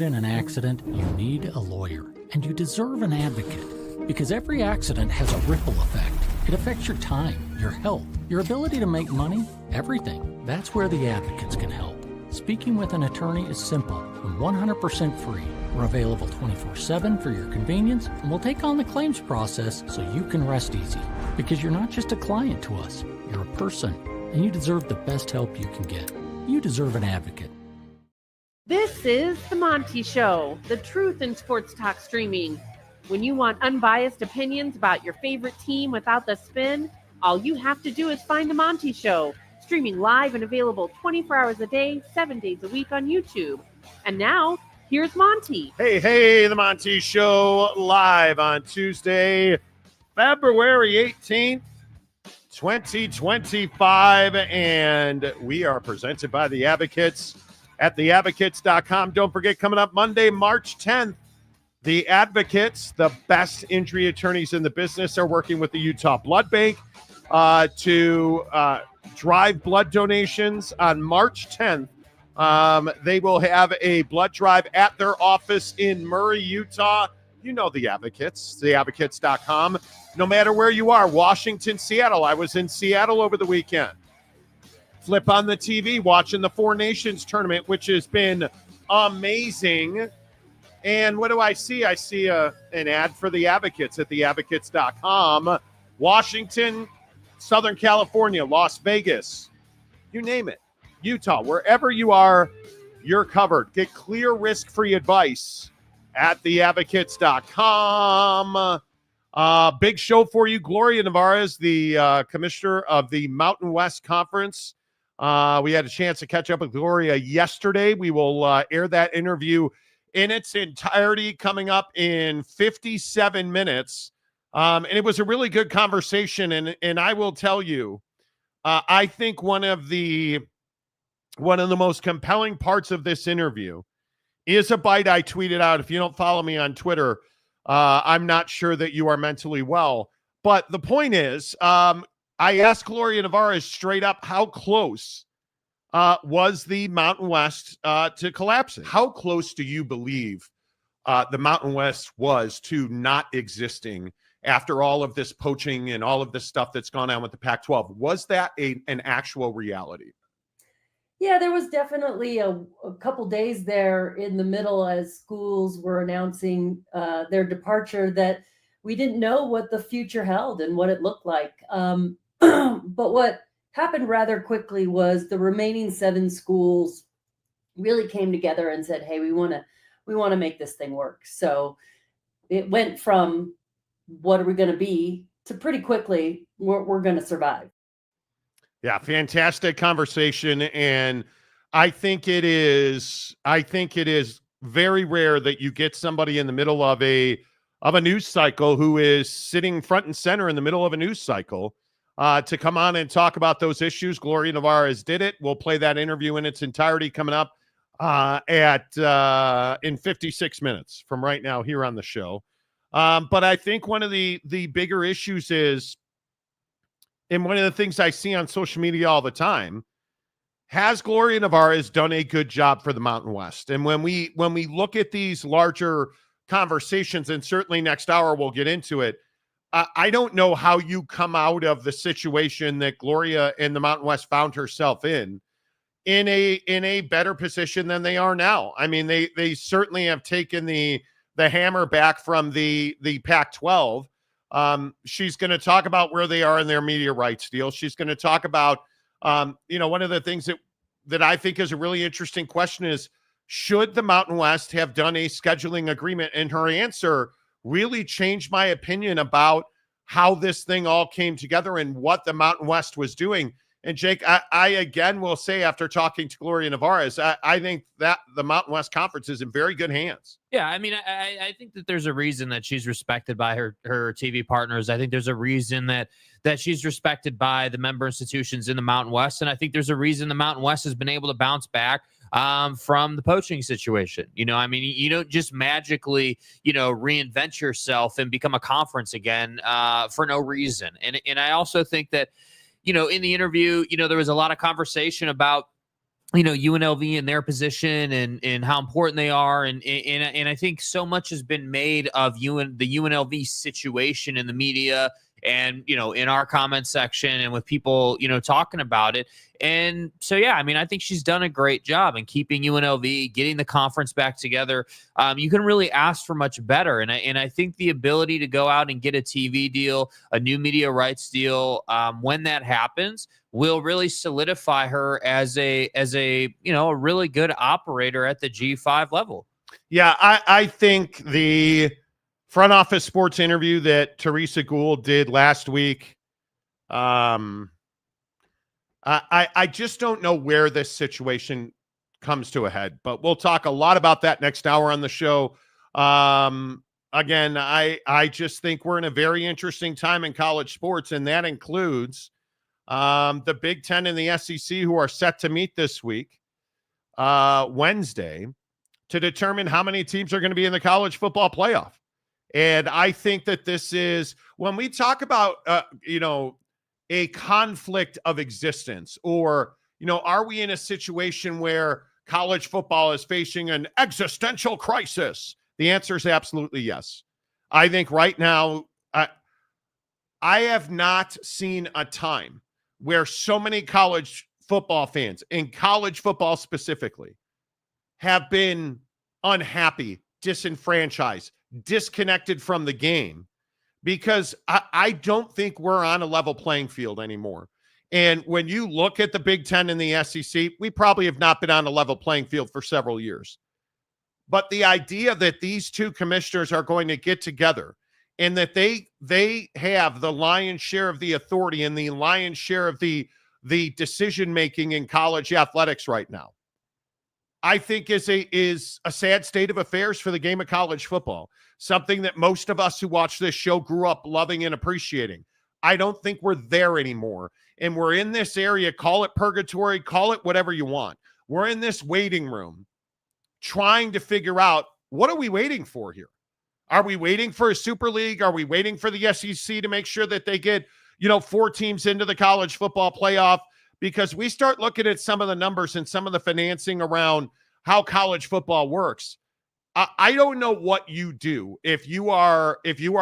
in an accident, you need a lawyer, and you deserve an advocate. Because every accident has a ripple effect. It affects your time, your health, your ability to make money, everything. That's where the advocates can help. Speaking with an attorney is simple and 100% free. We're available 24/7 for your convenience, and we'll take on the claims process so you can rest easy. Because you're not just a client to us, you're a person, and you deserve the best help you can get. You deserve an advocate. This is the Monty Show, the truth in sports talk streaming. When you want unbiased opinions about your favorite team without the spin, all you have to do is find the Monty Show, streaming live and available 24 hours a day, 7 days a week on YouTube. And now, here's Monty. Hey, the Monty Show live on Tuesday, February 18th, 2025, and we are presented by The Advocates at theadvocates.com. Don't forget, coming up Monday, March 10th, The Advocates, the best injury attorneys in the business, are working with the Utah Blood Bank to drive blood donations on March 10th. They will have a blood drive at their office in Murray, Utah. You know The Advocates, theadvocates.com. No matter where you are, Washington, Seattle. I was in Seattle over the weekend. Flip on the TV, watching the Four Nations tournament, which has been amazing. And what do I see? I see an ad for The Advocates at theadvocates.com. Washington, Southern California, Las Vegas, you name it. Utah, wherever you are, you're covered. Get clear, risk-free advice at theadvocates.com. Big show for you. Gloria Nevarez, the commissioner of the Mountain West Conference. We had a chance to catch up with Gloria yesterday. We will air that interview in its entirety coming up in 57 minutes. And it was a really good conversation. And I will tell you, I think one of the most compelling parts of this interview is a bite I tweeted out. If you don't follow me on Twitter, I'm not sure that you are mentally well. But the point is, I asked Gloria Nevarez straight up, how close was the Mountain West to collapsing? How close do you believe the Mountain West was to not existing after all of this poaching and all of this stuff that's gone on with the Pac-12? Was that an actual reality? Yeah, there was definitely a couple days there in the middle as schools were announcing their departure that we didn't know what the future held and what it looked like. But what happened rather quickly was the remaining 7 schools really came together and said, "Hey, we want to make this thing work." So it went from what are we going to be to pretty quickly we're going to survive. Yeah, fantastic conversation, and I think it is very rare that you get somebody in the middle of a news cycle who is sitting front and center in the middle of a news cycle to come on and talk about those issues. Gloria Nevarez did it. We'll play that interview in its entirety coming up in 56 minutes from right now here on the show. But I think one of the bigger issues is, and one of the things I see on social media all the time, has Gloria Nevarez done a good job for the Mountain West? And when we look at these larger conversations, and certainly next hour we'll get into it, I don't know how you come out of the situation that Gloria and the Mountain West found herself in a better position than they are now. I mean, they certainly have taken the hammer back from the Pac-12. She's going to talk about where they are in their media rights deal. She's going to talk about, one of the things that I think is a really interesting question is, should the Mountain West have done a scheduling agreement? And her answer really changed my opinion about how this thing all came together and what the Mountain West was doing. And Jake, I again will say, after talking to Gloria Nevarez, I think that the Mountain West Conference is in very good hands. Yeah, I mean, I think that there's a reason that she's respected by her TV partners. I think there's a reason that she's respected by the member institutions in the Mountain West. And I think there's a reason the Mountain West has been able to bounce back from the poaching situation. I mean, you don't just magically, reinvent yourself and become a conference again for no reason. And I also think that, in the interview, there was a lot of conversation about UNLV in their position and how important they are. And I think so much has been made of the UNLV situation in the media and, in our comment section and with people, talking about it. And so, yeah, I mean, I think she's done a great job in keeping UNLV, getting the conference back together. You can really ask for much better. And I think the ability to go out and get a TV deal, a new media rights deal, when that happens, will really solidify her as a really good operator at the G5 level. Yeah, I think the front office sports interview that Teresa Gould did last week, I just don't know where this situation comes to a head, but we'll talk a lot about that next hour on the show. Again, I just think we're in a very interesting time in college sports, and that includes the Big Ten and the SEC, who are set to meet this week, Wednesday, to determine how many teams are going to be in the college football playoff. And I think that this is, when we talk about, a conflict of existence, or, are we in a situation where college football is facing an existential crisis? The answer is absolutely yes. I think right now, I have not seen a time where so many college football fans, and college football specifically, have been unhappy, disenfranchised, disconnected from the game, because I don't think we're on a level playing field anymore. And when you look at the Big Ten and the SEC, we probably have not been on a level playing field for several years. But the idea that these two commissioners are going to get together and that they have the lion's share of the authority and the lion's share of the decision-making in college athletics right now, I think is a sad state of affairs for the game of college football. Something that most of us who watch this show grew up loving and appreciating. I don't think we're there anymore. And we're in this area, call it purgatory, call it whatever you want. We're in this waiting room trying to figure out, what are we waiting for here? Are we waiting for a Super League? Are we waiting for the SEC to make sure that they get, 4 teams into the college football playoff? Because we start looking at some of the numbers and some of the financing around how college football works. I don't know what you do if you are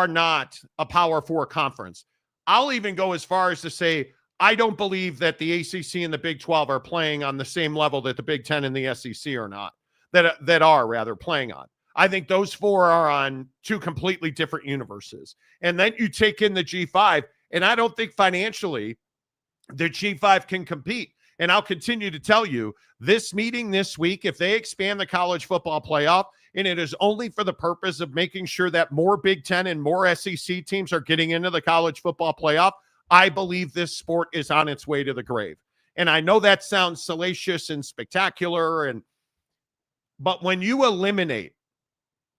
not a Power 4 conference. I'll even go as far as to say, I don't believe that the ACC and the Big 12 are playing on the same level that the Big 10 and the SEC are not, that are playing on. I think those 4 are on 2 completely different universes. And then you take in the G5, and I don't think financially the G5 can compete. And I'll continue to tell you, this meeting this week, if they expand the college football playoff, and it is only for the purpose of making sure that more Big Ten and more SEC teams are getting into the college football playoff, I believe this sport is on its way to the grave. And I know that sounds salacious and spectacular, but when you eliminate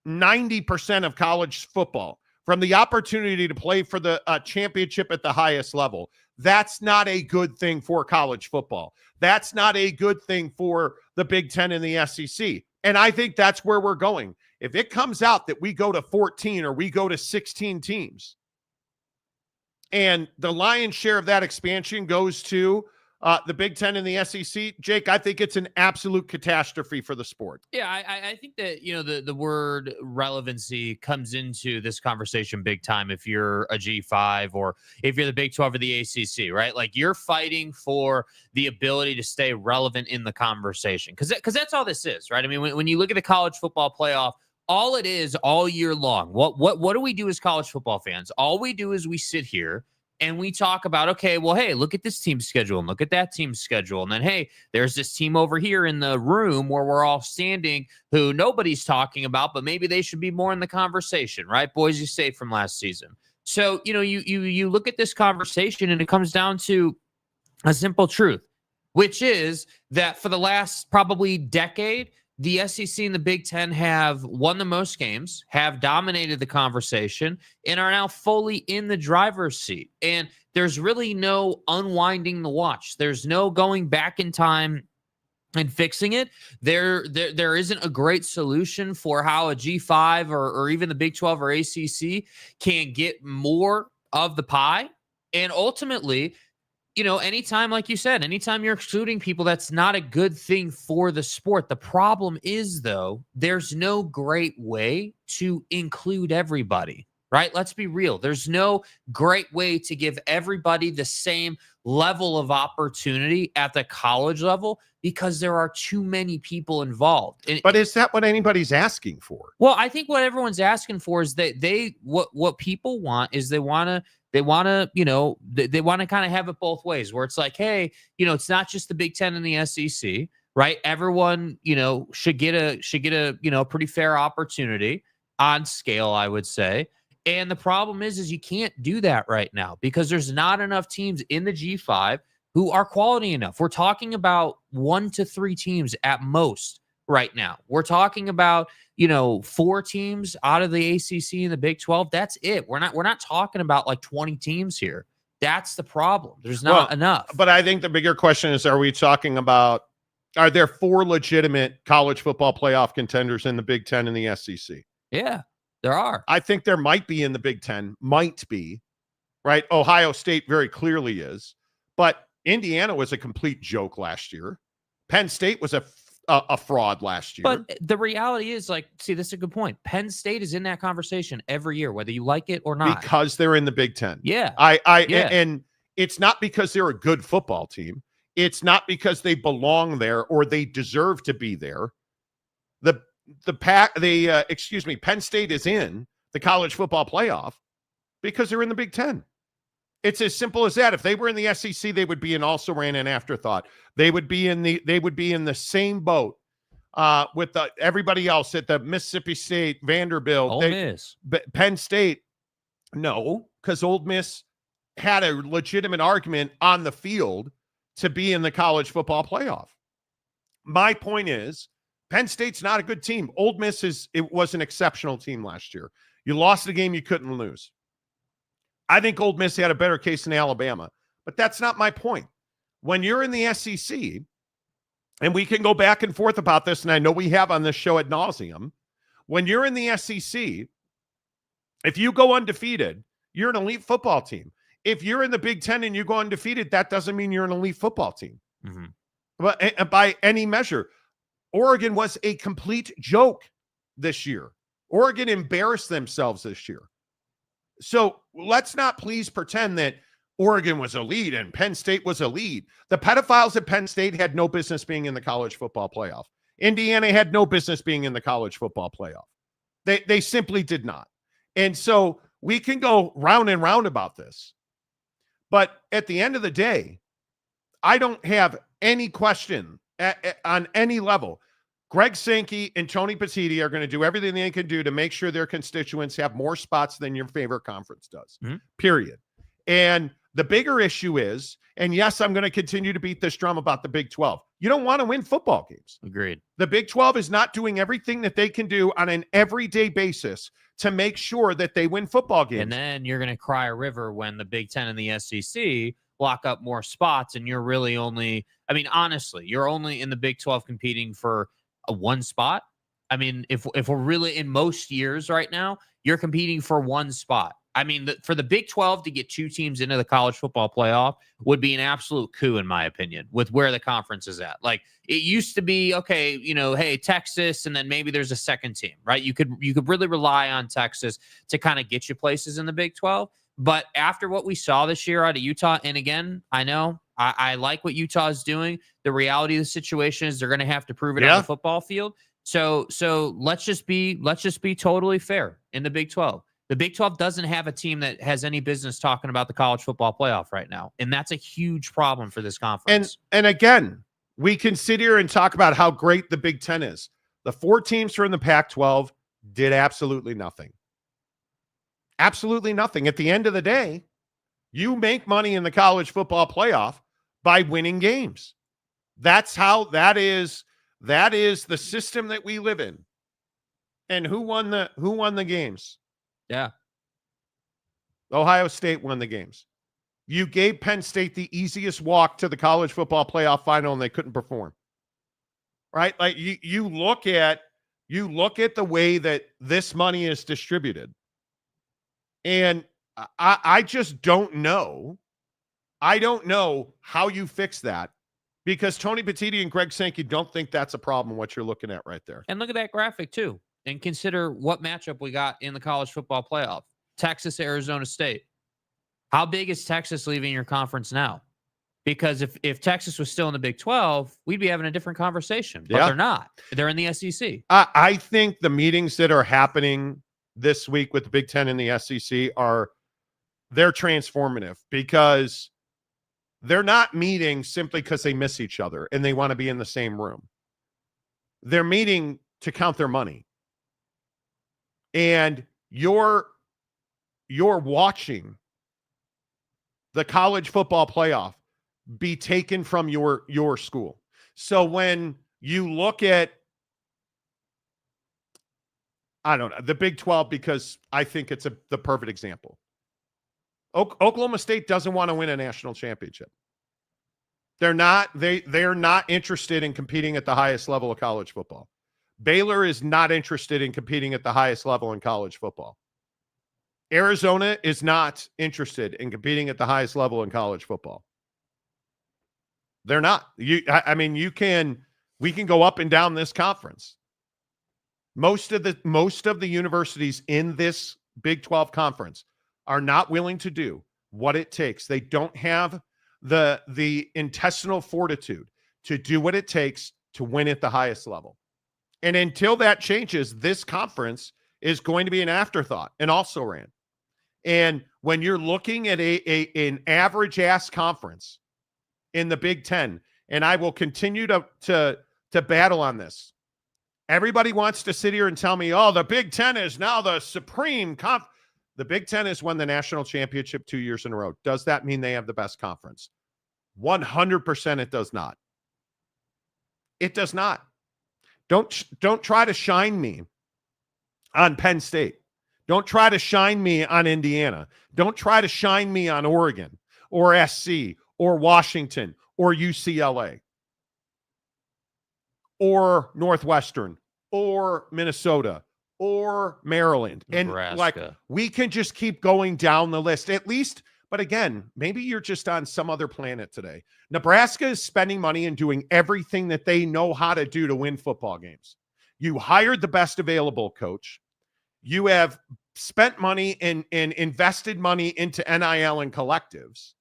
90% of college football from the opportunity to play for the championship at the highest level, that's not a good thing for college football. That's not a good thing for the Big Ten and the SEC. And I think that's where we're going. If it comes out that we go to 14 or we go to 16 teams, and the lion's share of that expansion goes to the Big Ten and the SEC, Jake, I think it's an absolute catastrophe for the sport. Yeah, I think that, the word relevancy comes into this conversation big time if you're a G5 or if you're the Big 12 or the ACC, right? Like, you're fighting for the ability to stay relevant in the conversation, because that's all this is, right? I mean, when you look at the college football playoff, all it is all year long, what do we do as college football fans? All we do is we sit here and we talk about, okay, well, hey, look at this team's schedule and look at that team's schedule. And then, hey, there's this team over here in the room where we're all standing who nobody's talking about, but maybe they should be more in the conversation, right? Boise State from last season. So, you look at this conversation and it comes down to a simple truth, which is that for the last probably decade, the SEC and the Big Ten have won the most games, have dominated the conversation, and are now fully in the driver's seat. And there's really no unwinding the watch. There's no going back in time and fixing it. There isn't a great solution for how a G5 or even the Big 12 or ACC can get more of the pie. And ultimately, anytime, like you said, anytime you're excluding people, that's not a good thing for the sport. The problem is, though, there's no great way to include everybody, right? Let's be real. There's no great way to give everybody the same level of opportunity at the college level because there are too many people involved. But is that what anybody's asking for? Well, I think what everyone's asking for is that what people want is they want to kind of have it both ways, where it's like, hey, it's not just the Big Ten and the SEC, right? Everyone, should get a pretty fair opportunity on scale, I would say. And the problem is you can't do that right now because there's not enough teams in the G5 who are quality enough. We're talking about 1 to 3 teams at most right now. We're talking about, 4 teams out of the ACC and the Big 12. That's it. We're not talking about like 20 teams here. That's the problem. There's not enough. But I think the bigger question is, are there 4 legitimate college football playoff contenders in the Big Ten and the SEC? Yeah, there are. I think there might be in the Big Ten, right? Ohio State very clearly is, but Indiana was a complete joke last year. Penn State was a fraud last year. But the reality is, this is a good point. Penn State is in that conversation every year, whether you like it or not. Because they're in the Big Ten. Yeah. And it's not because they're a good football team. It's not because they belong there or they deserve to be there. Penn State is in the college football playoff because they're in the Big Ten. It's as simple as that. If they were in the SEC, they would be also ran an afterthought. They would be in the same boat with everybody else at the Mississippi State, Vanderbilt, Ole Miss. Penn State. No, because Ole Miss had a legitimate argument on the field to be in the college football playoff. My point is, Penn State's not a good team. Ole Miss was an exceptional team last year. You lost the game you couldn't lose. I think Ole Miss had a better case than Alabama, but that's not my point. When you're in the SEC, and we can go back and forth about this, and I know we have on this show ad nauseum, when you're in the SEC, if you go undefeated, you're an elite football team. If you're in the Big Ten and you go undefeated, that doesn't mean you're an elite football team. Mm-hmm. But by any measure, Oregon was a complete joke this year. Oregon embarrassed themselves this year. So let's not please pretend that Oregon was elite and Penn State was elite. The pedophiles at Penn State had no business being in the college football playoff. Indiana had no business being in the college football playoff. They simply did not. And so we can go round and round about this. But at the end of the day, I don't have any question on any level. Greg Sankey and Tony Petitti are going to do everything they can do to make sure their constituents have more spots than your favorite conference does, period. And the bigger issue is, and yes, I'm going to continue to beat this drum about the Big 12. You don't want to win football games. Agreed. The Big 12 is not doing everything that they can do on an everyday basis to make sure that they win football games. And then you're going to cry a river when the Big Ten and the SEC lock up more spots, and you're really honestly, you're only in the Big 12 competing for a 1 spot. I mean, if we're really in most years right now, you're competing for 1 spot. I mean, for the Big 12 to get 2 teams into the college football playoff would be an absolute coup, in my opinion, with where the conference is at. Like, it used to be, okay, hey, Texas, and then maybe there's a second team, right? You could really rely on Texas to kind of get you places in the Big 12. But after what we saw this year out of Utah, and again, I know I like what Utah is doing. The reality of the situation is they're going to have to prove it on the football field. So let's just be totally fair in the Big 12. The Big 12 doesn't have a team that has any business talking about the college football playoff right now. And that's a huge problem for this conference. And again, we can sit here and talk about how great the Big 10 is. The 4 teams from the Pac-12 did absolutely nothing. Absolutely nothing. At the end of the day, you make money in the college football playoff by winning games. That is the system that we live in. And who won the games? Yeah. Ohio State won the games. You gave Penn State the easiest walk to the college football playoff final, and they couldn't perform. Right? Like you look at the way that this money is distributed. And I just don't know I don't know how you fix that because Tony Petitti and Greg Sankey don't think that's a problem, what you're looking at right there. And look at that graphic, too. And consider what matchup we got in the college football playoff. Texas, Arizona State. How big is Texas leaving your conference now? Because if Texas was still in the Big 12, we'd be having a different conversation. But they're not. They're in the SEC. I think the meetings that are happening this week with the Big Ten and the SEC they're transformative because they're not meeting simply because they miss each other and they want to be in the same room. They're meeting to count their money. And you're watching the college football playoff be taken from your school. So when you look at, I don't know, the Big 12, because I think it's the perfect example. Oklahoma State doesn't want to win a national championship. They're not interested in competing at the highest level of college football. Baylor is not interested in competing at the highest level in college football. Arizona is not interested in competing at the highest level in college football. They're not. We can go up and down this conference. Most of the universities in this Big 12 conference are not willing to do what it takes. They don't have the intestinal fortitude to do what it takes to win at the highest level. And until that changes, this conference is going to be an afterthought, and also ran. And when you're looking at an average ass conference in the Big Ten, and I will continue to battle on this. Everybody wants to sit here and tell me, oh, the Big Ten is now the supreme conference. The Big Ten has won the national championship 2 years in a row. Does that mean they have the best conference? 100% it does not. It does not. Don't try to shine me on Penn State. Don't try to shine me on Indiana. Don't try to shine me on Oregon or SC or Washington or UCLA or Northwestern or Minnesota or Maryland. And Nebraska. We can just keep going down the list at least. But again, maybe you're just on some other planet today. Nebraska is spending money and doing everything that they know how to do to win football games. You hired the best available coach. You have spent money and invested money into NIL and collectives.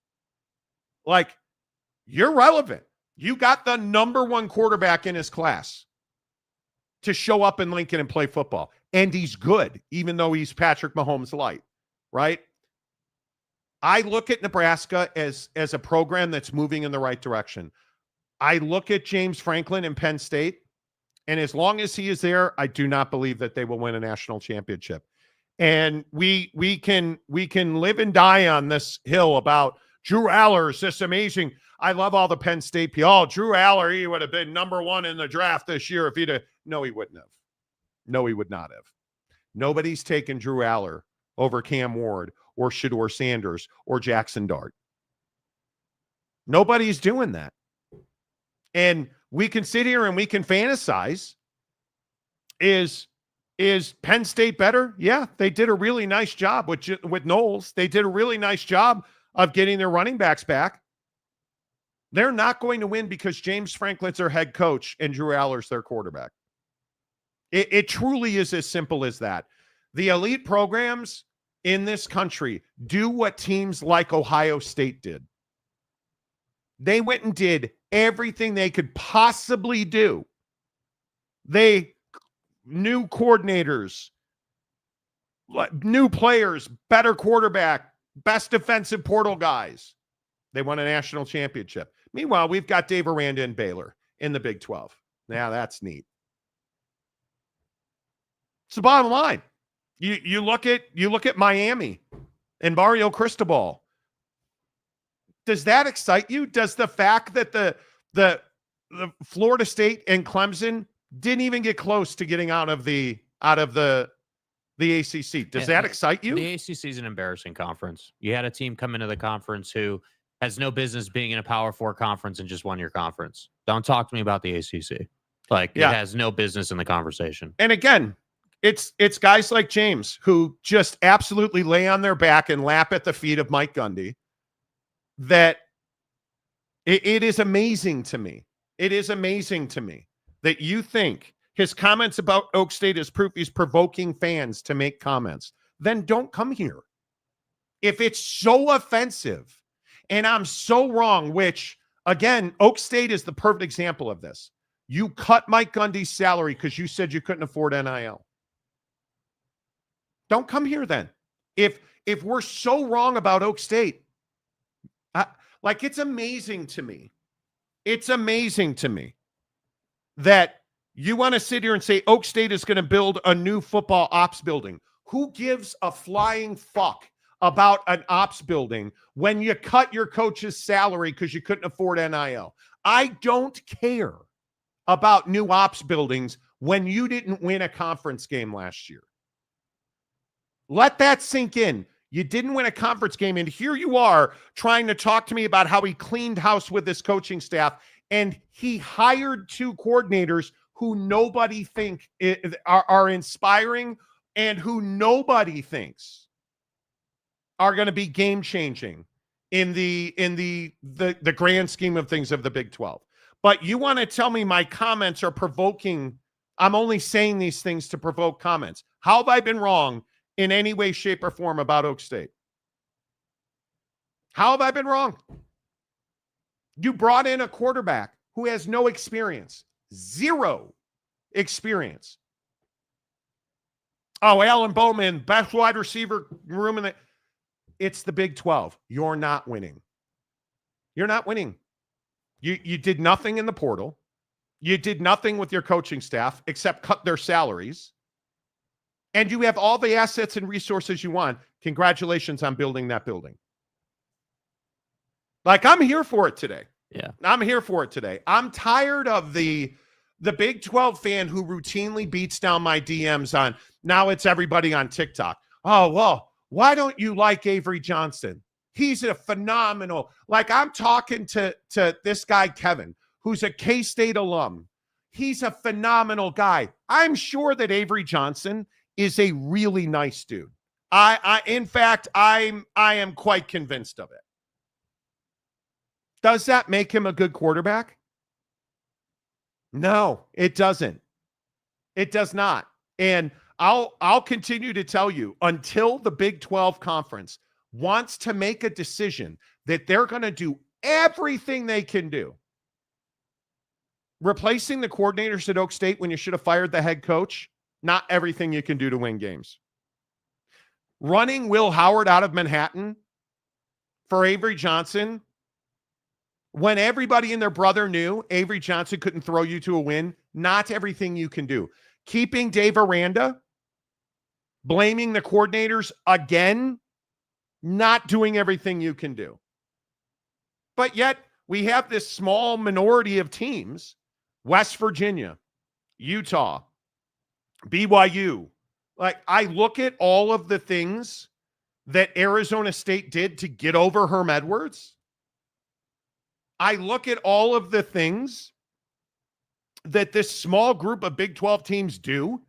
You're relevant. You got the number one quarterback in his class to show up in Lincoln and play football. And he's good, even though he's Patrick Mahomes light, right? I look at Nebraska as a program that's moving in the right direction. I look at James Franklin and Penn State, and as long as he is there, I do not believe that they will win a national championship. And we can live and die on this hill about Drew Aller's this amazing. I love all the Penn State people. Oh, Drew Aller, he would have been number one in the draft this year if he'd have. No, he wouldn't have. No, he would not have. Nobody's taken Drew Aller over Cam Ward or Shedeur Sanders or Jackson Dart. Nobody's doing that. And we can sit here and we can fantasize. Is Penn State better? Yeah, they did a really nice job with Knowles. They did a really nice job of getting their running backs back. They're not going to win because James Franklin's their head coach and Drew Aller's their quarterback. It truly is as simple as that. The elite programs in this country do what teams like Ohio State did. They went and did everything they could possibly do. New coordinators, new players, better quarterback, best defensive portal guys. They won a national championship. Meanwhile, we've got Dave Aranda and Baylor in the Big 12. Now that's neat. It's the bottom line. You look at Miami and Mario Cristobal. Does that excite you? Does the fact that the Florida State and Clemson didn't even get close to getting out of the ACC? Does that excite you? The ACC is an embarrassing conference. You had a team come into the conference who has no business being in a Power 4 conference and just won your conference. Don't talk to me about the ACC. It has no business in the conversation. And again, it's guys like James who just absolutely lay on their back and lap at the feet of Mike Gundy that It is amazing to me. It is amazing to me that you think his comments about Oak State is proof he's provoking fans to make comments. Then don't come here. If it's so offensive and I'm so wrong, which, again, Oak State is the perfect example of this. You cut Mike Gundy's salary because you said you couldn't afford NIL. Don't come here then. If we're so wrong about Oak State, it's amazing to me. It's amazing to me that you want to sit here and say Oak State is going to build a new football ops building. Who gives a flying fuck about an ops building when you cut your coach's salary because you couldn't afford NIL? I don't care about new ops buildings when you didn't win a conference game last year. Let that sink in. You didn't win a conference game, and here you are trying to talk to me about how he cleaned house with his coaching staff, and he hired 2 coordinators who nobody think are inspiring and who nobody thinks are going to be game-changing in the grand scheme of things of the Big 12. But you want to tell me my comments are provoking. I'm only saying these things to provoke comments. How have I been wrong in any way, shape, or form about Oak State? How have I been wrong? You brought in a quarterback who has no experience, 0 experience. Oh, Alan Bowman, best wide receiver room in the. It's the Big 12. You're not winning. You're not winning. You did nothing in the portal. You did nothing with your coaching staff except cut their salaries. And you have all the assets and resources you want. Congratulations on building that building. I'm here for it today. Yeah. I'm here for it today. I'm tired of the Big 12 fan who routinely beats down my DMs on, now it's everybody on TikTok. Oh, well, why don't you like Avery Johnson? He's a phenomenal, I'm talking to this guy, Kevin, who's a K-State alum. He's a phenomenal guy. I'm sure that Avery Johnson is a really nice dude. In fact, I am quite convinced of it. Does that make him a good quarterback? No, it doesn't. It does not. And I'll continue to tell you until the Big 12 conference wants to make a decision that they're going to do everything they can do. Replacing the coordinators at Oak State when you should have fired the head coach, not everything you can do to win games. Running Will Howard out of Manhattan for Avery Johnson when everybody and their brother knew Avery Johnson couldn't throw you to a win, not everything you can do. Keeping Dave Aranda, blaming the coordinators again, not doing everything you can do. But yet we have this small minority of teams, West Virginia, Utah, BYU. I look at all of the things that Arizona State did to get over Herm Edwards. I look at all of the things that this small group of Big 12 teams do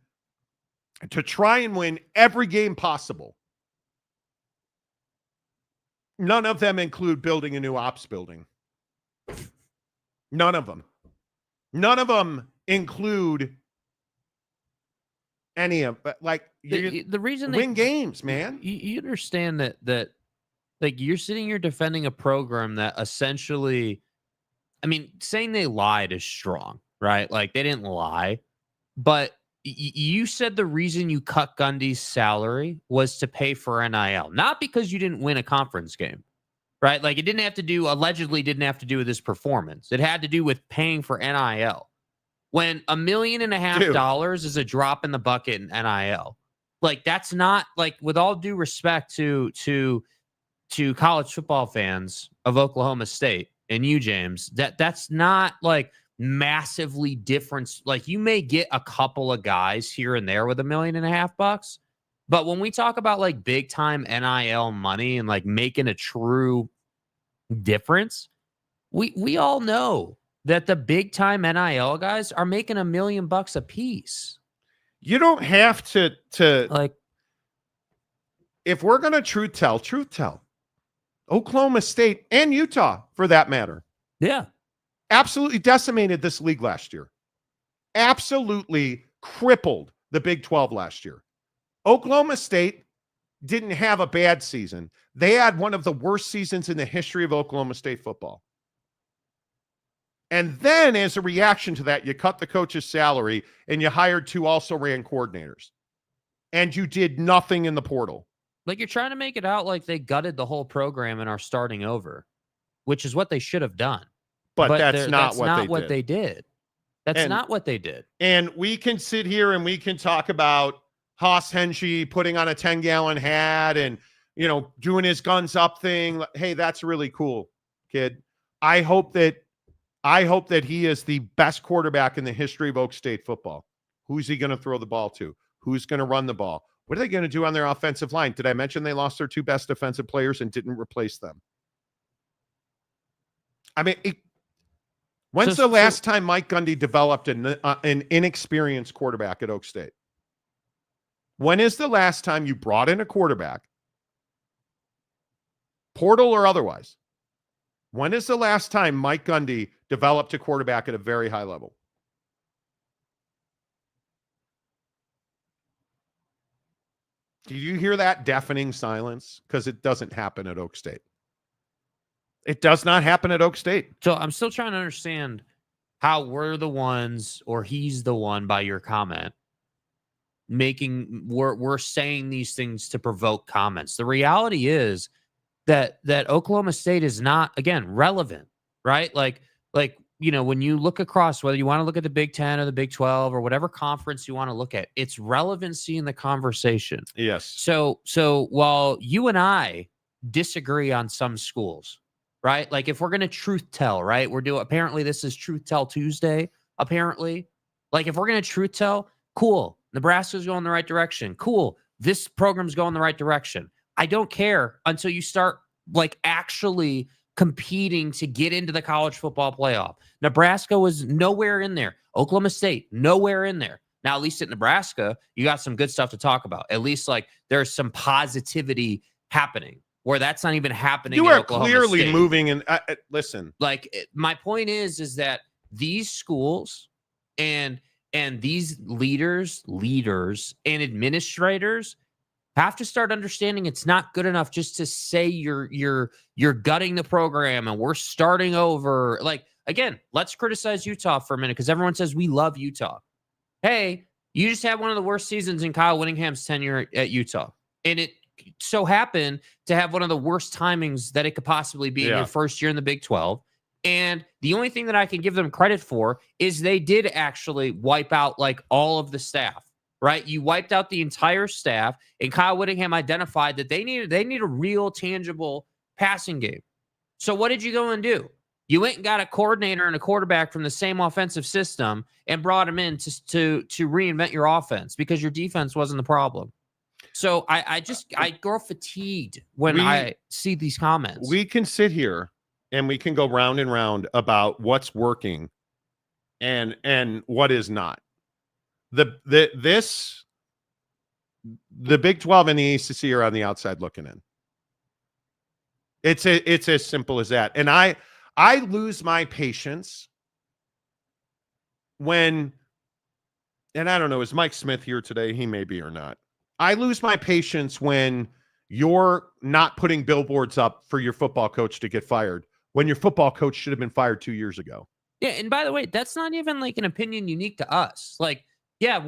to try and win every game possible. None of them include building a new ops building. None of them. None of them include any of, the reason win games, man. You understand that you're sitting here defending a program that essentially, saying they lied is strong, right? They didn't lie, but you said the reason you cut Gundy's salary was to pay for NIL, not because you didn't win a conference game, right? It allegedly didn't have to do with his performance. It had to do with paying for NIL. When $1.5 million is a drop in the bucket in NIL, that's not, with all due respect to college football fans of Oklahoma State and you, James, that's not massively different. You may get a couple of guys here and there with $1.5 million, but when we talk about big time NIL money and making a true difference, we all know that the big time NIL guys are making $1 million a piece. You don't have to if we're going to truth tell. Oklahoma State and Utah, for that matter, Yeah. Absolutely decimated this league last year. Absolutely crippled the Big 12 last year. Oklahoma State didn't have a bad season. They had one of the worst seasons in the history of Oklahoma State football. And then as a reaction to that, you cut the coach's salary and you hired 2 also-ran coordinators. And you did nothing in the portal. Like, you're trying to make it out like they gutted the whole program and are starting over, which is what they should have done. But that's that's not not what they did. That's not what they did. And we can sit here and we can talk about Haas Henshi putting on a 10-gallon hat and, you know, doing his guns up thing. Hey, that's really cool, kid. I hope that he is the best quarterback in the history of Oak State football. Who's he going to throw the ball to? Who's going to run the ball? What are they going to do on their offensive line? Did I mention they lost their 2 best defensive players and didn't replace them? I mean, when's the last time Mike Gundy developed an inexperienced quarterback at Oak State? When is the last time you brought in a quarterback, portal or otherwise? When is the last time Mike Gundy developed a quarterback at a very high level? Did you hear that deafening silence? Because it doesn't happen at Oak State. It does not happen at Oak State. So I'm still trying to understand how we're the ones, or he's the one by your comment, we're saying these things to provoke comments. The reality is that Oklahoma State is not, again, relevant, right? Like, you know, when you look across, whether you want to look at the Big 10 or the Big 12 or whatever conference you want to look at, it's relevancy in the conversation. Yes. So while you and I disagree on some schools, right? Like, if we're going to truth tell, right? Apparently this is Truth Tell Tuesday, apparently. Like, if we're going to truth tell, cool. Nebraska's going the right direction. Cool. This program's going the right direction. I don't care until you start, like, actually competing to get into the college football playoff. Nebraska was nowhere in there. Oklahoma State, nowhere in there. Now, at least at Nebraska, you got some good stuff to talk about. At least, like, there's some positivity happening where that's not even happening. You are Oklahoma clearly State. moving. And listen, like, my point is that these schools and these leaders and administrators have to start understanding it's not good enough just to say you're gutting the program and we're starting over. Like, again, let's criticize Utah for a minute because everyone says we love Utah. Hey, you just had one of the worst seasons in Kyle Whittingham's tenure at Utah, and it so happened to have one of the worst timings that it could possibly be in your first year in the Big 12. And the only thing that I can give them credit for is they did actually wipe out, like, all of the staff. Right? You wiped out the entire staff, and Kyle Whittingham identified that they need a real tangible passing game. So what did you go and do? You went and got a coordinator and a quarterback from the same offensive system and brought him in to reinvent your offense because your defense wasn't the problem. So I grow fatigued when I see these comments. We can sit here and we can go round and round about what's working and what is not. The Big 12 and the ACC are on the outside looking in. It's as simple as that. And I lose my patience when, and I don't know, is Mike Smith here today? He may be or not. I lose my patience when you're not putting billboards up for your football coach to get fired when your football coach should have been fired 2 years ago. Yeah, and by the way, that's not even like an opinion unique to us. Like, yeah,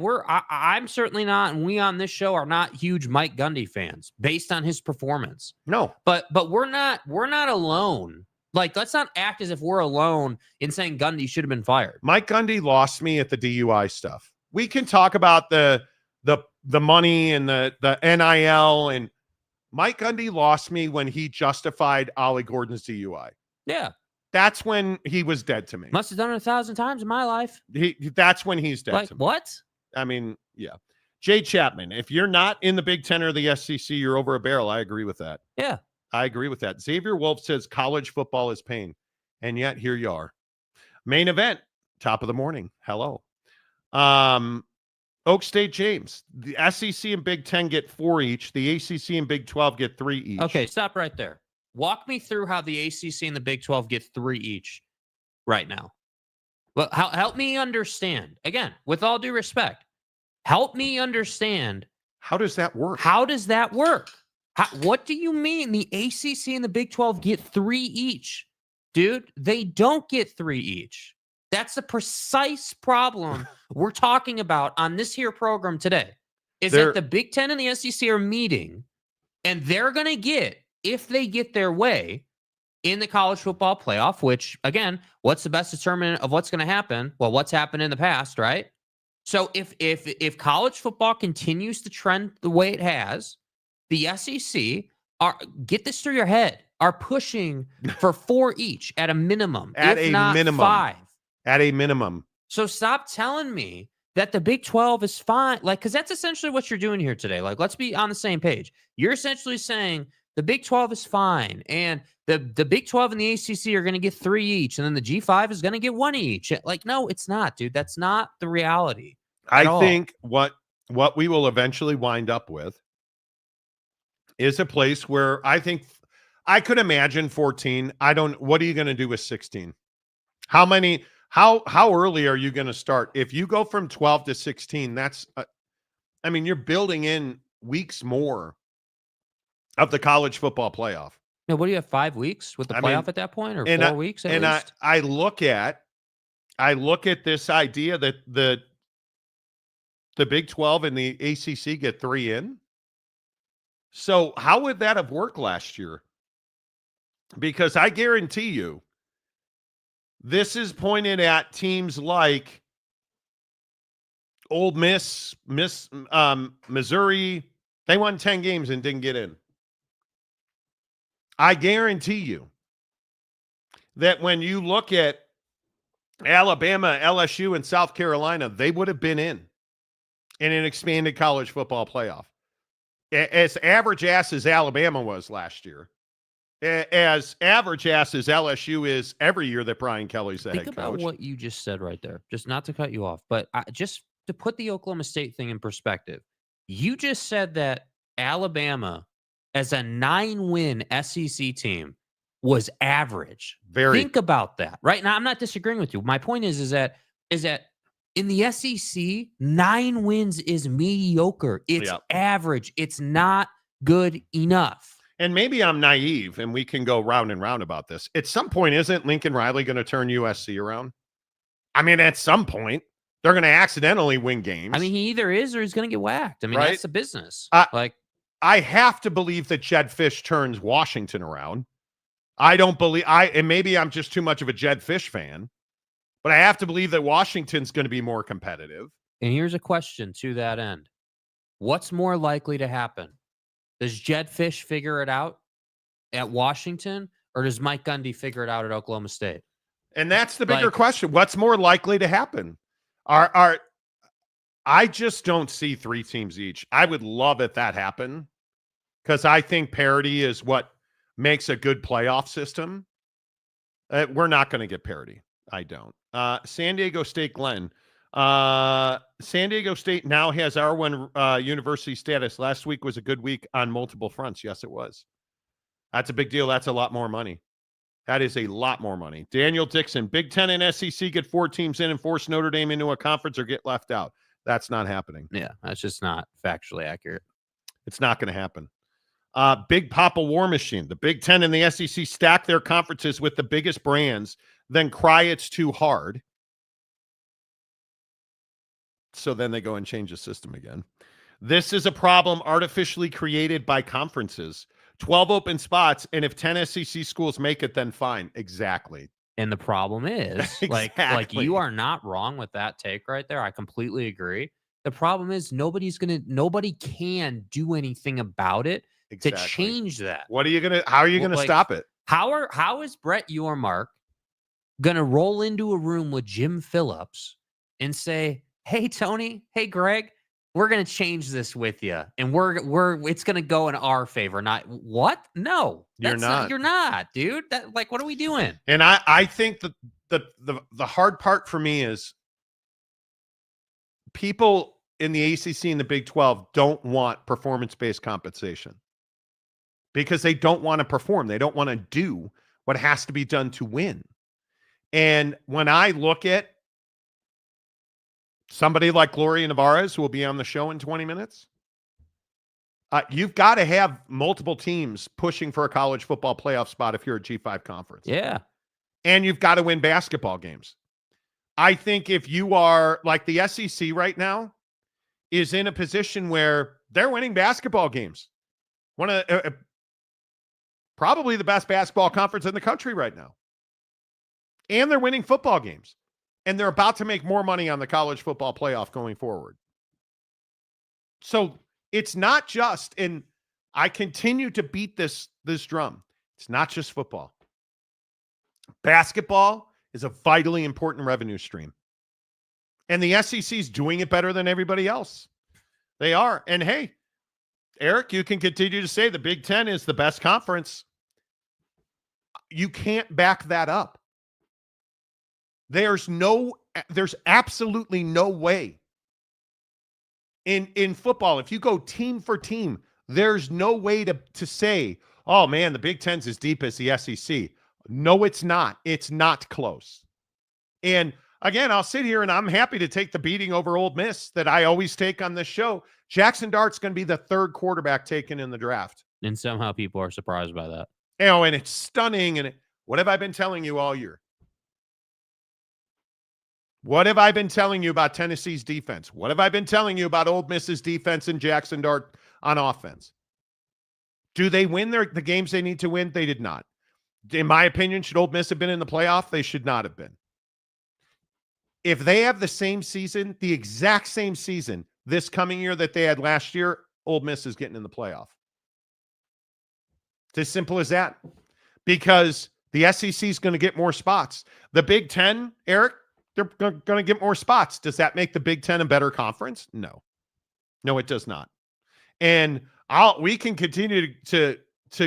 I'm certainly not, and we on this show are not huge Mike Gundy fans based on his performance. No. But we're not alone. Like, let's not act as if we're alone in saying Gundy should have been fired. Mike Gundy lost me at the DUI stuff. We can talk about the money and the NIL, and Mike Gundy lost me when he justified Ollie Gordon's DUI. Yeah. That's when he was dead to me. Must have done it 1,000 times in my life. That's when he's dead to me. What? I mean, yeah. Jay Chapman, if you're not in the Big 10 or the SEC, you're over a barrel. I agree with that. Yeah. I agree with that. Xavier Wolf says college football is pain. And yet here you are. Main event, top of the morning. Hello. Oak State James. The SEC and Big 10 get 4 each. The ACC and Big 12 get 3 each. Okay, stop right there. Walk me through how the ACC and the Big 12 get 3 each. right now. Well, help me understand. Again, with all due respect, help me understand. How does that work? How does that work? What do you mean the ACC and the Big 12 get 3 each? Dude, they don't get 3 each. That's the precise problem we're talking about on this here program today. Is that the Big 10 and the SEC are meeting, and they're going to get, if they get their way, in the college football playoff, which, again, what's the best determinant of what's going to happen? Well, what's happened in the past, right? So if college football continues to trend the way it has, the SEC get this through your head, are pushing for 4 each at a minimum, At if a not minimum. 5. At a minimum. So stop telling me that the Big 12 is fine. Like, because that's essentially what you're doing here today. Like, let's be on the same page. You're essentially saying the Big 12 is fine, and the Big 12 and the ACC are going to get 3 each, and then the G5 is going to get 1 each. Like, no, it's not, dude. That's not the reality. I think what we will eventually wind up with is a place where I think I could imagine 14. What are you going to do with 16? How early are you going to start? If you go from 12 to 16, you're building in weeks more of the college football playoff. No, what do you have, 5 weeks with the playoff at that point, or 4 weeks at least? I look at this idea that the Big 12 and the ACC get 3 in. So how would that have worked last year? Because I guarantee you, this is pointed at teams like Ole Miss, Missouri. They won 10 games and didn't get in. I guarantee you that when you look at Alabama, LSU, and South Carolina, they would have been in an expanded college football playoff. As average ass as Alabama was last year, as average ass as LSU is every year that Brian Kelly's the head coach. Think about what you just said right there. Just not to cut you off, but just to put the Oklahoma State thing in perspective. You just said that Alabama, as a 9-win SEC team, was average. Think about that. Right now, I'm not disagreeing with you. My point is that in the SEC, 9 wins is mediocre. It's average. It's not good enough. And maybe I'm naive, and we can go round and round about this. At some point, isn't Lincoln Riley going to turn USC around? I mean, at some point, they're going to accidentally win games. I mean, he either is or he's going to get whacked. I mean, that's the business. I have to believe that Jed Fish turns Washington around. I don't believe and maybe I'm just too much of a Jed Fish fan, but I have to believe that Washington's going to be more competitive. And here's a question to that end. What's more likely to happen? Does Jed Fish figure it out at Washington, or does Mike Gundy figure it out at Oklahoma State? And that's the bigger question. What's more likely to happen? I just don't see 3 teams each. I would love if that happened, because I think parity is what makes a good playoff system. We're not going to get parity. I don't. San Diego State, Glenn. San Diego State now has R1 university status. Last week was a good week on multiple fronts. Yes, it was. That's a big deal. That's a lot more money. That is a lot more money. Daniel Dixon, Big 10 and SEC get 4 teams in and force Notre Dame into a conference or get left out. That's not happening. Yeah, that's just not factually accurate. It's not going to happen. Big Papa War Machine. The Big 10 and the SEC stack their conferences with the biggest brands, then cry it's too hard. So then they go and change the system again. This is a problem artificially created by conferences. 12 open spots, and if 10 SEC schools make it, then fine. Exactly. And the problem is, Exactly. like you are not wrong with that take right there. I completely agree. The problem is nobody can do anything about it to change that. How are you gonna stop it? How is Brett Yormark gonna roll into a room with Jim Phillips and say, "Hey Tony, hey Greg, we're gonna change this with you, and it's gonna go in our favor"? Not what? No, you're not. You're not, dude. What are we doing? And I think that the hard part for me is people in the ACC and the Big 12 don't want performance-based compensation because they don't want to perform. They don't want to do what has to be done to win. And when I look at somebody like Gloria Nevarez, who will be on the show in 20 minutes, you've got to have multiple teams pushing for a college football playoff spot if you're a G5 conference. Yeah. And you've got to win basketball games. I think if you are like the SEC right now is in a position where they're winning basketball games. One of probably the best basketball conference in the country right now. And they're winning football games. And they're about to make more money on the college football playoff going forward. So it's not just, and I continue to beat this drum, it's not just football. Basketball is a vitally important revenue stream. And the SEC is doing it better than everybody else. They are. And hey, Eric, you can continue to say the Big Ten is the best conference. You can't back that up. There's absolutely no way. In football, if you go team for team, there's no way to say, oh man, the Big Ten's as deep as the SEC. No, it's not. It's not close. And again, I'll sit here and I'm happy to take the beating over Ole Miss that I always take on this show. Jackson Dart's going to be the third quarterback taken in the draft. And somehow people are surprised by that. You know, and it's stunning. And what have I been telling you all year? What have I been telling you about Tennessee's defense? What have I been telling you about Ole Miss's defense and Jackson Dart on offense? Do they win the games they need to win? They did not. In my opinion, should Ole Miss have been in the playoff? They should not have been. If they have the same season, the exact same season this coming year that they had last year, Ole Miss is getting in the playoff. It's as simple as that. Because the SEC is going to get more spots. The Big Ten, Eric, they're going to get more spots. Does that make the Big Ten a better conference? No. No, it does not. And we can continue to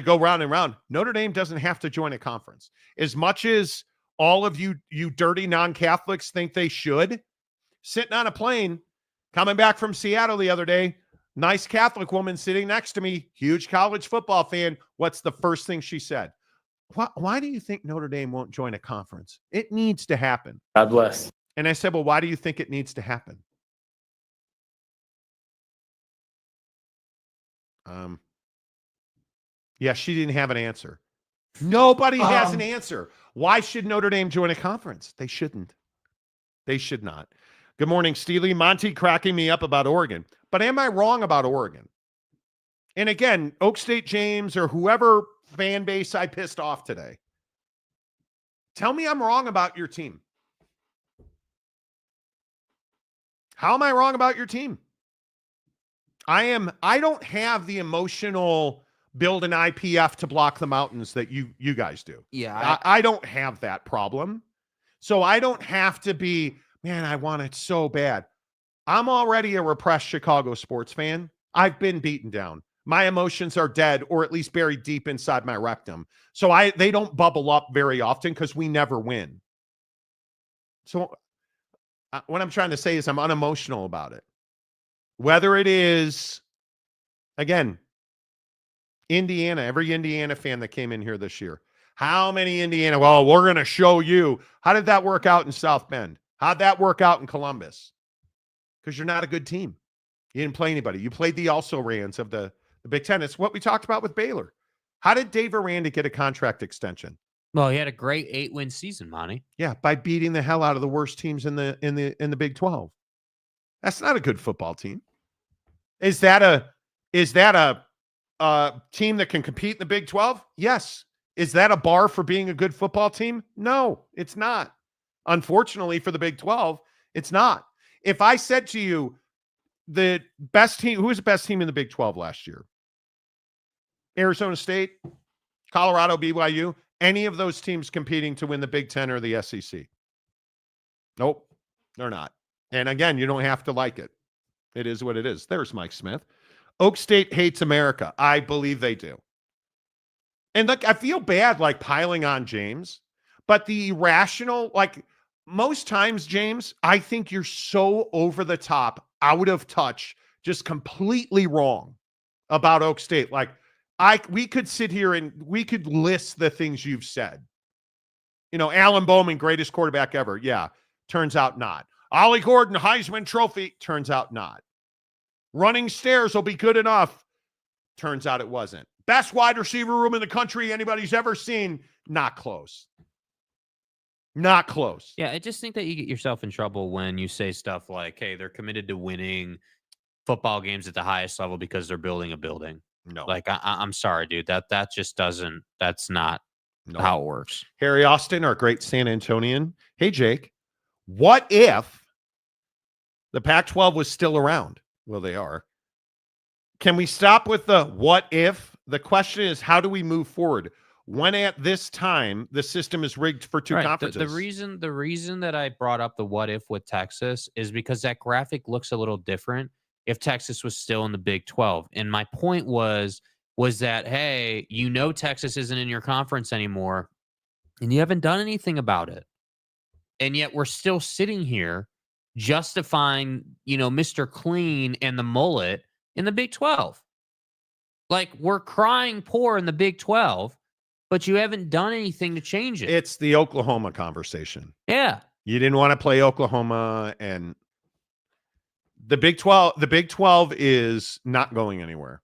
go round and round. Notre Dame doesn't have to join a conference. As much as all of you dirty non-Catholics think they should, sitting on a plane, coming back from Seattle the other day, nice Catholic woman sitting next to me, huge college football fan. What's the first thing she said? Why do you think Notre Dame won't join a conference? It needs to happen. God bless. And I said, well, why do you think it needs to happen? Yeah, she didn't have an answer. Nobody has an answer. Why should Notre Dame join a conference? They shouldn't. They should not. Good morning, Steely. Monty cracking me up about Oregon. But am I wrong about Oregon? And again, Oak State James or whoever fan base I pissed off today, tell me I'm wrong about your team. How am I wrong about your team? I don't have the emotional build an IPF to block the mountains that you guys do. Yeah. I don't have that problem. So I don't have to be, man, I want it so bad. I'm already a repressed Chicago sports fan. I've been beaten down. My emotions are dead or at least buried deep inside my rectum. So they don't bubble up very often because we never win. So what I'm trying to say is I'm unemotional about it. Whether it is, again, Indiana, every Indiana fan that came in here this year. How many Indiana? Well, we're going to show you. How did that work out in South Bend? How'd that work out in Columbus? Because you're not a good team. You didn't play anybody. You played the also-rans of the Big Ten. It's what we talked about with Baylor. How did Dave Aranda get a contract extension? Well, he had a great 8-win season, Monty. Yeah, by beating the hell out of the worst teams in the Big 12. That's not a good football team. Is that a team that can compete in the Big 12? Yes. Is that a bar for being a good football team? No, it's not. Unfortunately for the Big 12, it's not. If I said to you, the best team, who was the best team in the Big 12 last year? Arizona State, Colorado, BYU, any of those teams competing to win the Big 10 or the SEC? Nope, they're not. And again, you don't have to like it. It is what it is. There's Mike Smith. Oak State hates America. I believe they do. And look, I feel bad like piling on James, but the irrational, like most times, James, I think you're so over the top, out of touch, just completely wrong about Oak State. Like we could sit here and we could list the things you've said. Alan Bowman, greatest quarterback ever. Yeah, turns out not. Ollie Gordon, Heisman Trophy, turns out not. Running stairs will be good enough. Turns out it wasn't. Best wide receiver room in the country anybody's ever seen. Not close. Not close. Yeah, I just think that you get yourself in trouble when you say stuff like, hey, they're committed to winning football games at the highest level because they're building a building. No. Like, I'm sorry, dude. That just doesn't, that's not No. how it works. Harry Austin, our great San Antonian. Hey, Jake, what if the Pac-12 was still around? Well, they are. Can we stop with the what if? The question is, how do we move forward? When at this time, the system is rigged for two conferences. The reason that I brought up the what if with Texas is because that graphic looks a little different if Texas was still in the Big 12. And my point was that, hey, Texas isn't in your conference anymore, and you haven't done anything about it. And yet we're still sitting here justifying, Mr. Clean and the mullet in the Big 12. Like, we're crying poor in the Big 12, but you haven't done anything to change it. It's the Oklahoma conversation. Yeah. You didn't want to play Oklahoma, and the Big 12 is not going anywhere.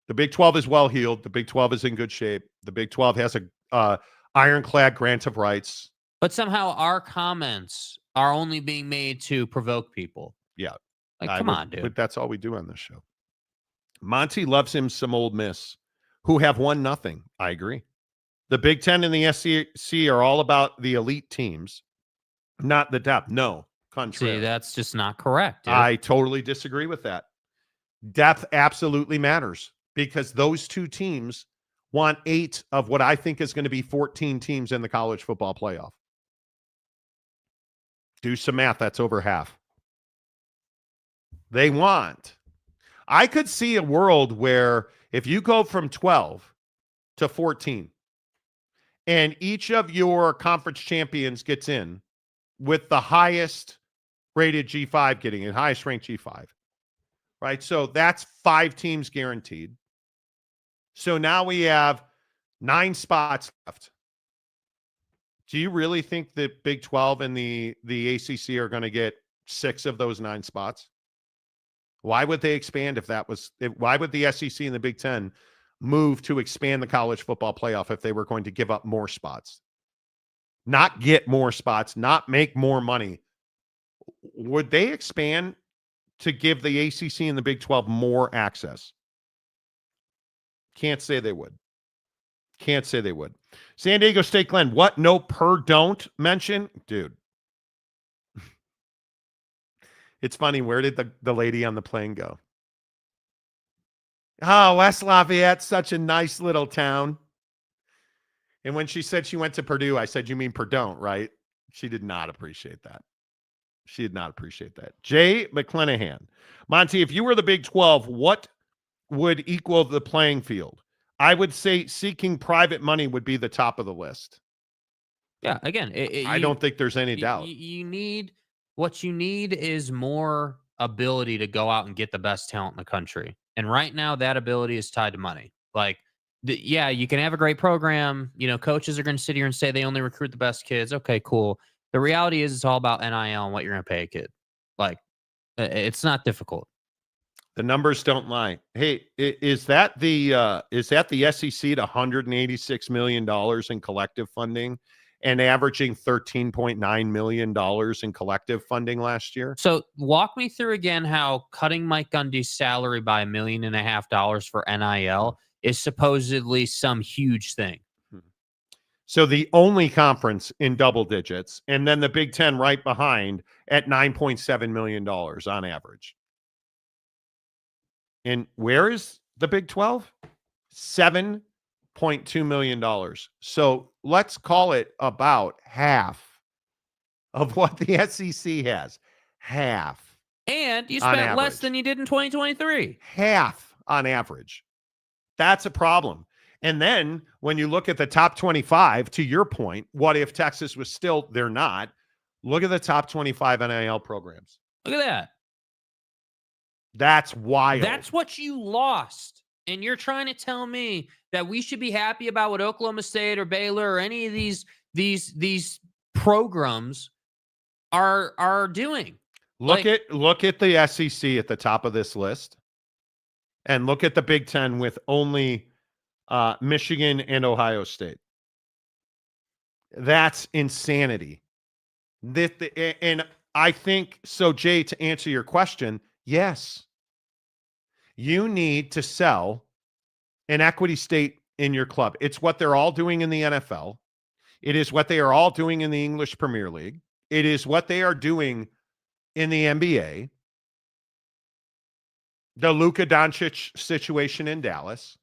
The Big 12 is well heeled. The Big 12 is in good shape. The Big 12 has a ironclad grant of rights. But somehow our comments are only being made to provoke people. Yeah. Like, come on, dude. But that's all we do on this show. Monty loves him some Ole Miss, who have won nothing. I agree. The Big Ten and the SEC are all about the elite teams, not the depth. No, contrary. See, that's just not correct, dude. I totally disagree with that. Depth absolutely matters because those two teams want 8 of what I think is going to be 14 teams in the college football playoff. Do some math. That's over half. They want. I could see a world where if you go from 12 to 14 and each of your conference champions gets in with the highest rated G5 getting in, highest ranked G5, right? So that's 5 teams guaranteed. So now we have 9 spots left. Do you really think the Big 12 and the ACC are going to get 6 of those 9 spots? Why would they expand why would the SEC and the Big 10 move to expand the college football playoff if they were going to give up more spots? Not get more spots, not make more money. Would they expand to give the ACC and the Big 12 more access? Can't say they would. Can't say they would. San Diego State Glenn, what? No per don't mention? Dude. It's funny. Where did the lady on the plane go? Oh, West Lafayette's such a nice little town. And when she said she went to Purdue, I said, you mean Purdue, right? She did not appreciate that. She did not appreciate that. Jay McClenahan. Monty, if you were the Big 12, what would equal the playing field? I would say seeking private money would be the top of the list. Yeah, again, I don't think there's any doubt. What you need is more ability to go out and get the best talent in the country. And right now, that ability is tied to money. Like, you can have a great program. Coaches are going to sit here and say they only recruit the best kids. Okay, cool. The reality is it's all about NIL and what you're going to pay a kid. Like, it's not difficult. The numbers don't lie. Hey, is that the SEC to $186 million in collective funding and averaging $13.9 million in collective funding last year? So walk me through again how cutting Mike Gundy's salary by $1.5 million for NIL is supposedly some huge thing. So the only conference in double digits, and then the Big Ten right behind at $9.7 million on average. And where is the Big 12? $7.2 million. So let's call it about half of what the SEC has. Half. And you spent less than you did in 2023. Half on average. That's a problem. And then when you look at the top 25, to your point, what if Texas was still, they're not. Look at the top 25 NIL programs. Look at that. That's wild. That's what you lost. And you're trying to tell me that we should be happy about what Oklahoma State or Baylor or any of these these programs are doing. Look at the SEC at the top of this list, and look at the Big Ten with only Michigan and Ohio State. That's insanity. And I think so, Jay, to answer your question, yes, you need to sell an equity stake in your club. It's what they're all doing in the NFL. It is what they are all doing in the English Premier League. It is what they are doing in the NBA. The Luka Doncic situation in Dallas.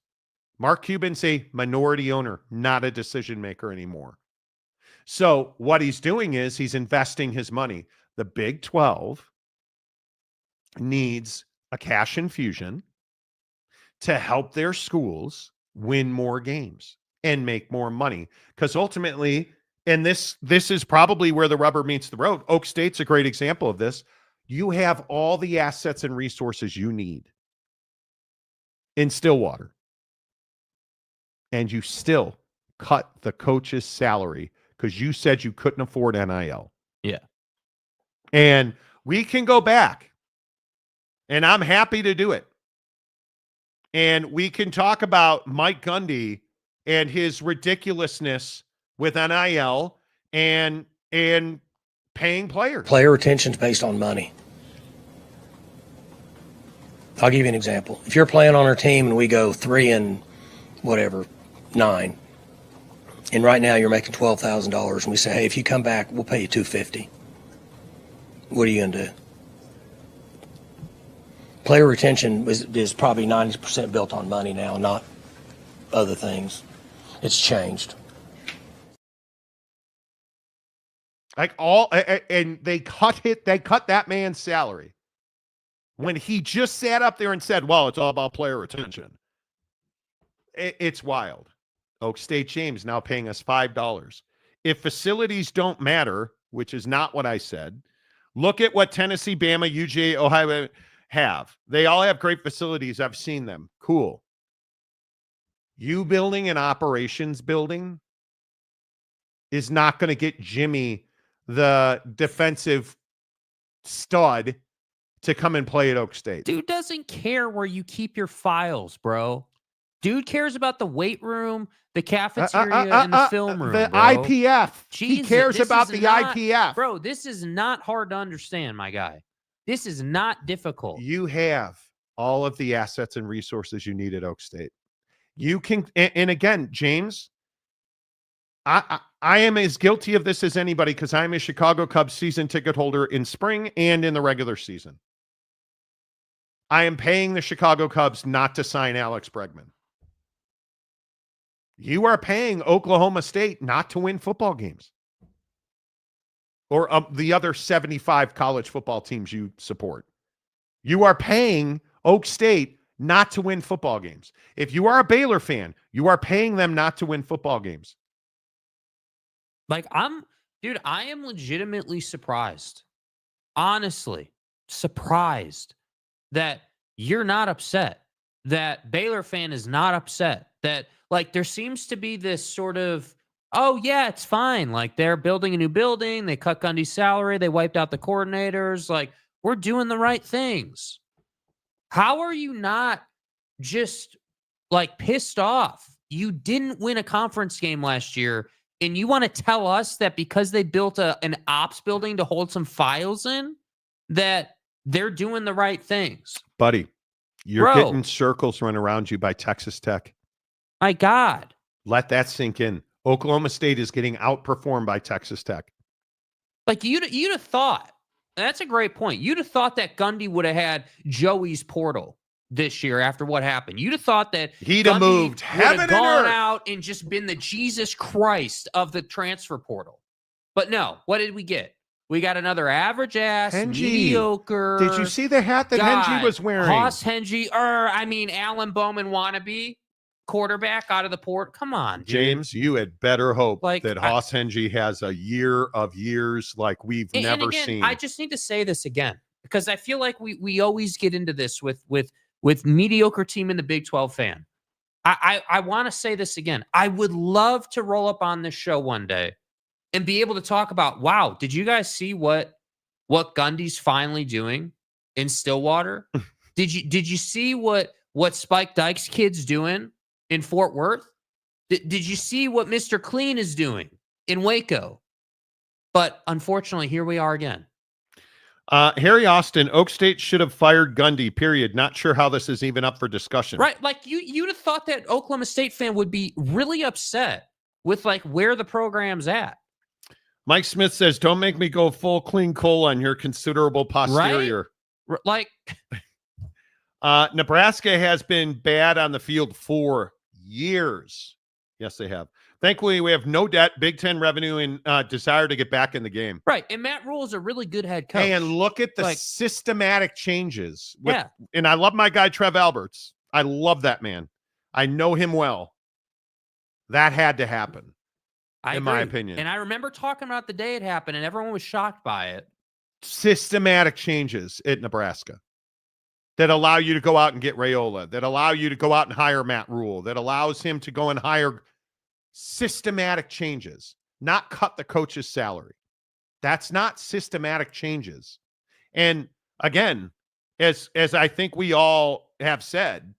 Mark Cuban's a minority owner, not a decision maker anymore. So what he's doing is he's investing his money. The Big 12 needs a cash infusion to help their schools win more games and make more money. Because ultimately, and this is probably where the rubber meets the road. Oak State's a great example of this. You have all the assets and resources you need in Stillwater, and you still cut the coach's salary because you said you couldn't afford NIL. Yeah. And we can go back, and I'm happy to do it. And we can talk about Mike Gundy and his ridiculousness with NIL and paying players. Player retention is based on money. I'll give you an example. If you're playing on our team and we go 3-9, and right now you're making $12,000, and we say, hey, if you come back, we'll pay you $250. What are you going to do? Player retention is probably 90% built on money now, not other things. It's changed. And they cut that man's salary when he just sat up there and said, well, it's all about player retention. It's wild. Oak State James now paying us $5. If facilities don't matter, which is not what I said, look at what Tennessee, Bama, UGA, Ohio have. They all have great facilities. I've seen them. Cool. You building an operations building is not going to get Jimmy, the defensive stud, to come and play at Oak State. Dude doesn't care where you keep your files, bro. Dude cares about the weight room, the cafeteria, and the film room. The bro. IPF. Jesus, he cares about the IPF. Bro, this is not hard to understand, my guy. This is not difficult. You have all of the assets and resources you need at Oak State. You can, and again, James, I am as guilty of this as anybody because I'm a Chicago Cubs season ticket holder in spring and in the regular season. I am paying the Chicago Cubs not to sign Alex Bregman. You are paying Oklahoma State not to win football games. Or the other 75 college football teams you support. You are paying Oak State not to win football games. If you are a Baylor fan, you are paying them not to win football games. Like, I am legitimately surprised. Honestly, surprised that you're not upset. That Baylor fan is not upset. That, like, there seems to be this sort of, oh, yeah, it's fine. Like, they're building a new building. They cut Gundy's salary. They wiped out the coordinators. Like, we're doing the right things. How are you not just, like, pissed off? You didn't win a conference game last year, and you want to tell us that because they built an ops building to hold some files in, that they're doing the right things? Buddy, you're getting circles run around you by Texas Tech. My God. Let that sink in. Oklahoma State is getting outperformed by Texas Tech. Like, you'd have thought, that's a great point. You'd have thought that Gundy would have had Joey's portal this year after what happened. You'd have thought that he'd have moved heaven and gone earth out and just been the Jesus Christ of the transfer portal. But no, what did we get? We got another average ass, mediocre. Did you see the hat that Hengy was wearing? Hoss Hengy, Alan Bowman wannabe quarterback out of the port. Come on, dude. James, you had better hope like, that Hoss Hengy has a year of years like we've never seen. I just need to say this again because I feel like we always get into this with mediocre team in the Big 12 fan. I want to say this again. I would love to roll up on this show one day and be able to talk about, wow, did you guys see what Gundy's finally doing in Stillwater? Did you see what Spike Dykes kid's doing in Fort Worth? Did you see what Mr. Clean is doing in Waco? But unfortunately, here we are again. Harry Austin, Oak State should have fired Gundy, period. Not sure how this is even up for discussion. Right. Like you'd have thought that Oklahoma State fan would be really upset with like where the program's at. Mike Smith says, don't make me go full clean coal on your considerable posterior. Right? Like Nebraska has been bad on the field for years. Yes, they have. Thankfully, we have no debt, Big Ten revenue, and desire to get back in the game. Right. And Matt Rule is a really good head coach. Hey, and look at the Like, systematic changes. Yeah. And I love my guy, Trev Alberts. I love that man. I know him well. That had to happen, in my opinion. And I remember talking about the day it happened, and everyone was shocked by it. Systematic changes at Nebraska that allow you to go out and get Raiola, that allow you to go out and hire Matt Rule, that allows him to go and hire systematic changes, not cut the coach's salary. That's not systematic changes. And again, as I think we all have said,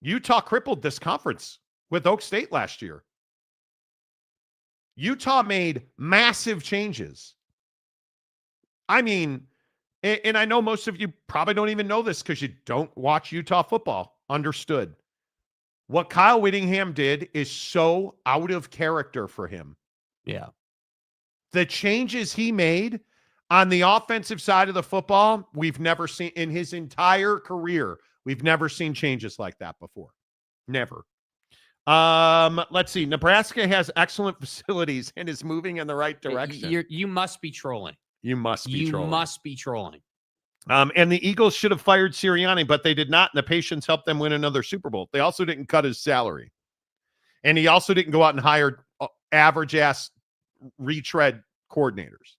Utah crippled this conference with Oak State last year. Utah made massive changes. I mean, and I know most of you probably don't even know this because you don't watch Utah football. Understood. What Kyle Whittingham did is so out of character for him. Yeah. The changes he made on the offensive side of the football, we've never seen in his entire career. We've never seen changes like that before. Never. Let's see. Nebraska has excellent facilities and is moving in the right direction. You must be trolling. You must be trolling. You must be trolling. And the Eagles should have fired Sirianni, but they did not. And the Patients helped them win another Super Bowl. They also didn't cut his salary. And he also didn't go out and hire average-ass retread coordinators.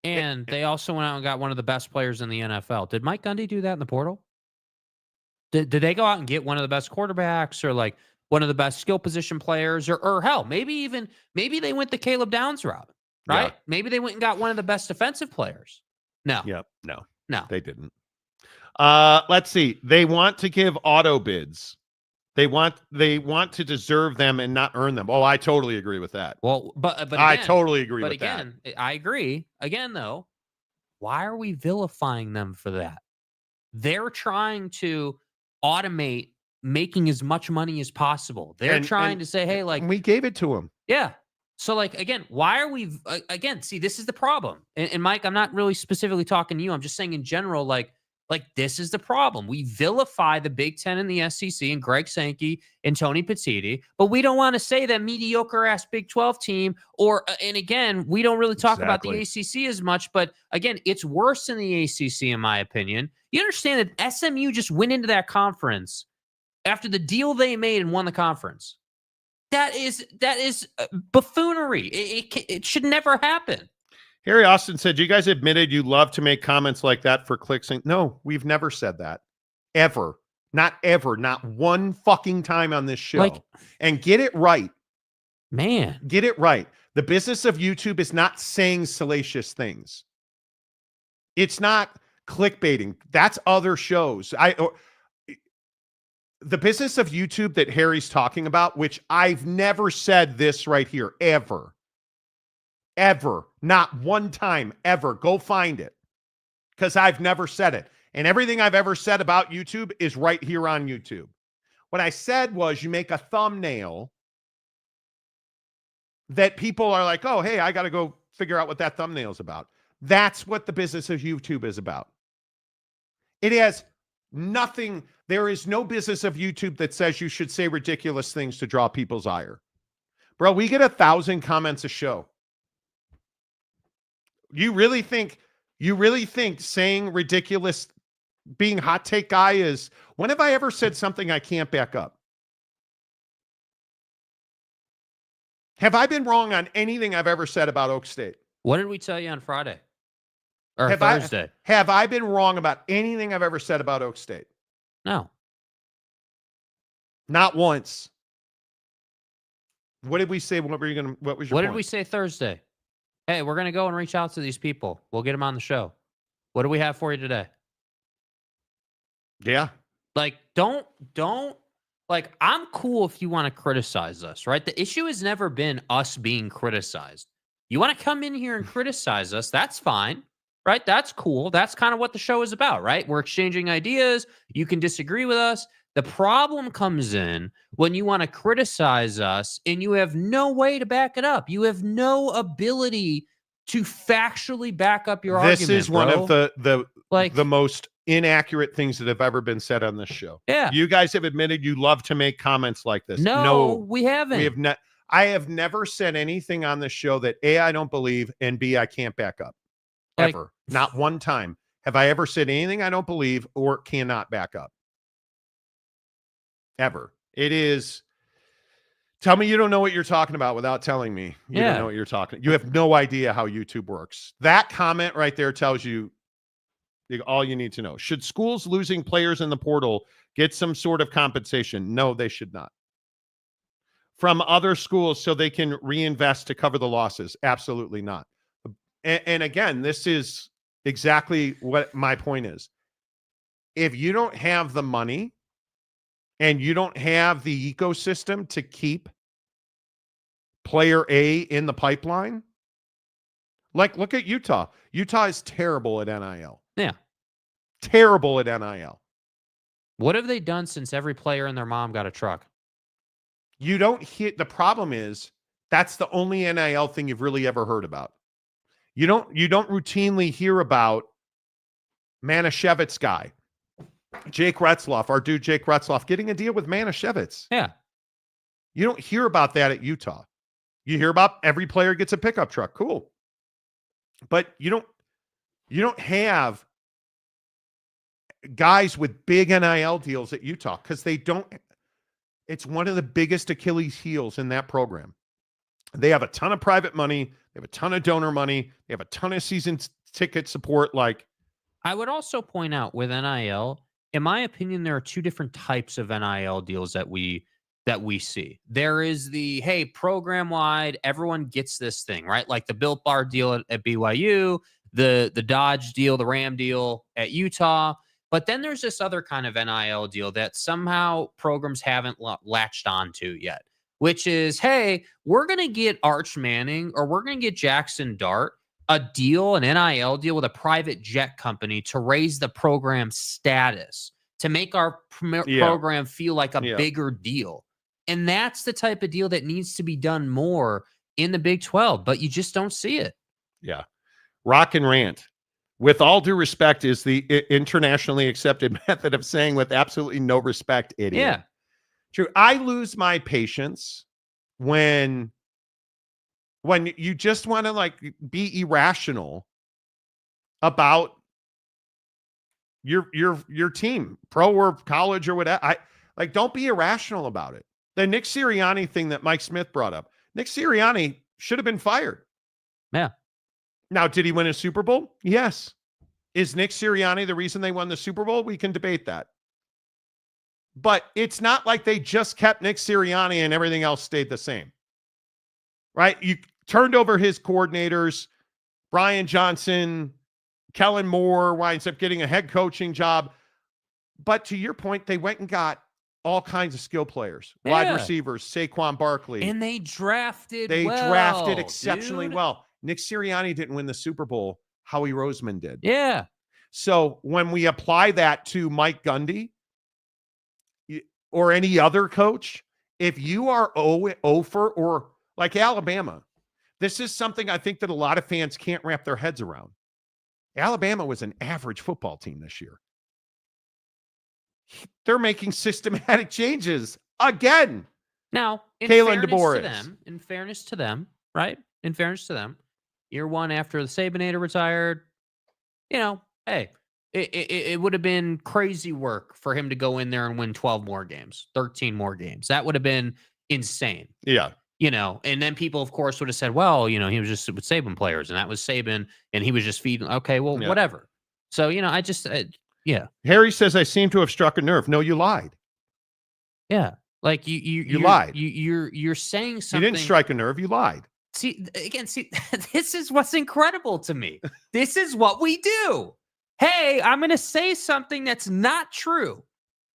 And they also went out and got one of the best players in the NFL. Did Mike Gundy do that in the portal? Did they go out and get one of the best quarterbacks or like one of the best skill position players or hell, maybe they went the Caleb Downs route, right? Yeah. Maybe they went and got one of the best defensive players. No. Yep. No, they didn't. Let's see. They want to give auto bids. They want to deserve them and not earn them. Oh, I totally agree with that. Well, but again, I totally agree with again, that. I agree. Again, though, why are we vilifying them for that? They're trying to automate making as much money as possible. They're trying to say, hey, like we gave it to them. Yeah. So, like, again, why are we, again, see, this is the problem. And Mike, I'm not really specifically talking to you. I'm just saying in general, like this is the problem. We vilify the Big Ten and the SEC and Greg Sankey and Tony Petitti, but we don't want to say that mediocre-ass Big 12 team and again, we don't really talk about the ACC as much, but again, it's worse in the ACC, in my opinion. You understand that SMU just went into that conference after the deal they made and won the conference. That is buffoonery. It should never happen. Harry Austin said, you guys admitted you love to make comments like that for clicks. No, we've never said that. Ever. Not ever. Not one fucking time on this show. And get it right. Man. Get it right. The business of YouTube is not saying salacious things. It's not clickbaiting. That's other shows. The business of YouTube that Harry's talking about, which I've never said this right here, ever. Not one time, ever. Go find it. Because I've never said it. And everything I've ever said about YouTube is right here on YouTube. What I said was you make a thumbnail that people are like, oh, hey, I got to go figure out what that thumbnail is about. That's what the business of YouTube is about. It has nothing. There is no business of YouTube that says you should say ridiculous things to draw people's ire. Bro, we get 1,000 comments a show. You really think saying ridiculous, being hot take guy is, when have I ever said something I can't back up? Have I been wrong on anything I've ever said about Oak State? What did we tell you on Friday? Or Thursday? Have I been wrong about anything I've ever said about Oak State? No. Not once. What did we say? What were you going to, what was your What point? did we say Thursday? Hey, we're going to go and reach out to these people. We'll get them on the show. What do we have for you today? Yeah. Like, don't, like, I'm cool if you want to criticize us, right? The issue has never been us being criticized. You want to come in here and criticize us, that's fine, right? That's cool. That's kind of what the show is about, right? We're exchanging ideas. You can disagree with us. The problem comes in when you want to criticize us and you have no way to back it up. You have no ability to factually back up your argument. This is one of the most inaccurate things that have ever been said on this show. Yeah. You guys have admitted you love to make comments like this. No, we haven't. We have not. I have never said anything on this show that A, I don't believe, and B, I can't back up. Like, Ever. Not one time have I ever said anything I don't believe or cannot back up. Ever. It is, tell me you don't know what you're talking about without telling me you don't know what you're talking. You have no idea how YouTube works. That comment right there tells you all you need to know. Should schools losing players in the portal get some sort of compensation? No, they should not. From other schools so they can reinvest to cover the losses? Absolutely not. And again, this is exactly what my point is. If you don't have the money and you don't have the ecosystem to keep player A in the pipeline, like look at Utah. Utah is terrible at NIL. Yeah. Terrible at NIL. What have they done since every player and their mom got a truck? You don't hear, the problem is that's the only NIL thing you've really ever heard about. You don't routinely hear about Manischewitz guy, Jake Retzloff, our dude Jake Retzloff, getting a deal with Manischewitz. Yeah. You don't hear about that at Utah. You hear about every player gets a pickup truck. Cool. But you don't have guys with big NIL deals at Utah because they don't. It's one of the biggest Achilles heels in that program. They have a ton of private money. They have a ton of donor money. They have a ton of season ticket support. Like, I would also point out with NIL, in my opinion, there are two different types of NIL deals that we see. There is the, hey, program wide, everyone gets this thing, right? Like the Built Bar deal at BYU, the Dodge deal, the Ram deal at Utah. But then there's this other kind of NIL deal that somehow programs haven't latched onto yet, which is, hey, we're going to get Arch Manning or we're going to get Jackson Dart a deal, an NIL deal with a private jet company to raise the program status, to make our program feel like a bigger deal. And that's the type of deal that needs to be done more in the Big 12, but you just don't see it. Yeah. Rock and rant. With all due respect is the internationally accepted method of saying with absolutely no respect, idiot. Yeah. True. I lose my patience when you just want to like be irrational about your team, pro or college or whatever. Don't be irrational about it. The Nick Sirianni thing that Mike Smith brought up. Nick Sirianni should have been fired. Yeah. Now, did he win a Super Bowl? Yes. Is Nick Sirianni the reason they won the Super Bowl? We can debate that. But it's not like they just kept Nick Sirianni and everything else stayed the same. Right? You turned over his coordinators, Brian Johnson, Kellen Moore winds up getting a head coaching job. But to your point, they went and got all kinds of skill players, wide receivers, Saquon Barkley. And they drafted exceptionally well. Nick Sirianni didn't win the Super Bowl. Howie Roseman did. Yeah. So when we apply that to Mike Gundy or any other coach, if you are 0 for, or like Alabama, this is something I think that a lot of fans can't wrap their heads around. Alabama was an average football team this year. They're making systematic changes again. Now, in fairness to them, right? In fairness to them, year one after the Sabinator retired, hey, it would have been crazy work for him to go in there and win 12 more games, 13 more games. That would have been insane. Yeah. And then people, of course, would have said, well, he was just with Saban players, and that was Saban, and he was just feeding. Okay, well, whatever. So, yeah. Harry says, I seem to have struck a nerve. No, you lied. Yeah. Like You lied. You're saying You something. didn't strike a nerve. You lied. See, this is what's incredible to me. This is what we do. Hey, I'm going to say something that's not true.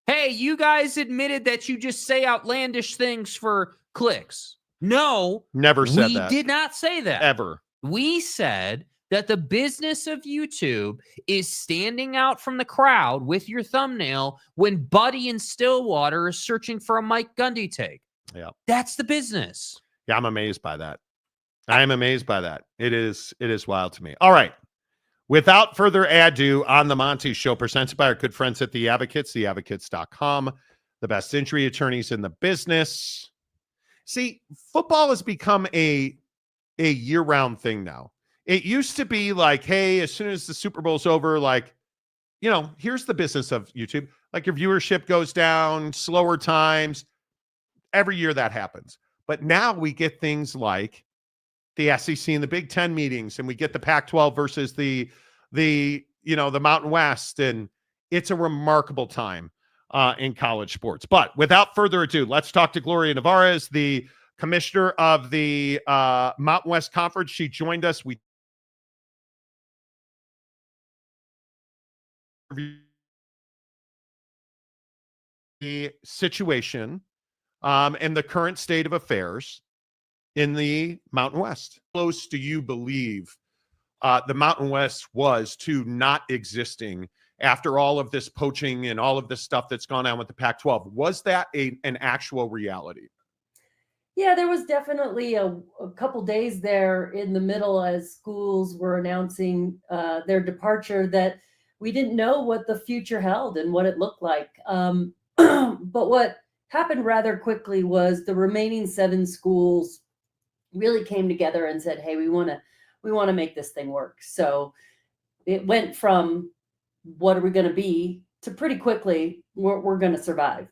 Hey, you guys admitted that you just say outlandish things for clicks. No, Never said that. We did not say that. Ever. We said that the business of YouTube is standing out from the crowd with your thumbnail when Buddy in Stillwater is searching for a Mike Gundy take. Yeah. That's the business. Yeah, I'm amazed by that. I am amazed by that. It is wild to me. All right. Without further ado, on the Monty Show, presented by our good friends at The Advocates, theadvocates.com, the best injury attorneys in the business. See, football has become a year-round thing now. It used to be like, hey, as soon as the Super Bowl's over, like, you know, here's the business of YouTube. Like your viewership goes down, slower times. Every year that happens. But now we get things like the SEC and the Big Ten meetings, and we get the Pac-12 versus the Mountain West, and it's a remarkable time in college sports. But without further ado, let's talk to Gloria Nevarez, the commissioner of the Mountain West Conference. She joined us. We the situation and the current state of affairs in the Mountain West. How close do you believe the Mountain West was to not existing after all of this poaching and all of this stuff that's gone on with the Pac-12? Was that an actual reality? Yeah, there was definitely a couple days there in the middle as schools were announcing their departure that we didn't know what the future held and what it looked like. But what happened rather quickly was the remaining 7 schools really came together and said, hey, we want to make this thing work. So it went from what are we going to be to pretty quickly we're going to survive.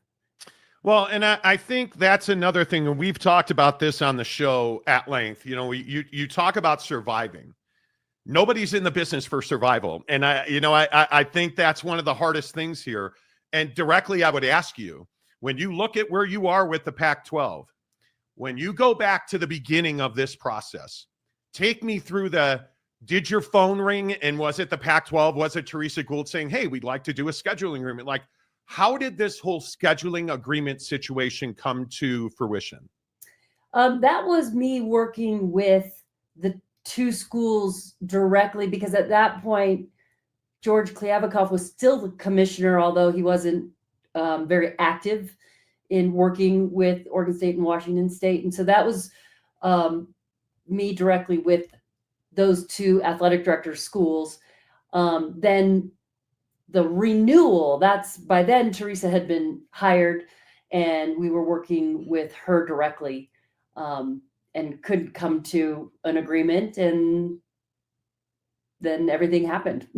Well, and I think that's another thing, and we've talked about this on the show at length. You know, you talk about surviving. Nobody's in the business for survival, and I think that's one of the hardest things here. And directly, I would ask you, when you look at where you are with the Pac-12, when you go back to the beginning of this process, take me through did your phone ring, and was it the Pac-12? Was it Teresa Gould saying, hey, we'd like to do a scheduling agreement? Like, how did this whole scheduling agreement situation come to fruition? That was me working with the 2 schools directly, because at that point, George Kliavikoff was still the commissioner, although he wasn't very active in working with Oregon State and Washington State. And so that was me directly with those 2 athletic director schools. Then the renewal, by then Teresa had been hired and we were working with her directly and couldn't come to an agreement. And then everything happened.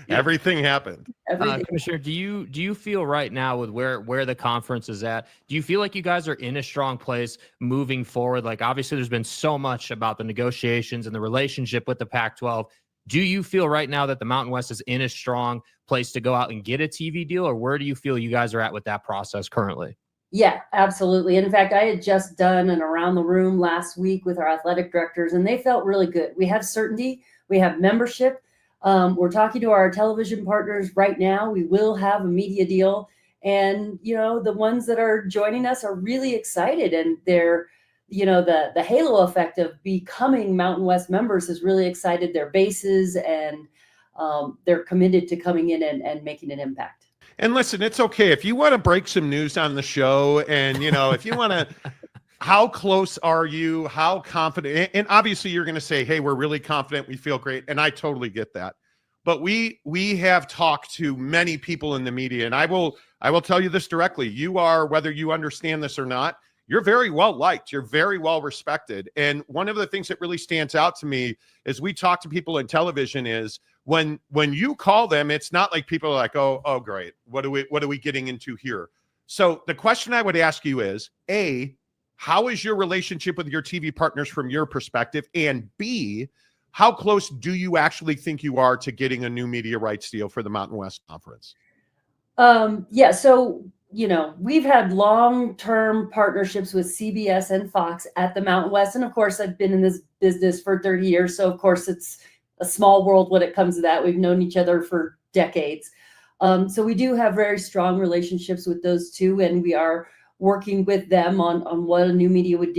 Everything happened. Commissioner, do you feel right now with where the conference is at, do you feel like you guys are in a strong place moving forward? Like, obviously there's been so much about the negotiations and the relationship with the Pac-12. Do you feel right now that the Mountain West is in a strong place to go out and get a TV deal, or where do you feel you guys are at with that process currently? Yeah, absolutely. In fact, I had just done an around the room last week with our athletic directors, and they felt really good. We have certainty. We have membership. We're talking to our television partners right now. We will have a media deal. And, you know, the ones that are joining us are really excited, and they're, you know, the halo effect of becoming Mountain West members has really excited their bases, and they're committed to coming in and making an impact. And listen, it's okay if you want to break some news on the show, and, you know, if you want to, how close are you? How confident? And obviously you're going to say, hey, we're really confident. We feel great. And I totally get that. But we have talked to many people in the media, and I will tell you this directly. You are, whether you understand this or not, you're very well liked. You're very well respected. And one of the things that really stands out to me as we talk to people in television is when you call them, it's not like people are like, oh, great. What are we getting into here? So the question I would ask you is, A, how is your relationship with your TV partners from your perspective? And B, how close do you actually think you are to getting a new media rights deal for the Mountain West Conference? Yeah. So we've had long-term partnerships with CBS and Fox at the Mountain West. And of course, I've been in this business for 30 years. So of course, it's a small world when it comes to that. We've known each other for decades. So we do have very strong relationships with those two, and we are working with them on what a new media would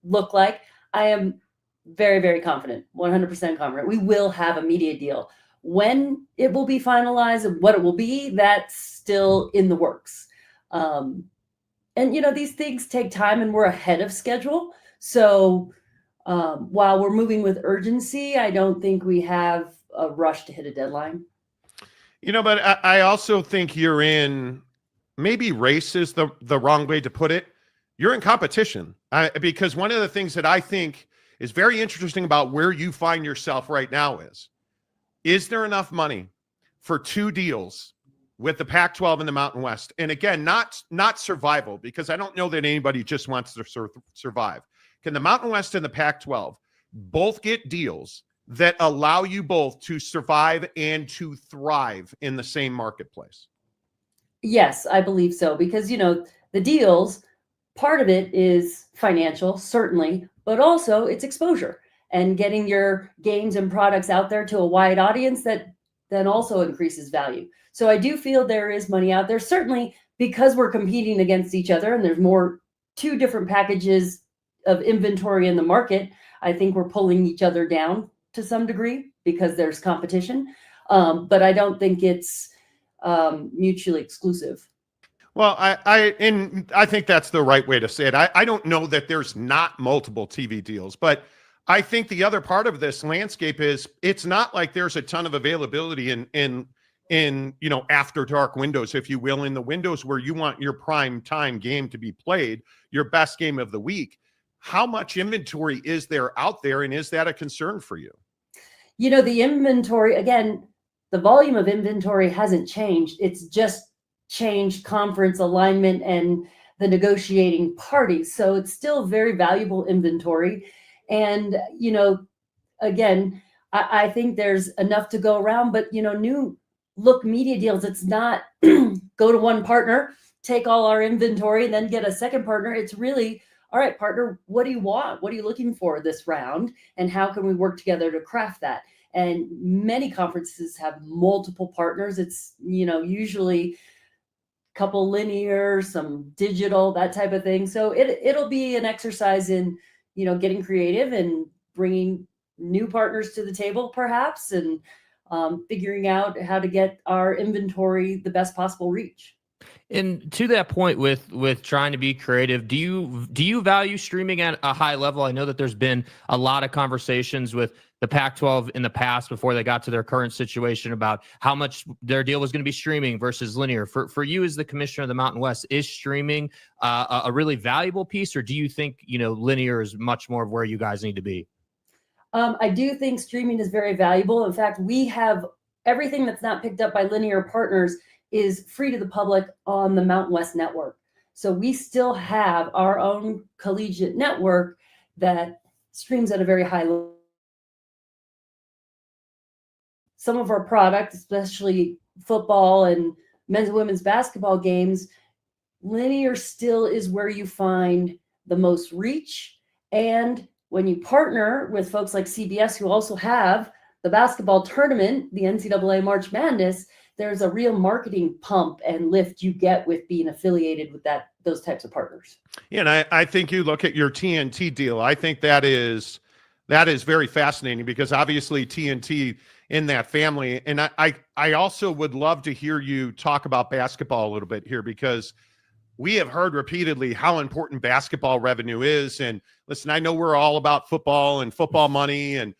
look like. I am very, very confident, 100% confident. We will have a media deal. When it will be finalized and what it will be, that's still in the works. And these things take time, and we're ahead of schedule. So while we're moving with urgency, I don't think we have a rush to hit a deadline. But I also think you're in, maybe race is the wrong way to put it. You're in competition, because one of the things that I think is very interesting about where you find yourself right now is there enough money for 2 deals with the Pac-12 and the Mountain West? And again, not survival, because I don't know that anybody just wants to survive. Can the Mountain West and the Pac-12 both get deals that allow you both to survive and to thrive in the same marketplace? Yes, I believe so, because, the deals, part of it is financial, certainly, but also it's exposure and getting your games and products out there to a wide audience that then also increases value. So I do feel there is money out there, certainly because we're competing against each other and there's 2 different packages of inventory in the market. I think we're pulling each other down to some degree because there's competition. But I don't think it's mutually exclusive. Well, I think that's the right way to say it. I don't know that there's not multiple TV deals, but I think the other part of this landscape is it's not like there's a ton of availability in after dark windows, if you will, in the windows where you want your prime time game to be played, your best game of the week. How much inventory is there out there, and is that a concern for you? The inventory, again, the volume of inventory hasn't changed. It's just changed conference alignment and the negotiating parties. So it's still very valuable inventory. And, again, I think there's enough to go around, but, new look media deals, it's not go to one partner, take all our inventory, and then get a second partner. It's really, all right, partner, what do you want? What are you looking for this round? And how can we work together to craft that? And many conferences have multiple partners. It's, usually a couple linear, some digital, that type of thing. So it'll be an exercise in, getting creative and bringing new partners to the table, perhaps, and figuring out how to get our inventory the best possible reach. And to that point, with trying to be creative, do you value streaming at a high level? I know that there's been a lot of conversations with the Pac-12 in the past before they got to their current situation about how much their deal was going to be streaming versus linear. For you as the commissioner of the Mountain West, is streaming a really valuable piece, or do you think linear is much more of where you guys need to be? I do think streaming is very valuable. In fact, we have everything that's not picked up by linear partners is free to the public on the Mountain West network. So we still have our own collegiate network that streams at a very high level. Some of our product, especially football and men's and women's basketball games, linear still is where you find the most reach. And when you partner with folks like CBS, who also have the basketball tournament, the NCAA March Madness, there's a real marketing pump and lift you get with being affiliated with those types of partners. Yeah, and I think you look at your TNT deal. I think that is very fascinating, because obviously TNT in that family. And I also would love to hear you talk about basketball a little bit here, because we have heard repeatedly how important basketball revenue is. And listen, I know we're all about football and football money, and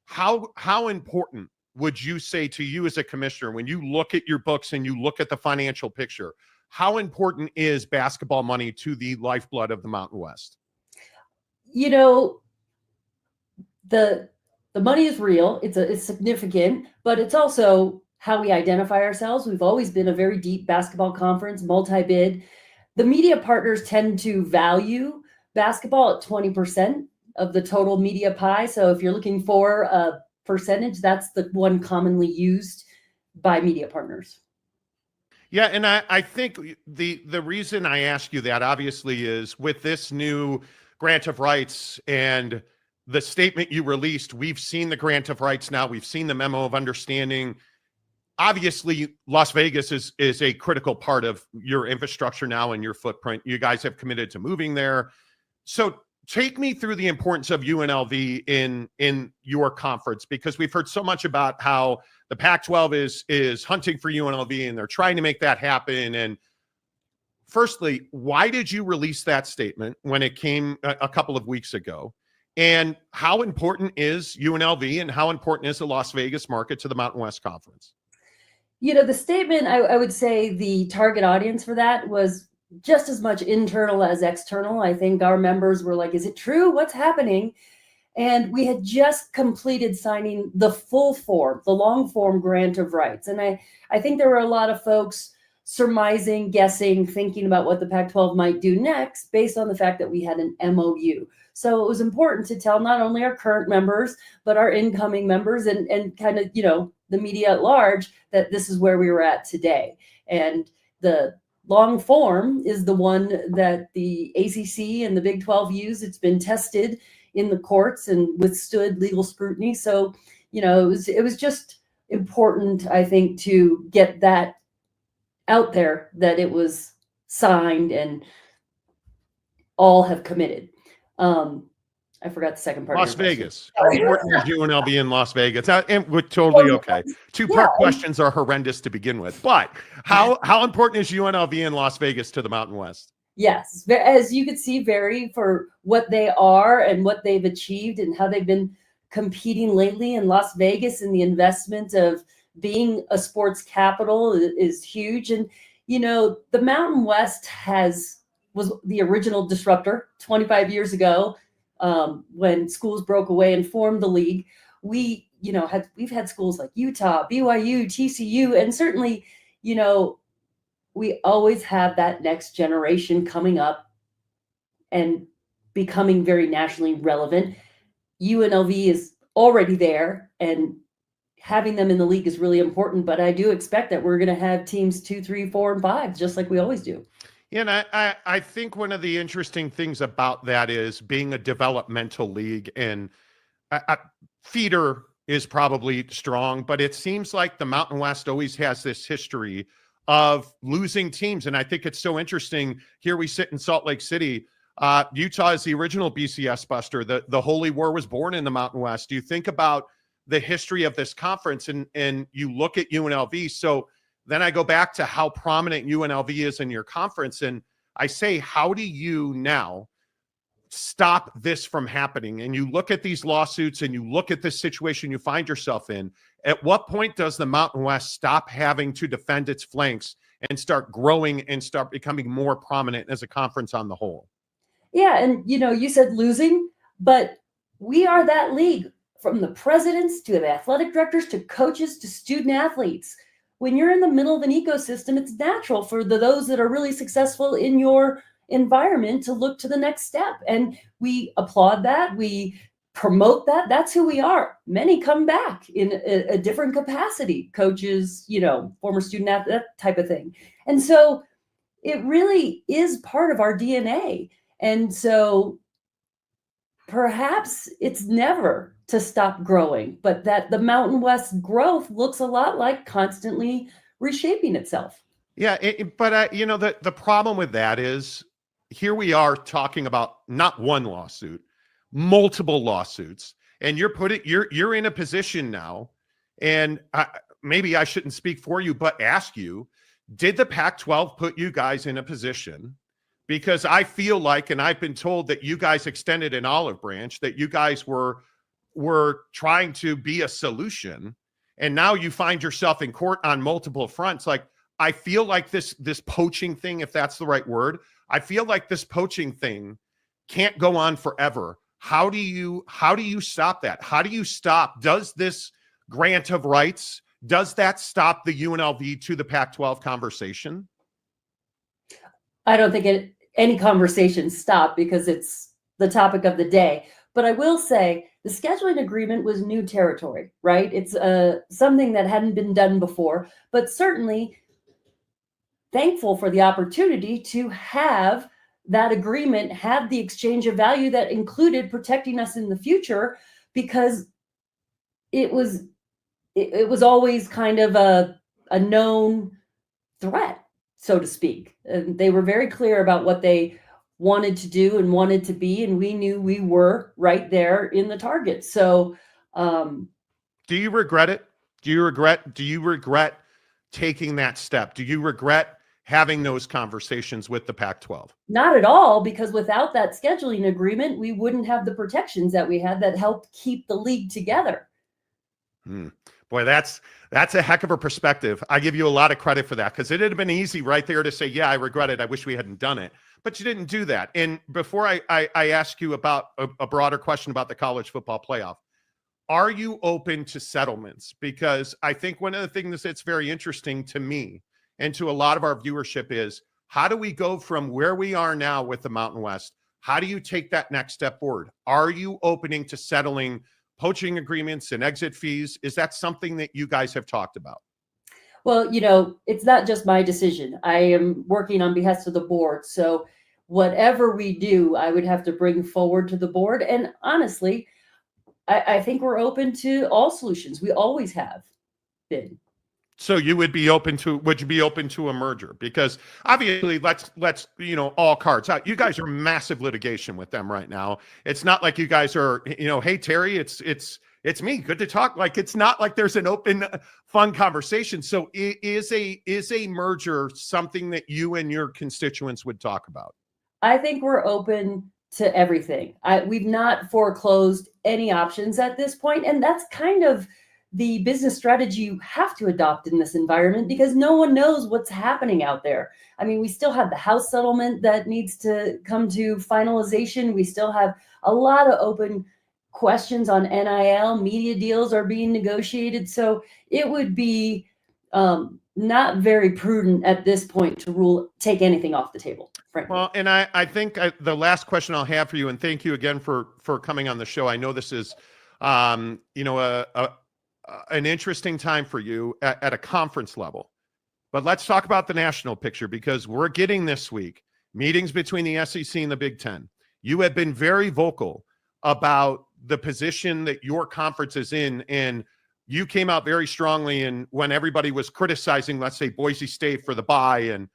how important would you say to you as a commissioner, when you look at your books and you look at the financial picture, how important is basketball money to the lifeblood of the Mountain West? The money is real. It's significant, but it's also how we identify ourselves. We've always been a very deep basketball conference, multi-bid. The media partners tend to value basketball at 20% of the total media pie. So if you're looking for a percentage, that's the one commonly used by media partners. Yeah, and I think the reason I ask you that obviously is with this new grant of rights and the statement you released, we've seen the grant of rights now, we've seen the memo of understanding. Obviously, Las Vegas is a critical part of your infrastructure now and your footprint. You guys have committed to moving there. So take me through the importance of UNLV in your conference, because we've heard so much about how the Pac-12 is hunting for UNLV and they're trying to make that happen. And firstly, why did you release that statement when it came a couple of weeks ago? And how important is UNLV and how important is the Las Vegas market to the Mountain West Conference? The statement, I would say the target audience for that was just as much internal as external. I think our members were like, is it true? What's happening? And we had just completed signing the full form, the long form grant of rights. And I think there were a lot of folks surmising, guessing, thinking about what the Pac-12 might do next based on the fact that we had an MOU. So it was important to tell not only our current members, but our incoming members and kind of, the media at large, that this is where we were at today. And the long form is the one that the ACC and the Big 12 use. It's been tested in the courts and withstood legal scrutiny. So, it was just important, I think, to get that out there, that it was signed and all have committed. I forgot the second part. Las Vegas. How important is UNLV in Las Vegas? And we're totally okay. Two-part questions are horrendous to begin with, but how important is UNLV in Las Vegas to the Mountain West? Yes, as you could see, vary for what they are and what they've achieved and how they've been competing lately in Las Vegas. And the investment of being a sports capital is huge. And the Mountain West was the original disruptor 25 years ago. When schools broke away and formed the league, we've had schools like Utah, BYU, TCU, and certainly, we always have that next generation coming up and becoming very nationally relevant. UNLV is already there, and having them in the league is really important. But I do expect that we're going to have teams 2, 3, 4, and 5, just like we always do. Yeah, and I think one of the interesting things about that is being a developmental league, and feeder is probably strong, but it seems like the Mountain West always has this history of losing teams. And I think it's so interesting. Here we sit in Salt Lake City. Utah is the original BCS buster. The Holy War was born in the Mountain West. You think about the history of this conference and you look at UNLV. So then I go back to how prominent UNLV is in your conference. And I say, how do you now stop this from happening? And you look at these lawsuits and you look at this situation you find yourself in. At what point does the Mountain West stop having to defend its flanks and start growing and start becoming more prominent as a conference on the whole? Yeah. And, you said losing, but we are that league, from the presidents to the athletic directors to coaches to student athletes. When you're in the middle of an ecosystem, it's natural for those that are really successful in your environment to look to the next step. And we applaud that. We promote that. That's who we are. Many come back in a different capacity, coaches, former student athlete, that type of thing. And so it really is part of our DNA. And so perhaps it's never to stop growing, but that the Mountain West growth looks a lot like constantly reshaping itself. Yeah, but the problem with that is here we are talking about not one lawsuit, multiple lawsuits, and you're in a position now, and maybe I shouldn't speak for you, but ask you, did the Pac-12 put you guys in a position? Because I feel like, and I've been told that you guys extended an olive branch, that you guys were trying to be a solution, and now you find yourself in court on multiple fronts. Like, I feel like this poaching thing, if that's the right word, I feel like this poaching thing can't go on forever. How do you stop that? How do you stop? Does this grant of rights, does that stop the UNLV to the Pac-12 conversation? I don't think any conversation stopped because it's the topic of the day. But I will say the scheduling agreement was new territory, right? It's something that hadn't been done before, but certainly thankful for the opportunity to have that agreement, have the exchange of value that included protecting us in the future, because it was always kind of a known threat, so to speak. And they were very clear about what they wanted to do and wanted to be, and we knew we were right there in the target. So do you regret it? Do you regret taking that step? Do you regret having those conversations with the Pac-12? Not at all, because without that scheduling agreement, we wouldn't have the protections that we had that helped keep the league together. Boy, that's a heck of a perspective. I give you a lot of credit for that, because it would have been easy right there to say, yeah, I regret it. I wish we hadn't done it. But you didn't do that. And before I ask you about a broader question about the college football playoff, are you open to settlements? Because I think one of the things that's very interesting to me and to a lot of our viewership is, how do we go from where we are now with the Mountain West? How do you take that next step forward? Are you opening to settling poaching agreements and exit fees? Is that something that you guys have talked about? Well, it's not just my decision. I am working on behest of the board. So whatever we do, I would have to bring forward to the board. And honestly, I think we're open to all solutions. We always have been. So you would be open to, would you be open to a merger? Because obviously, let's all cards out. You guys are massive litigation with them right now. It's not like you guys are, hey Terry, it's me. Good to talk. Like, it's not like there's an open, fun conversation. So is a merger something that you and your constituents would talk about? I think we're open to everything. We've not foreclosed any options at this point, and that's kind of the business strategy you have to adopt in this environment, because no one knows what's happening out there. I mean, we still have the House settlement that needs to come to finalization. We still have a lot of open questions on NIL. Media deals are being negotiated. So it would be not very prudent at this point to take anything off the table, frankly. Well, and I think the last question I'll have for you, and thank you again for coming on the show. I know this is, an interesting time for you at a conference level, but let's talk about the national picture, because we're getting this week meetings between the SEC and the Big Ten. You have been very vocal about the position that your conference is in, and you came out very strongly and when everybody was criticizing, let's say, Boise State for the bye. And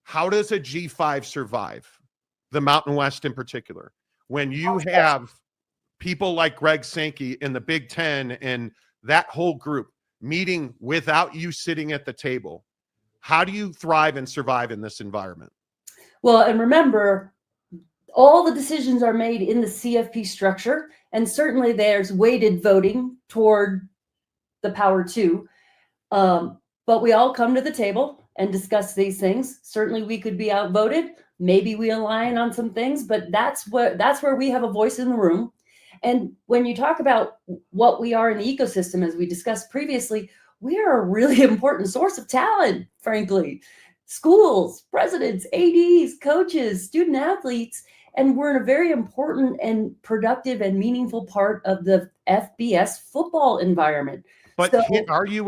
how does a G5 survive, the Mountain West in particular, when you have people like Greg Sankey in the Big Ten and that whole group meeting without you sitting at the table? How do you thrive and survive in this environment? Well, and remember, all the decisions are made in the CFP structure, and certainly there's weighted voting toward the power two. But we all come to the table and discuss these things. Certainly we could be outvoted. Maybe we align on some things, but that's where we have a voice in the room. And when you talk about what we are in the ecosystem, as we discussed previously, we are a really important source of talent, frankly. Schools, presidents, ADs, coaches, student athletes, and we're in a very important and productive and meaningful part of the FBS football environment. But are you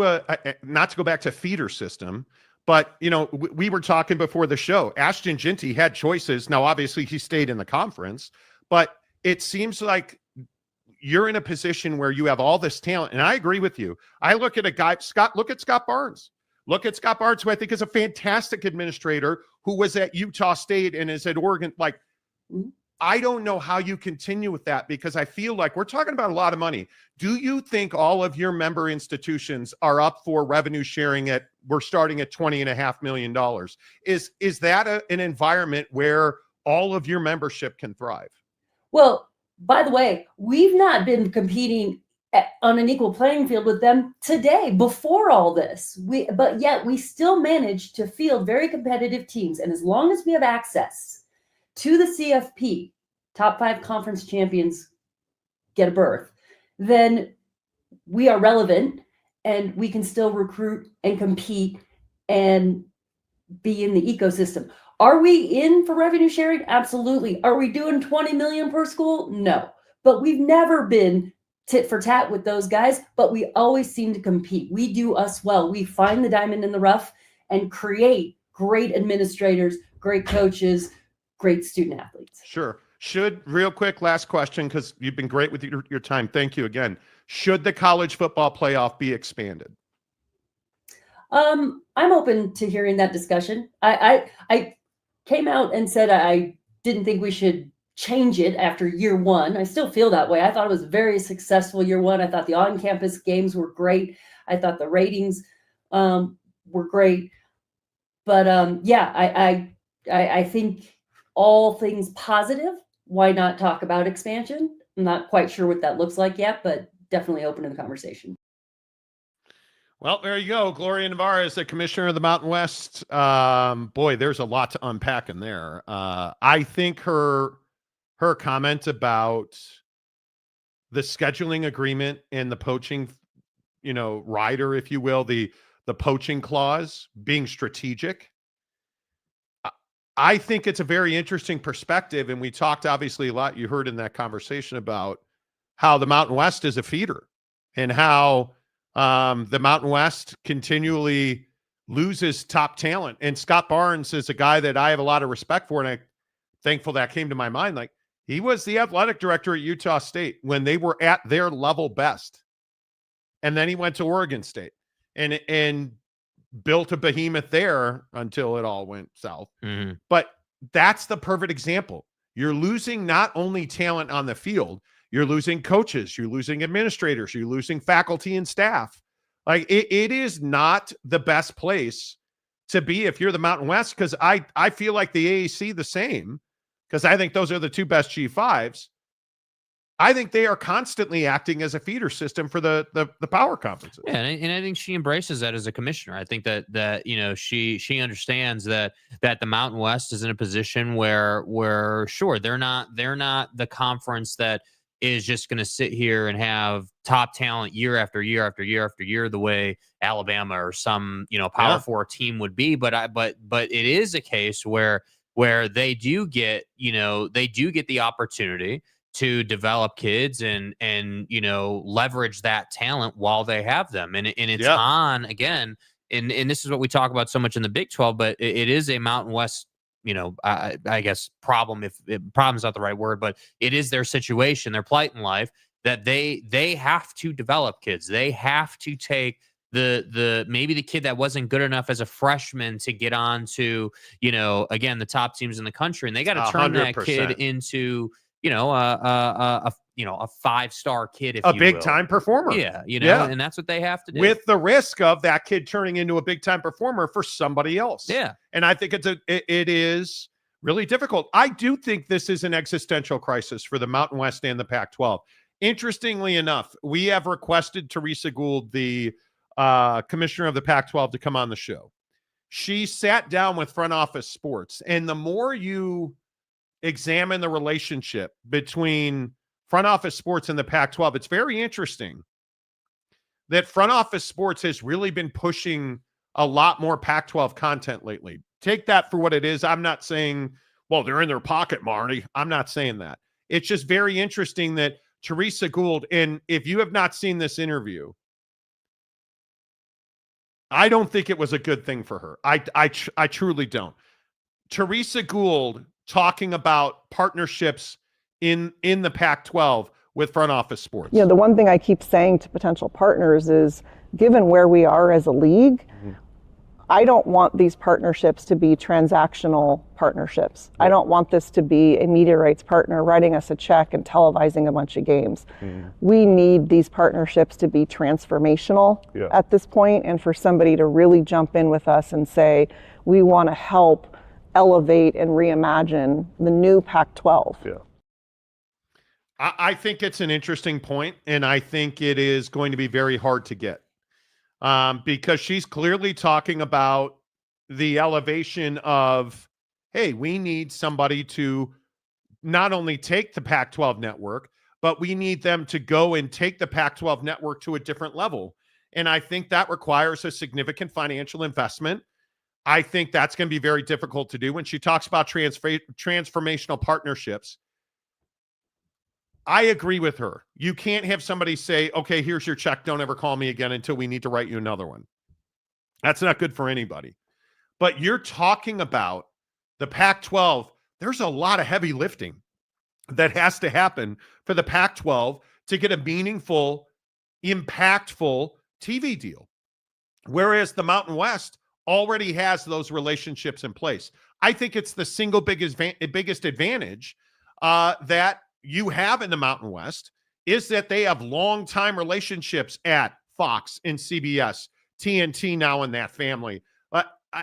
not to go back to feeder system, but we were talking before the show, Ashton Ginty had choices. Now, obviously he stayed in the conference, but it seems like you're in a position where you have all this talent. And I agree with you. I look at a guy, look at Scott Barnes. Look at Scott Barnes, who I think is a fantastic administrator, who was at Utah State and is at Oregon. Like, I don't know how you continue with that, because I feel like we're talking about a lot of money. Do you think all of your member institutions are up for revenue sharing we're starting at $20.5 million? Is that an environment where all of your membership can thrive? Well, by the way, we've not been competing on an equal playing field with them today before all this. But yet we still manage to field very competitive teams. And as long as we have access to the CFP, top 5 conference champions get a berth, then we are relevant and we can still recruit and compete and be in the ecosystem. Are we in for revenue sharing? Absolutely. Are we doing 20 million per school? No. But we've never been tit for tat with those guys, but we always seem to compete. We do us well. We find the diamond in the rough and create great administrators, great coaches, great student athletes. Sure. Real quick, last question, because you've been great with your time. Thank you again. Should the college football playoff be expanded? I'm open to hearing that discussion. I came out and said I didn't think we should change it after year one. I still feel that way. I thought it was very successful year one. I thought the on-campus games were great. I thought the ratings were great. But I think all things positive. Why not talk about expansion? I'm not quite sure what that looks like yet, but definitely open to the conversation. Well, there you go. Gloria Nevarez, the commissioner of the Mountain West. Boy, there's a lot to unpack in there. I think her comment about the scheduling agreement and the poaching, rider, if you will, the poaching clause being strategic. I think it's a very interesting perspective. And we talked obviously a lot, you heard in that conversation, about how the Mountain West is a feeder and how the Mountain West continually loses top talent. And Scott Barnes is a guy that I have a lot of respect for. And I'm thankful that came to my mind. Like, he was the athletic director at Utah State when they were at their level best. And then he went to Oregon State and built a behemoth there until it all went south. Mm-hmm. But that's the perfect example. You're losing not only talent on the field, you're losing coaches, you're losing administrators, you're losing faculty and staff. Like, it is not the best place to be if you're the Mountain West, because I feel like the AAC the same, because I think those are the two best G5s. I think they are constantly acting as a feeder system for the power conferences. Yeah, and I think she embraces that as a commissioner. I think that she understands that the Mountain West is in a position where sure, they're not the conference that is just going to sit here and have top talent year after year after year after year the way Alabama or some Power Four team would be. But it is a case where they do get the opportunity to develop kids and leverage that talent while they have them. And it's on again. And this is what we talk about so much in the Big 12, but it is a Mountain West, I guess problem, if problem's not the right word, but it is their situation, their plight in life, that they have to develop kids. They have to take maybe the kid that wasn't good enough as a freshman to get on to, again, the top teams in the country. And they got to turn 100%. That kid into, a 5-star kid, if a big time performer. And that's what they have to do, with the risk of that kid turning into a big time performer for somebody else. Yeah. And I think it is really difficult. I do think this is an existential crisis for the Mountain West and the Pac-12. Interestingly enough, we have requested Teresa Gould, the commissioner of the Pac-12, to come on the show. She sat down with Front Office Sports, and the more you examine the relationship between Front Office Sports and the Pac-12, it's very interesting that Front Office Sports has really been pushing a lot more Pac-12 content lately. Take that for what it is. I'm not saying, well, they're in their pocket, Marty. I'm not saying that. It's just very interesting that Teresa Gould, and if you have not seen this interview, I don't think it was a good thing for her. I truly don't. Teresa Gould talking about partnerships in the Pac-12 with Front Office Sports. The one thing I keep saying to potential partners is, given where we are as a league, I don't want these partnerships to be transactional partnerships. I don't want this to be a media rights partner writing us a check and televising a bunch of games. We need these partnerships to be transformational at this point, and for somebody to really jump in with us and say, we want to help elevate and reimagine the new Pac-12. Yeah. I think it's an interesting point, and I think it is going to be very hard to get because she's clearly talking about the elevation of, hey, we need somebody to not only take the Pac-12 network, but we need them to go and take the Pac-12 network to a different level. And I think that requires a significant financial investment. I think that's going to be very difficult to do. When she talks about transformational partnerships, I agree with her. You can't have somebody say, okay, here's your check. Don't ever call me again until we need to write you another one. That's not good for anybody. But you're talking about the Pac-12. There's a lot of heavy lifting that has to happen for the Pac-12 to get a meaningful, impactful TV deal. Whereas the Mountain West already has those relationships in place. I think it's the single biggest advantage that you have in the Mountain West is that they have long-time relationships at Fox and CBS, TNT now in that family.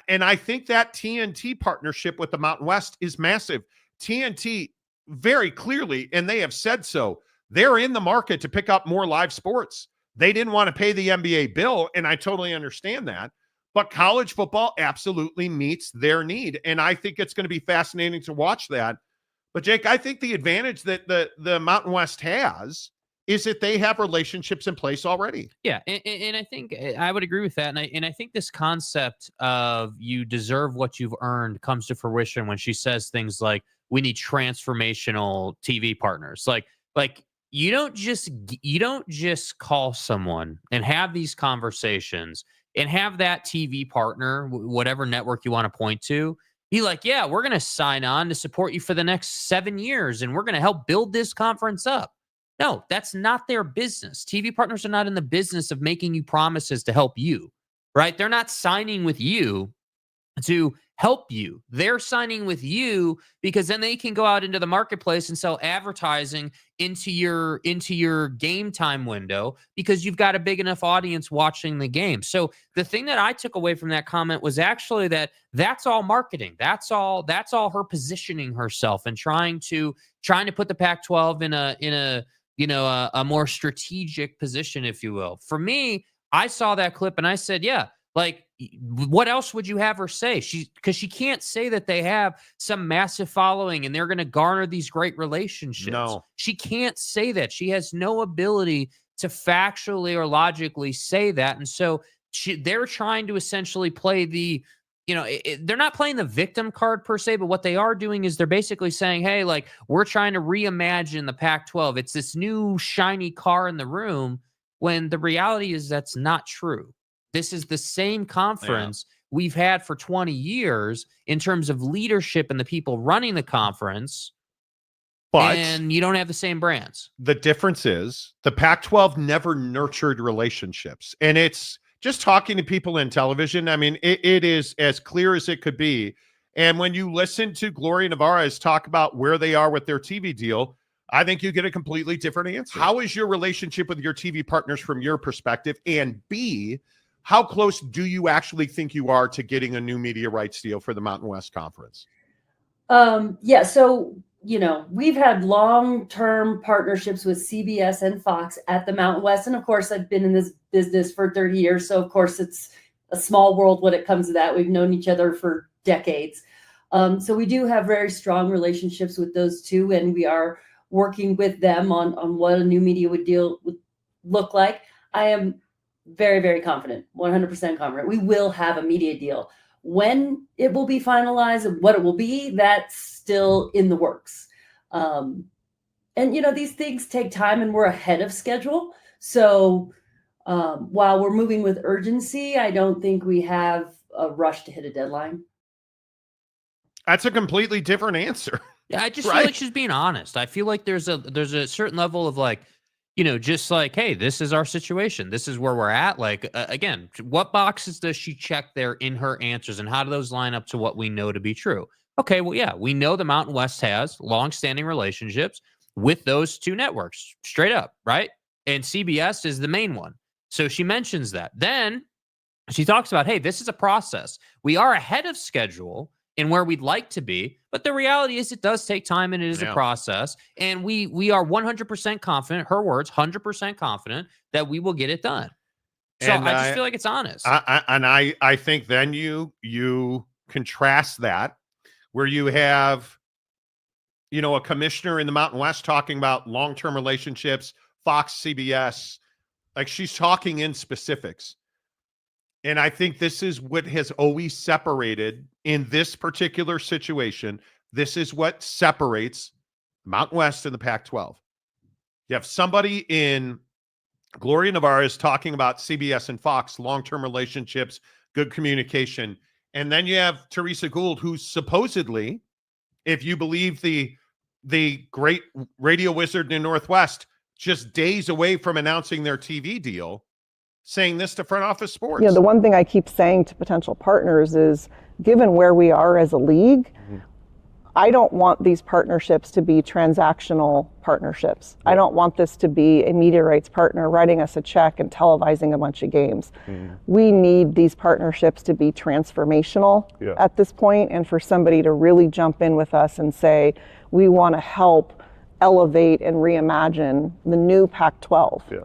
And I think that TNT partnership with the Mountain West is massive. TNT very clearly, and they have said so, they're in the market to pick up more live sports. They didn't want to pay the NBA bill, and I totally understand that. But college football absolutely meets their need, and I think it's going to be fascinating to watch that. But, Jake, I think the advantage that the Mountain West has is that they have relationships in place already. Yeah, and I think I would agree with that. And I think this concept of you deserve what you've earned comes to fruition when she says things like, we need transformational TV partners. Like you don't just call someone and have these conversations and have that TV partner, whatever network you want to point to, be like, yeah, we're going to sign on to support you for the next 7 years, and we're going to help build this conference up. No, that's not their business. TV partners are not in the business of making you promises to help you, right? They're not signing with you to help you. They're signing with you because then they can go out into the marketplace and sell advertising into your game time window because you've got a big enough audience watching the game. So the thing that I took away from that comment was actually that's all marketing. That's all her positioning herself and trying to put the Pac-12 in a more strategic position, if you will. For me, I saw that clip and I said, yeah, like, what else would you have her say? Because she can't say that they have some massive following and they're going to garner these great relationships. No. She can't say that. She has no ability to factually or logically say that. And so they're trying to essentially play they're not playing the victim card per se, but what they are doing is they're basically saying, hey, like, we're trying to reimagine the Pac-12. It's this new shiny car in the room, when the reality is that's not true. This is the same conference we've had for 20 years in terms of leadership and the people running the conference, and you don't have the same brands. The difference is the Pac-12 never nurtured relationships, and it's just talking to people in television. I mean, it is as clear as it could be. And when you listen to Gloria Nevarez talk about where they are with their TV deal, I think you get a completely different answer. How is your relationship with your TV partners from your perspective? And B, how close do you actually think you are to getting a new media rights deal for the Mountain West Conference? Yeah, so, we've had long-term partnerships with CBS and Fox at the Mountain West. And of course, I've been in this business for 30 years. So of course, it's a small world when it comes to that. We've known each other for decades. So we do have very strong relationships with those two, and we are working with them on what a new media would look like. I am very, very confident, 100% confident. We will have a media deal. When it will be finalized and what it will be, that's still in the works. And, these things take time and we're ahead of schedule. So while we're moving with urgency, I don't think we have a rush to hit a deadline. That's a completely different answer. Yeah, I just feel like she's being honest. I feel like there's a certain level of like, just like, hey, this is our situation. This is where we're at. Like, again, what boxes does she check there in her answers, and how do those line up to what we know to be true? Okay, well, yeah, we know the Mountain West has longstanding relationships with those two networks, straight up, right? And CBS is the main one. So she mentions that. Then she talks about, hey, this is a process. We are ahead of schedule in where we'd like to be, but the reality is it does take time and it is a process. And we are 100% confident, her words, 100% confident that we will get it done. So I just feel like it's honest. I think then you contrast that where you have, a commissioner in the Mountain West talking about long-term relationships, Fox, CBS, like she's talking in specifics. And I think this is what has always separated in this particular situation. This is what separates Mountain West and the Pac-12. You have somebody in Gloria Nevarez talking about CBS and Fox, long-term relationships, good communication. And then you have Teresa Gould, who's supposedly, if you believe the great radio wizard in the Northwest, just days away from announcing their TV deal, saying this to Front Office Sports. The one thing I keep saying to potential partners is, given where we are as a league, I don't want these partnerships to be transactional partnerships. I don't want this to be a media rights partner writing us a check and televising a bunch of games. We need these partnerships to be transformational at this point, and for somebody to really jump in with us and say, we want to help elevate and reimagine the new Pac-12. Yeah.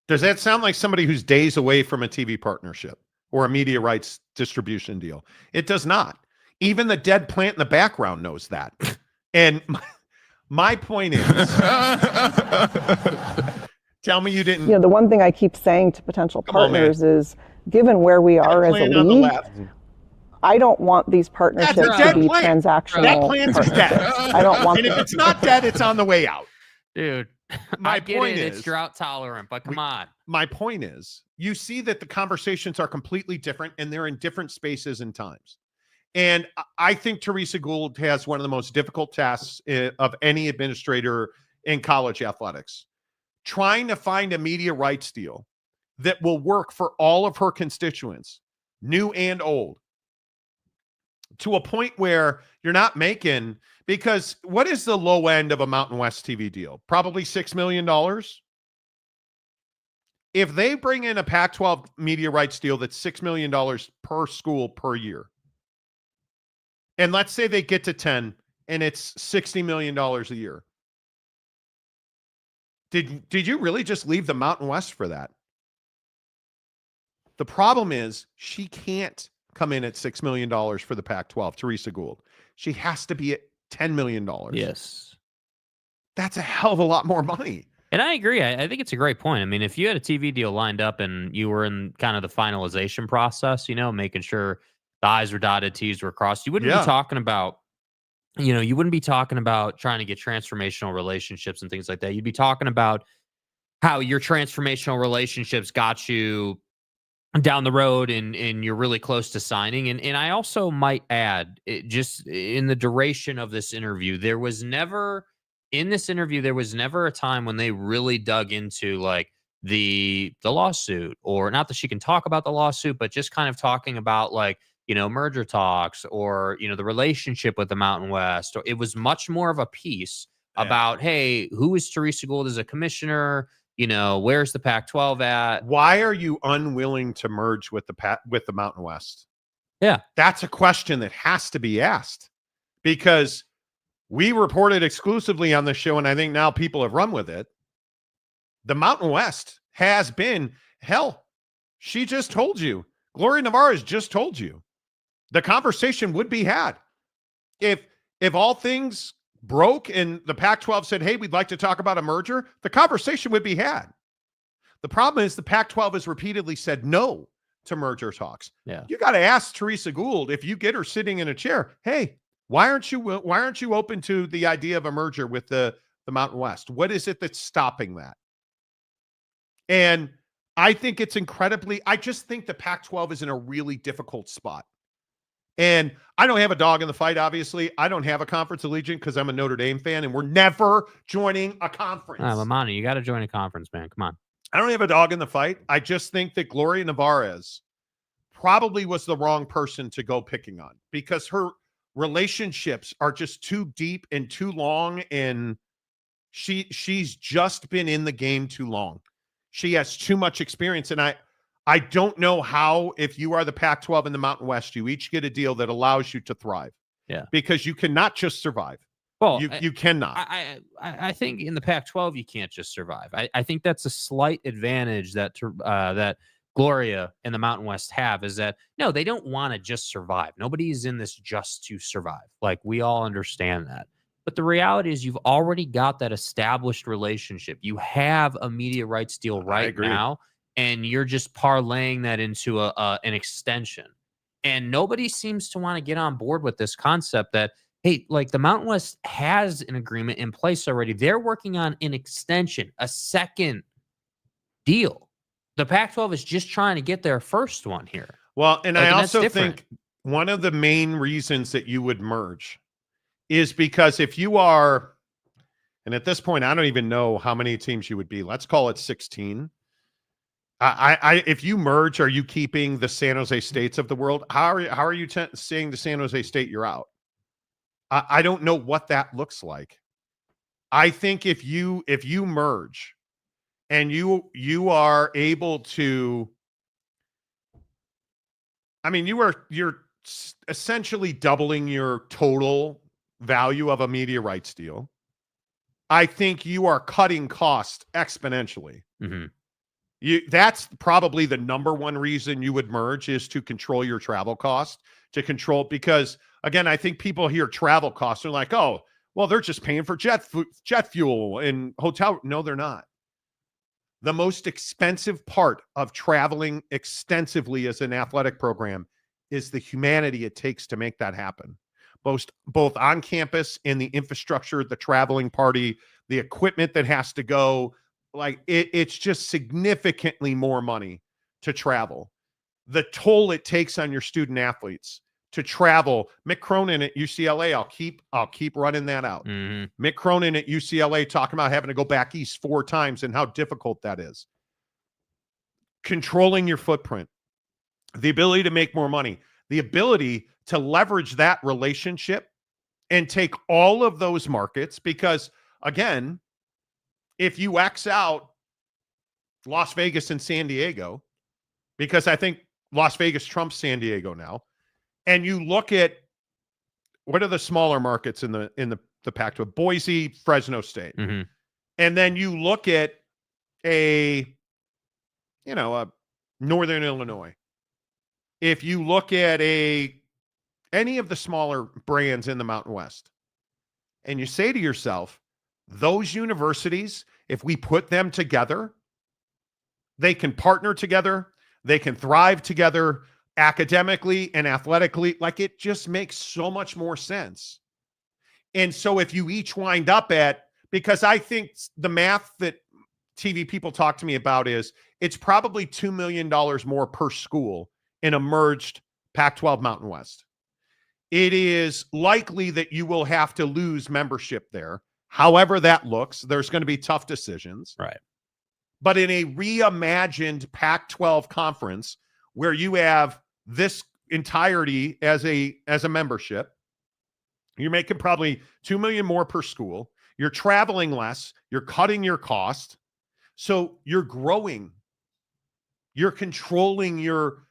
Does that sound like somebody who's days away from a TV partnership or a media rights distribution deal? It does not. Even the dead plant in the background knows that. And my point is, tell me you didn't. The one thing I keep saying to potential partners is, given where we are as a league, I don't want these partnerships to be transactional. That plant is dead. I don't want And if it's not dead, it's on the way out. Dude, My I get point it. is, It's drought tolerant, but come on. My point is, you see that the conversations are completely different and they're in different spaces and times. And I think Teresa Gould has one of the most difficult tasks of any administrator in college athletics, trying to find a media rights deal that will work for all of her constituents, new and old, to a point where you're not making, because what is the low end of a Mountain West TV deal? Probably $6 million. If they bring in a Pac-12 media rights deal that's $6 million per school per year, and let's say they get to 10 and it's $60 million a year. Did you really just leave the Mountain West for that? The problem is she can't come in at $6 million for the Pac-12, Teresa Gould. She has to be at $10 million. Yes. That's a hell of a lot more money. And I agree. I think it's a great point. I mean, if you had a TV deal lined up and you were in kind of the finalization process, making sure the I's were dotted, T's were crossed, you wouldn't be talking about, you wouldn't be talking about trying to get transformational relationships and things like that. You'd be talking about how your transformational relationships got you down the road and you're really close to signing. And I also might add, just in the duration of this interview, there was never a time when they really dug into like the lawsuit, or not that she can talk about the lawsuit, but just kind of talking about like, merger talks or, the relationship with the Mountain West. Or it was much more of a piece about, hey, who is Teresa Gould as a commissioner? Where's the Pac-12 at? Why are you unwilling to merge with the Mountain West? Yeah. That's a question that has to be asked, because we reported exclusively on the show, and I think now people have run with it. The Mountain West has been, hell, she just told you, Gloria Nevarez just told you, the conversation would be had. If all things broke and the Pac-12 said, hey, we'd like to talk about a merger, the conversation would be had. The problem is the Pac-12 has repeatedly said no to merger talks. Yeah. You got to ask Teresa Gould, if you get her sitting in a chair, hey, why aren't you open to the idea of a merger with the Mountain West? What is it that's stopping that? And I think it's I just think the Pac-12 is in a really difficult spot. And I don't have a dog in the fight, obviously. I don't have a conference allegiance because I'm a Notre Dame fan, and we're never joining a conference. Lamani, you got to join a conference, man. Come on. I don't have a dog in the fight. I just think that Gloria Nevarez probably was the wrong person to go picking on, because her relationships are just too deep and too long, and she's just been in the game too long. She has too much experience, and I don't know how, if you are the Pac-12 and the Mountain West, you each get a deal that allows you to thrive. Yeah. Because you cannot just survive. Well, you cannot. I think in the Pac-12 you can't just survive. I think that's a slight advantage that that Gloria and the Mountain West have, is that no, they don't want to just survive. Nobody's in this just to survive. Like, we all understand that. But the reality is you've already got that established relationship. You have a media rights deal right now, and you're just parlaying that into an extension. And nobody seems to want to get on board with this concept that, hey, like, the Mountain West has an agreement in place already. They're working on an extension, a second deal. The Pac-12 is just trying to get their first one here. Well, and I Like, and that's also different. think one of the main reasons that you would merge is because if you are, and at this point, I don't even know how many teams you would be. Let's call it 16. If you merge, are you keeping the San Jose States of the world? How are you saying to San Jose State you're out? I don't know what that looks like. I think if you merge and you are able to, I mean, you're essentially doubling your total value of a media rights deal. I think you are cutting costs exponentially. Mm-hmm. That's probably the number one reason you would merge, is to control your travel cost, because again, I think people hear travel costs are like, oh, well, they're just paying for jet fuel and hotel. No, they're not. The most expensive part of traveling extensively as an athletic program is the humanity it takes to make that happen. Both on campus, in the infrastructure, the traveling party, the equipment that has to go. Like it's just significantly more money to travel. The toll it takes on your student athletes to travel. Mick Cronin at UCLA, I'll keep running that out. Mm-hmm. Mick Cronin at UCLA talking about having to go back east 4 times and how difficult that is. Controlling your footprint, the ability to make more money, the ability to leverage that relationship and take all of those markets, because again, if you X out Las Vegas and San Diego, because I think Las Vegas trumps San Diego now, and you look at what are the smaller markets in the Pac-12, Boise, Fresno State, Mm-hmm. and then you look at a Northern Illinois. If you look at any of the smaller brands in the Mountain West, and you say to yourself, those universities, if we put them together, they can partner together, they can thrive together academically and athletically. Like, it just makes so much more sense. And so if you each wind up at, because I think the math that TV people talk to me about is it's probably $2 million more per school in a merged Pac-12 Mountain West. It is likely that you will have to lose membership there. However that looks, there's going to be tough decisions. Right. But in a reimagined Pac-12 conference where you have this entirety as a membership, you're making probably $2 million more per school. You're traveling less. You're cutting your cost. So you're growing. You're controlling your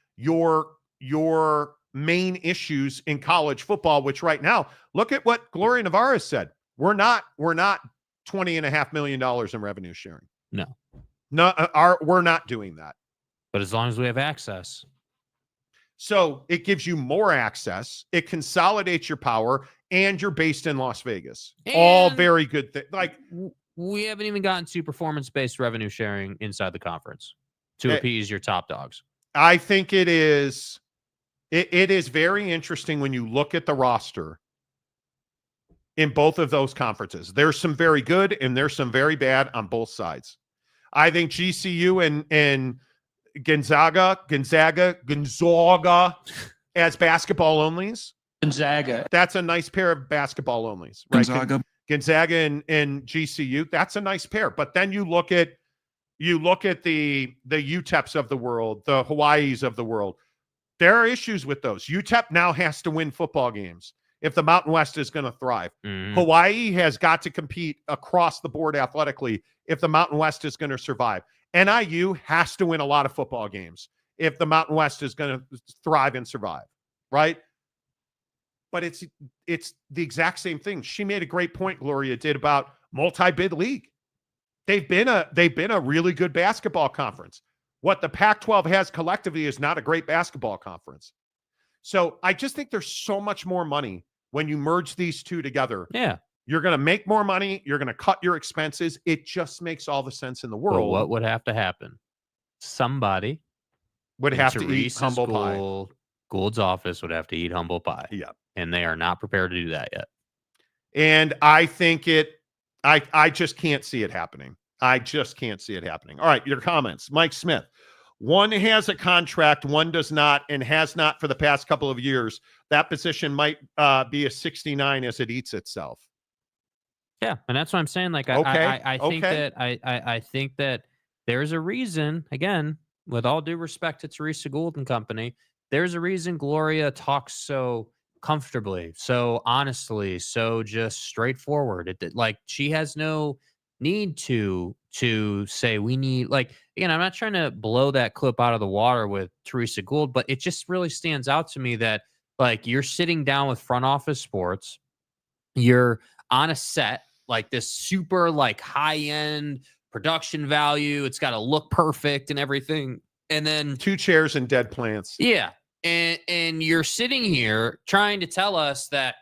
main issues in college football, which right now, look at what Gloria Nevarez said. We're not $20.5 million in revenue sharing. No, we're not doing that. but as long as we have access. So it gives you more access. It consolidates your power, and you're based in Las Vegas. All And very good things. Like, we haven't even gotten to performance-based revenue sharing inside the conference to appease your top dogs. I think it is very interesting when you look at the roster in both of those conferences. There's some very good and there's some very bad on both sides. I think GCU and Gonzaga as basketball onlys. Gonzaga. That's a nice pair of basketball onlys, right? Gonzaga and GCU. That's a nice pair. But then you look at the UTEPs of the world, the Hawaiis of the world. There are issues with those. UTEP now has to win football games if the Mountain West is going to thrive. Mm-hmm. Hawaii has got to compete across the board athletically if the Mountain West is going to survive. NIU has to win a lot of football games if the Mountain West is going to thrive and survive, right? But it's the exact same thing. She made a great point, Gloria did, about multi-bid league. They've been a really good basketball conference. What the Pac-12 has collectively is not a great basketball conference. So I just think there's so much more money when you merge these two together. Yeah. You're going to make more money. You're going to cut your expenses. It just makes all the sense in the world. But what would have to happen? Somebody would have to eat Teresa's humble pie. Gould's office would have to eat humble pie. Yeah. And they are not prepared to do that yet. And I think I just can't see it happening. I just can't see it happening. All right, your comments. Mike Smith. One has a contract, one does not, and has not for the past couple of years, that position might be a 69 as it eats itself. Yeah, and that's what I'm saying. Like, Okay, I think okay. that I think that there's a reason. Again, with all due respect to Teresa Gould and company, there's a reason Gloria talks so comfortably, so honestly, so just straightforward. Like she has no need to say we need. Like again, I'm not trying to blow that clip out of the water with Teresa Gould, but it just really stands out to me that like you're sitting down with front office sports, you're on a set like this super like high end production value. It's got to look perfect and everything. And then 2 chairs and dead plants. yeah, and you're sitting here trying to tell us that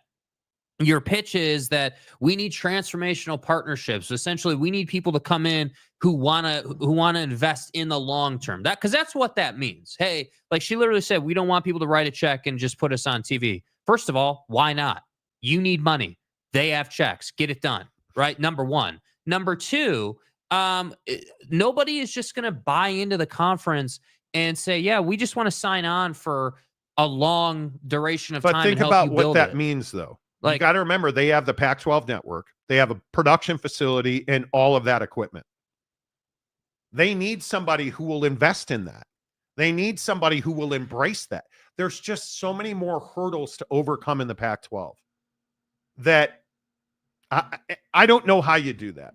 your pitch is that we need transformational partnerships. Essentially, we need people to come in who wanna invest in the long term. Because that's what that means. Hey, like she literally said, we don't want people to write a check and just put us on TV. First of all, why not? You need money. They have checks. Get it done. Right. Number one. Number two, nobody is just going to buy into the conference and say, yeah, we just want to sign on for a long duration of time. But think and help about you what build that it. means, though. Like, you got to remember, they have the Pac-12 network. They have a production facility and all of that equipment. They need somebody who will invest in that. They need somebody who will embrace that. There's just so many more hurdles to overcome in the Pac-12 that I don't know how you do that.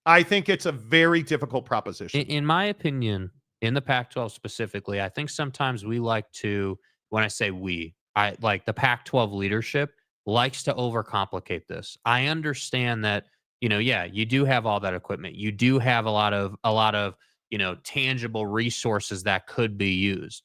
I think it's a very difficult proposition. in my opinion, in the Pac-12 specifically, I think sometimes we like to, when I say we, I like the Pac-12 leadership likes to overcomplicate this. I understand that, yeah, you do have all that equipment. You do have a lot of, tangible resources that could be used.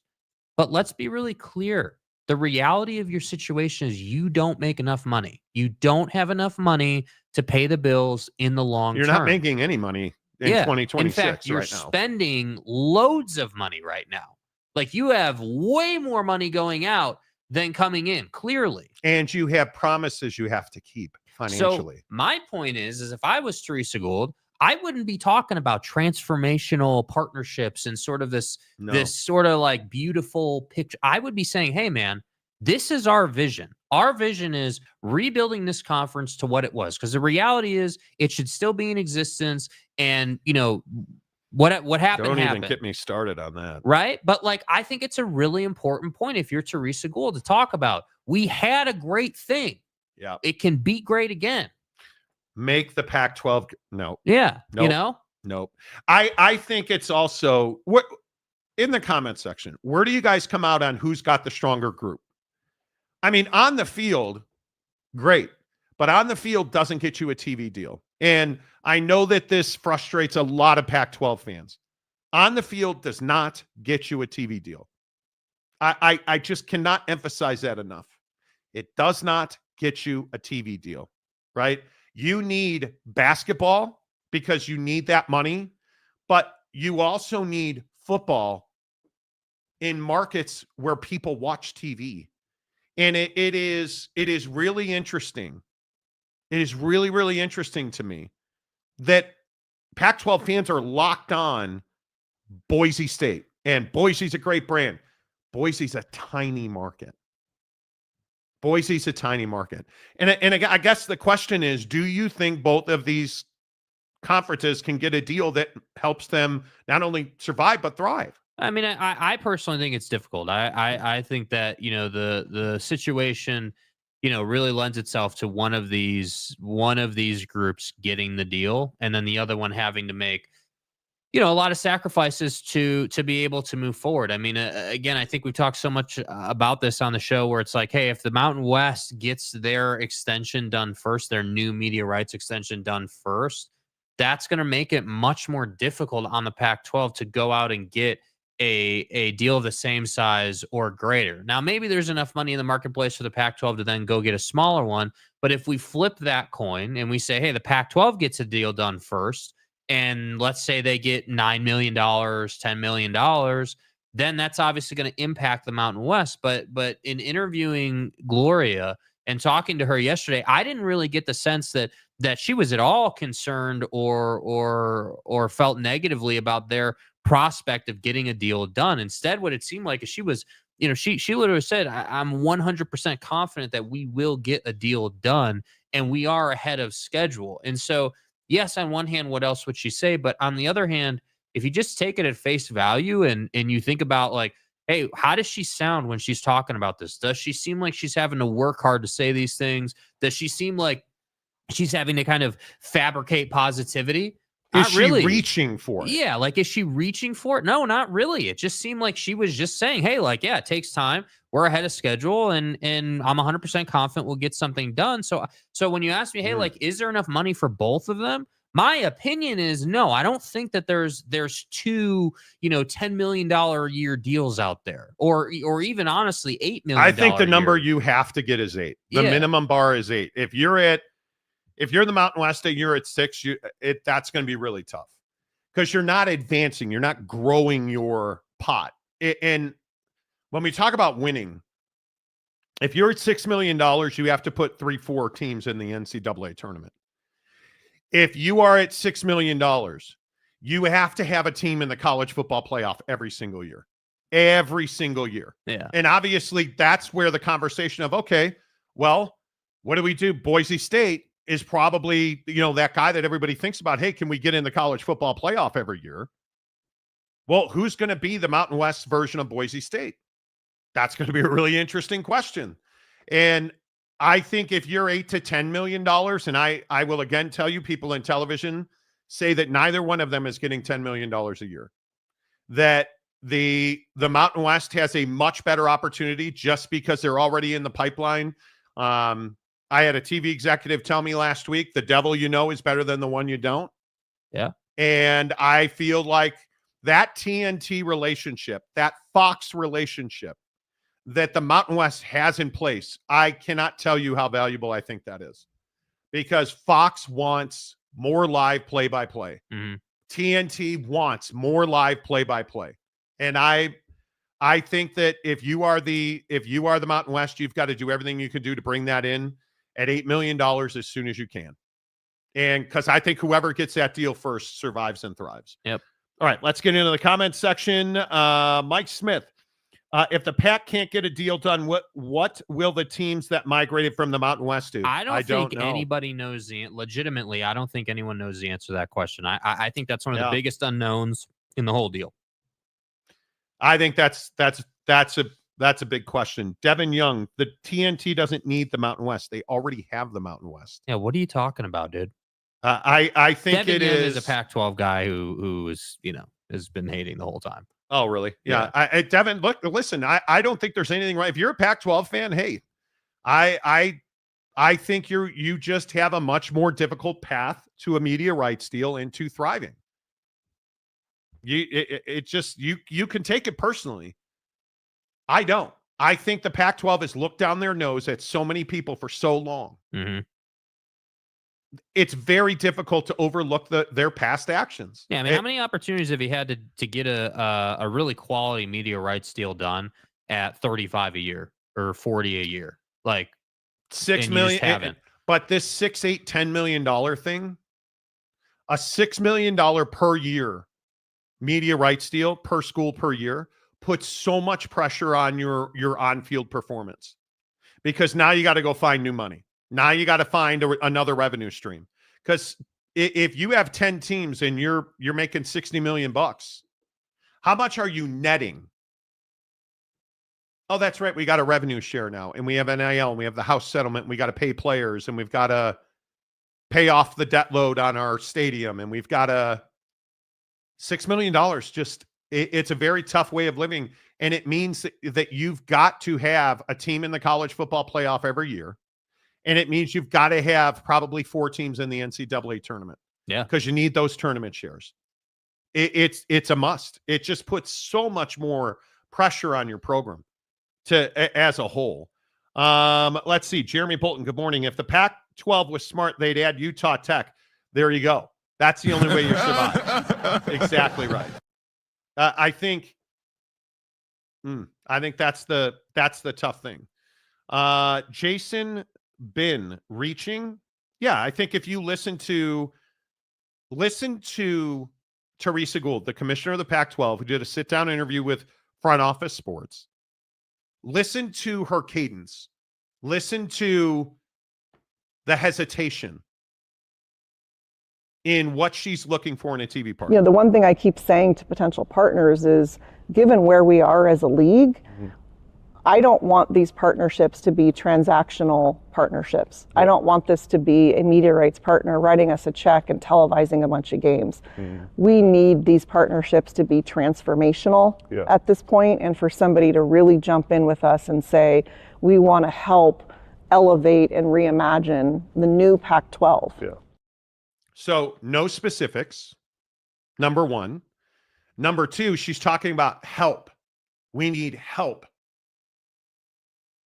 But let's be really clear. The reality of your situation is you don't make enough money. You don't have enough money to pay the bills in the long term. You're not making any money in 2026 in fact, you're right now. spending loads of money right now. Like you have way more money going out than coming in, clearly. And you have promises you have to keep financially. So my point is if I was Teresa Gould, I wouldn't be talking about transformational partnerships and sort of this sort of like beautiful picture. I would be saying, hey, man, this is our vision. Our vision is rebuilding this conference to what it was. Because the reality is it should still be in existence. And, what happened Don't happened. even get me started on that. Right? But like, I think it's a really important point if you're Teresa Gould to talk about. We had a great thing. Yeah. It can be great again. Make the Pac-12. No. Yeah. Nope. Nope. I think it's also what in the comment section, where do you guys come out on who's got the stronger group? I mean, on the field, great. But on the field doesn't get you a TV deal. And I know that this frustrates a lot of Pac-12 fans. On the field does not get you a TV deal. I just cannot emphasize that enough. It does not get you a TV deal, right? You need basketball because you need that money, but you also need football in markets where people watch TV. And it is really interesting. It is really, really interesting to me that Pac-12 fans are locked on Boise State. And Boise's a great brand. Boise's a tiny market. Boise's a tiny market. And I guess the question is, do you think both of these conferences can get a deal that helps them not only survive, but thrive? I mean, I personally think it's difficult. I think that, the situation, really lends itself to one of these groups getting the deal and then the other one having to make, a lot of sacrifices to be able to move forward. I mean, again, I think we've talked so much about this on the show where it's like, hey, if the Mountain West gets their extension done first, their new media rights extension done first, that's going to make it much more difficult on the Pac-12 to go out and get a deal of the same size or greater. Now, maybe there's enough money in the marketplace for the Pac-12 to then go get a smaller one. But if we flip that coin and we say, hey, the Pac-12 gets a deal done first, and let's say they get $9 million, $10 million, then that's obviously going to impact the Mountain West. But in interviewing Gloria and talking to her yesterday, I didn't really get the sense that she was at all concerned or felt negatively about their prospect of getting a deal done. Instead, what it seemed like is she was, she literally said, I'm 100% confident that we will get a deal done, and we are ahead of schedule. And so, yes, on one hand, what else would she say? But on the other hand, if you just take it at face value and you think about like, hey, how does she sound when she's talking about this? Does she seem like she's having to work hard to say these things? Does she seem like she's having to kind of fabricate positivity? Is she reaching for it? Yeah, like, is she reaching for it? No, not really. It just seemed like she was just saying, hey, like, yeah, it takes time. We're ahead of schedule, and I'm 100% confident we'll get something done. So when you ask me, hey, like, is there enough money for both of them? My opinion is no. I don't think that there's two, $10 million a year deals out there, or even honestly $8 million. I think the number you have to get is 8. The minimum bar is 8. If you're the Mountain West and you're at 6, that's going to be really tough because you're not advancing. You're not growing your pot. And when we talk about winning, if you're at $6 million, you have to put 3-4 teams in the NCAA tournament. If you are at $6 million, you have to have a team in the college football playoff every single year. Every single year. Yeah. And obviously that's where the conversation of, okay, well, what do we do? Boise State is probably, that guy that everybody thinks about. Hey, can we get in the college football playoff every year? Well, who's going to be the Mountain West version of Boise State? That's going to be a really interesting question. And I think if you're $8 to $10 million, and I will again tell you, people in television say that neither one of them is getting $10 million a year, that the Mountain West has a much better opportunity just because they're already in the pipeline. I had a TV executive tell me last week, the devil you know is better than the one you don't. Yeah. And I feel like that TNT relationship, that Fox relationship that the Mountain West has in place, I cannot tell you how valuable I think that is, because Fox wants more live play-by-play. Mm-hmm. TNT wants more live play-by-play. And I think that if you are the Mountain West, you've got to do everything you can do to bring that in at $8 million as soon as you can. And because I think whoever gets that deal first survives and thrives. Yep. All right, let's get into the comments section. Mike Smith, if the PAC can't get a deal done, what will the teams that migrated from the Mountain West do? I don't think know. anybody knows legitimately. I don't think anyone knows the answer to that question. I think that's one of the biggest unknowns in the whole deal. I think that's a big question. Devin Young, the TNT doesn't need the Mountain West. They already have the Mountain West. Yeah, what are you talking about, dude? I think Devin Young is a Pac-12 guy who is, has been hating the whole time. Oh, really? Yeah. Devin, listen, I don't think there's anything right. If you're a Pac-12 fan, hey, I think you just have a much more difficult path to a media rights deal and to thriving. You can take it personally. I don't. I think the Pac-12 has looked down their nose at so many people for so long. Mm-hmm. It's very difficult to overlook their past actions. Yeah, I mean, how many opportunities have you had to get a really quality media rights deal done at $35 a year or $40 a year? Like $6 million. But this $6, $8, $10 million thing, a $6 million per year media rights deal per school per year puts so much pressure on your on-field performance, because now you got to go find new money. Now you got to find another revenue stream, because if you have 10 teams and you're making $60 million, how much are you netting? Oh, that's right. We got a revenue share now, and we have NIL, and we have the house settlement. And we got to pay players, and we've got to pay off the debt load on our stadium, and we've got $6 million. Just it's a very tough way of living, and it means that you've got to have a team in the college football playoff every year. And it means you've got to have probably 4 teams in the NCAA tournament. Yeah. Because you need those tournament shares. It's a must. It just puts so much more pressure on your program as a whole. Let's see. Jeremy Bolton, good morning. If the Pac-12 was smart, they'd add Utah Tech. There you go. That's the only way you survive. Exactly right. I think that's the tough thing. Jason Bin reaching. Yeah, I think if you listen to Teresa Gould, the commissioner of the Pac-12, who did a sit-down interview with Front Office Sports. Listen to her cadence. Listen to the hesitation in what she's looking for in a TV partner. You know, the one thing I keep saying to potential partners is, given where we are as a league, I don't want these partnerships to be transactional partnerships. I don't want this to be a media rights partner writing us a check and televising a bunch of games. We need these partnerships to be transformational at this point, and for somebody to really jump in with us and say, we want to help elevate and reimagine the new Pac-12. So no specifics, number one. Number two, she's talking about help. We need help.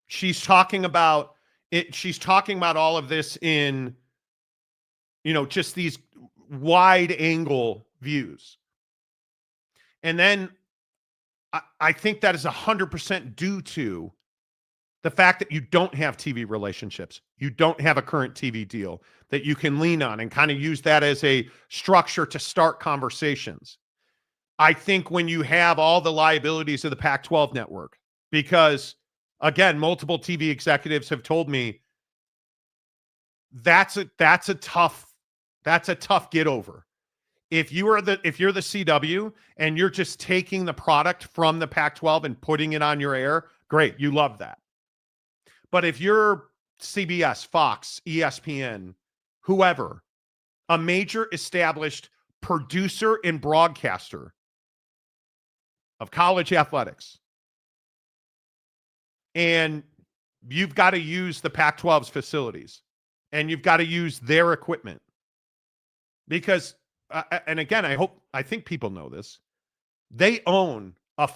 She's talking about it. She's talking about all of this in, just these wide angle views. And then I think that is 100% due to the fact that you don't have TV relationships. You don't have a current TV deal that you can lean on and kind of use that as a structure to start conversations. I think when you have all the liabilities of the Pac-12 network, because again, multiple TV executives have told me that's a tough get over. If you're the CW and you're just taking the product from the Pac-12 and putting it on your air, great, you love that. But if you're CBS, Fox, ESPN, whoever, a major established producer and broadcaster of college athletics, and you've got to use the Pac-12's facilities and you've got to use their equipment because, and again, I think people know this. They own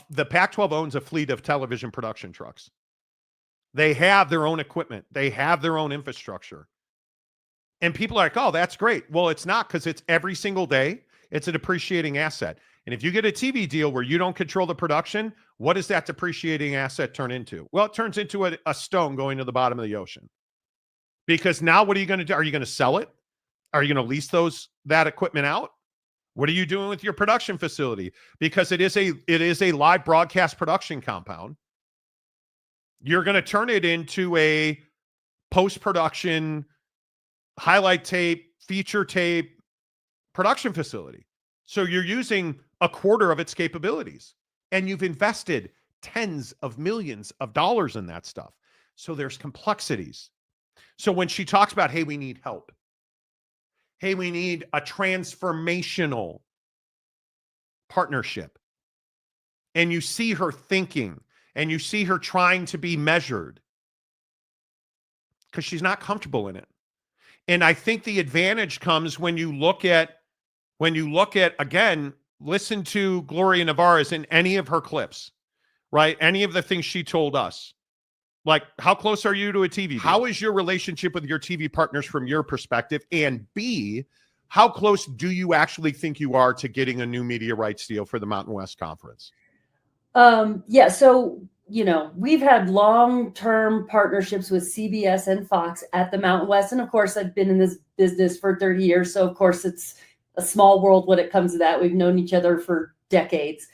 the Pac-12 owns a fleet of television production trucks. They have their own equipment. They have their own infrastructure. And people are like, oh, that's great. Well, it's not, because it's every single day. It's a depreciating asset. And if you get a TV deal where you don't control the production, what does that depreciating asset turn into? Well, it turns into a stone going to the bottom of the ocean. Because now what are you going to do? Are you going to sell it? Are you going to lease that equipment out? What are you doing with your production facility? Because it is a live broadcast production compound. You're going to turn it into a post-production highlight tape, feature tape production facility. So you're using a quarter of its capabilities, and you've invested tens of millions of dollars in that stuff. So there's complexities. So when she talks about, hey, we need help. Hey, we need a transformational partnership. And you see her thinking, and you see her trying to be measured because she's not comfortable in it. And I think the advantage comes when you look at, again, listen to Gloria Nevarez in any of her clips, right? Any of the things she told us. Like, how close are you to a TV deal? How is your relationship with your TV partners from your perspective? And B, how close do you actually think you are to getting a new media rights deal for the Mountain West Conference? Yeah, so, we've had long-term partnerships with CBS and Fox at the Mountain West. And of course, I've been in this business for 30 years. So of course, it's a small world when it comes to that. We've known each other for decades.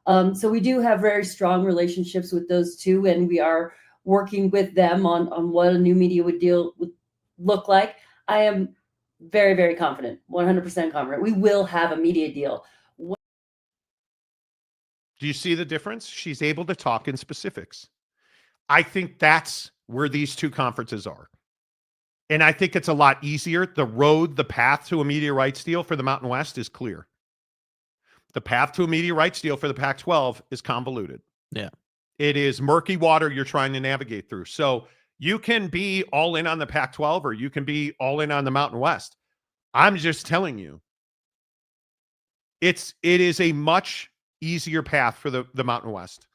So we do have very strong relationships with those two, and we are working with them on what a new media deal would look like. I am very, very confident, 100% confident. We will have a media deal. Do you see the difference? She's able to talk in specifics. I think that's where these two conferences are. And I think it's a lot easier. The path to a media rights deal for the Mountain West is clear. The path to a media rights deal for the Pac-12 is convoluted. Yeah. It is murky water you're trying to navigate through. So you can be all in on the Pac-12 or you can be all in on the Mountain West. I'm just telling you, it is a much easier path for the Mountain West.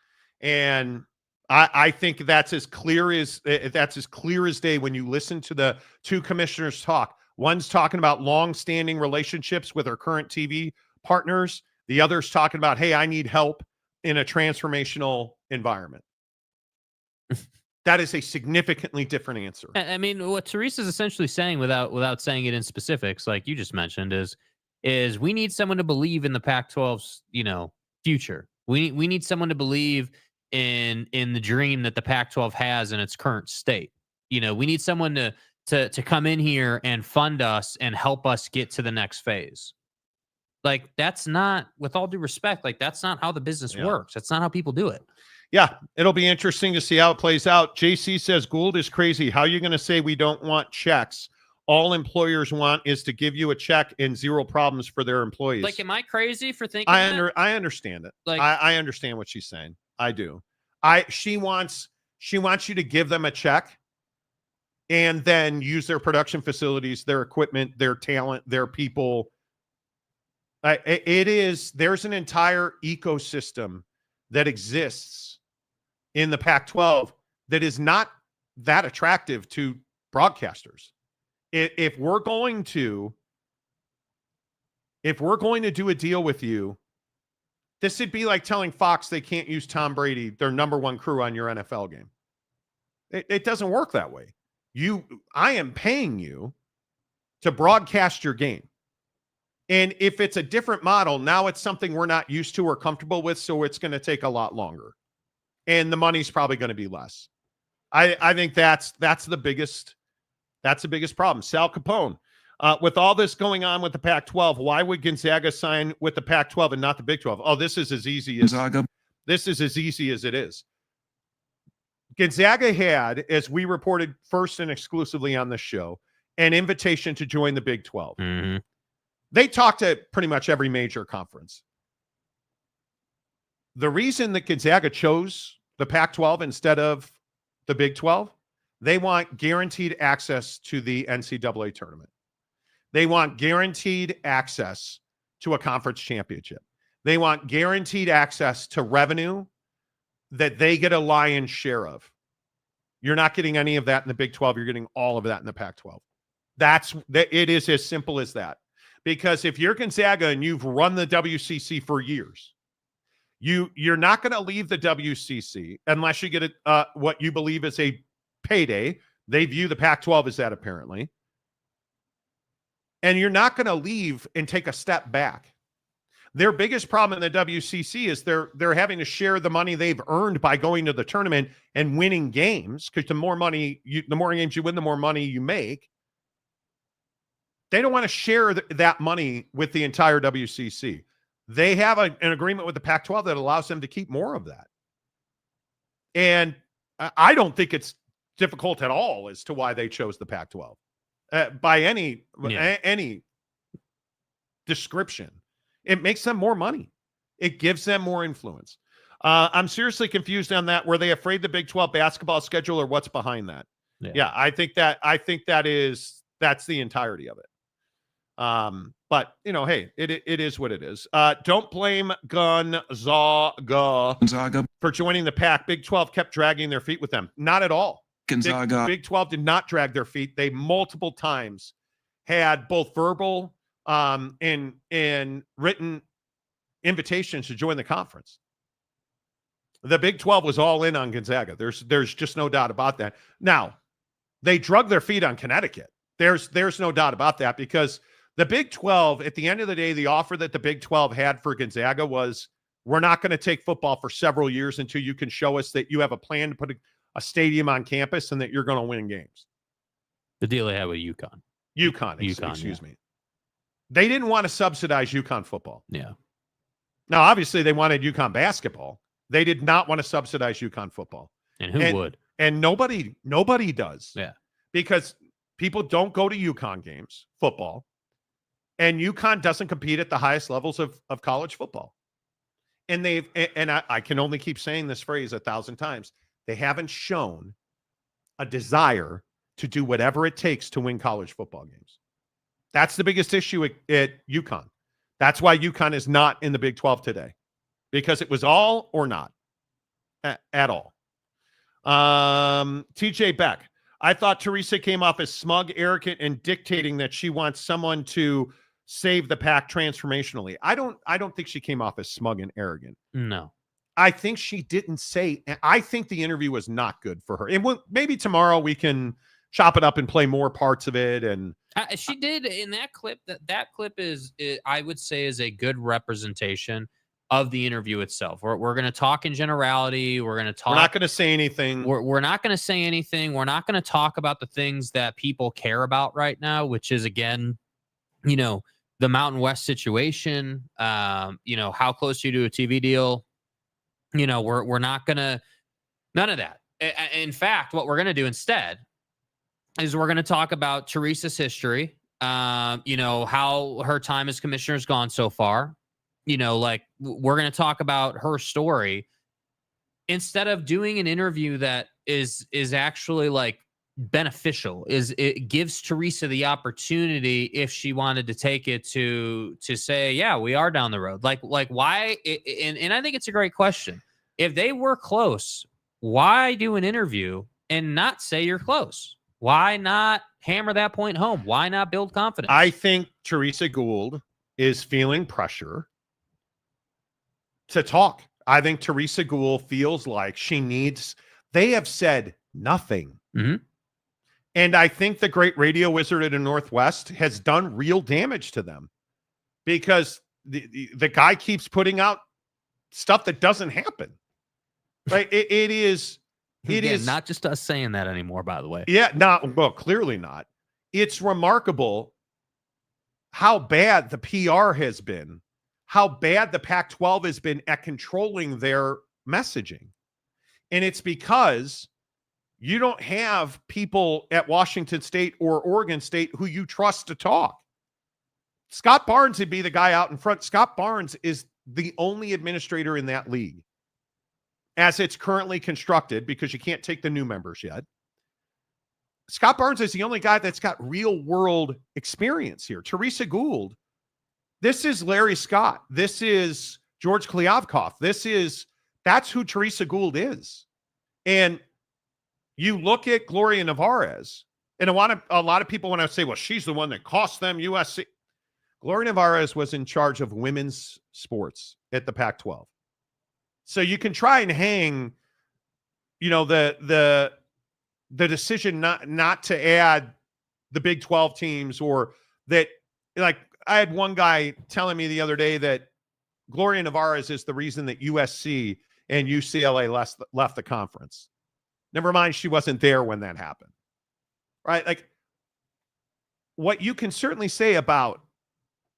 And I think that's as clear as day when you listen to the two commissioners talk. One's talking about long-standing relationships with our current TV partners. The other's talking about, hey, I need help in a transformational environment. That is a significantly different answer. I mean, what Teresa's essentially saying without saying it in specifics, like you just mentioned, is is we need someone to believe in the Pac-12's, future. We need someone to believe in the dream that the Pac-12 has in its current state. We need someone to come in here and fund us and help us get to the next phase. Like, that's not, with all due respect, like, that's not how the business works. That's not how people do it. Yeah, it'll be interesting to see how it plays out. JC says Gould is crazy. How are you going to say we don't want checks? All employers want is to give you a check and zero problems for their employees. Like, am I crazy for thinking I understand it. Like, I understand what she's saying. I do. She wants you to give them a check and then use their production facilities, their equipment, their talent, their people. There's an entire ecosystem that exists in the Pac-12 that is not that attractive to broadcasters. If we're going to do a deal with you, this would be like telling Fox they can't use Tom Brady, their number one crew, on your NFL game. It doesn't work that way. I am paying you to broadcast your game. And if it's a different model, now it's something we're not used to or comfortable with, so it's going to take a lot longer. And the money's probably going to be less. I think that's the biggest problem. Sal Capone, with all this going on with the Pac-12, why would Gonzaga sign with the Pac-12 and not the Big 12? Oh, this is as easy as it is. Gonzaga had, as we reported first and exclusively on this show, an invitation to join the Big 12. Mm-hmm. They talked to pretty much every major conference. The reason that Gonzaga chose the Pac-12 instead of the Big 12, they want guaranteed access to the NCAA tournament. They want guaranteed access to a conference championship. They want guaranteed access to revenue that they get a lion's share of. You're not getting any of that in the Big 12. You're getting all of that in the Pac-12. It is as simple as that. Because if you're Gonzaga and you've run the WCC for years, you're not going to leave the WCC unless you get what you believe is a payday. They view the Pac-12 as that, apparently. And you're not going to leave and take a step back. Their biggest problem in the WCC is they're having to share the money they've earned by going to the tournament and winning games, because the more games you win, the more money you make. They don't want to share that money with the entire WCC. They have an agreement with the Pac-12 that allows them to keep more of that. And I don't think it's difficult at all as to why they chose the Pac-12 by any description. It makes them more money. It gives them more influence. I'm seriously confused on that. Were they afraid the Big 12 basketball schedule, or what's behind that? Yeah, I think that's the entirety of it. But hey, it is what it is. Don't blame Gonzaga for joining the PAC. Big 12 kept dragging their feet with them. Not at all. Big 12 did not drag their feet. They multiple times had both verbal and written invitations to join the conference. The Big 12 was all in on Gonzaga. There's just no doubt about that. Now, they drug their feet on Connecticut. There's no doubt about that, because the Big 12, at the end of the day, the offer that the Big 12 had for Gonzaga was, we're not going to take football for several years until you can show us that you have a plan to put a stadium on campus and that you're going to win games. The deal they had with UConn. Excuse me. They didn't want to subsidize UConn football. Yeah. Now, obviously, they wanted UConn basketball. They did not want to subsidize UConn football. And who would? And nobody does. Yeah. Because people don't go to UConn games, football. And UConn doesn't compete at the highest levels of college football. And I can only keep saying this phrase 1,000 times. They haven't shown a desire to do whatever it takes to win college football games. That's the biggest issue at UConn. That's why UConn is not in the Big 12 today, because it was all or not at all. TJ Beck, I thought Teresa came off as smug, arrogant, and dictating that she wants someone to save the PAC transformationally. I don't think she came off as smug and arrogant. No. I think she didn't say. I think the interview was not good for her. And maybe tomorrow we can chop it up and play more parts of it. And She did in that clip. That clip is, I would say, is a good representation of the interview itself. We're going to talk in generality. We're going to talk. We're not going to say anything. We're not going to say anything. We're not going to talk about the things that people care about right now, which is, again, the Mountain West situation. How close you to a TV deal. We're not going to, none of that. In fact, what we're going to do instead is we're going to talk about Teresa's history, how her time as commissioner has gone so far. We're going to talk about her story instead of doing an interview that is actually like beneficial. It gives Teresa the opportunity, if she wanted to take it, to say, yeah, we are down the road. Like why? And I think it's a great question. If they were close, why do an interview and not say you're close? Why not hammer that point home? Why not build confidence? I think Teresa Gould is feeling pressure to talk. I think Teresa Gould feels like they have said nothing. Mm-hmm. And I think the great radio wizard in the Northwest has done real damage to them, because the guy keeps putting out stuff that doesn't happen. Right? It is not just us saying that anymore, by the way. Yeah, clearly not. It's remarkable how bad the PR has been, how bad the Pac-12 has been at controlling their messaging. And it's because you don't have people at Washington State or Oregon State who you trust to talk. Scott Barnes would be the guy out in front. Scott Barnes is the only administrator in that league as it's currently constructed, because you can't take the new members yet. Scott Barnes is the only guy that's got real world experience here. Teresa Gould, this is Larry Scott. This is George Kliavkoff. That's who Teresa Gould is. And you look at Gloria Nevarez, and a lot of people, when I say, well, she's the one that cost them USC. Gloria Nevarez was in charge of women's sports at the Pac-12. So you can try and hang, the decision not to add the Big 12 teams, or that, like, I had one guy telling me the other day that Gloria Nevarez is the reason that USC and UCLA left the conference. Never mind, she wasn't there when that happened. Right? Like, what you can certainly say about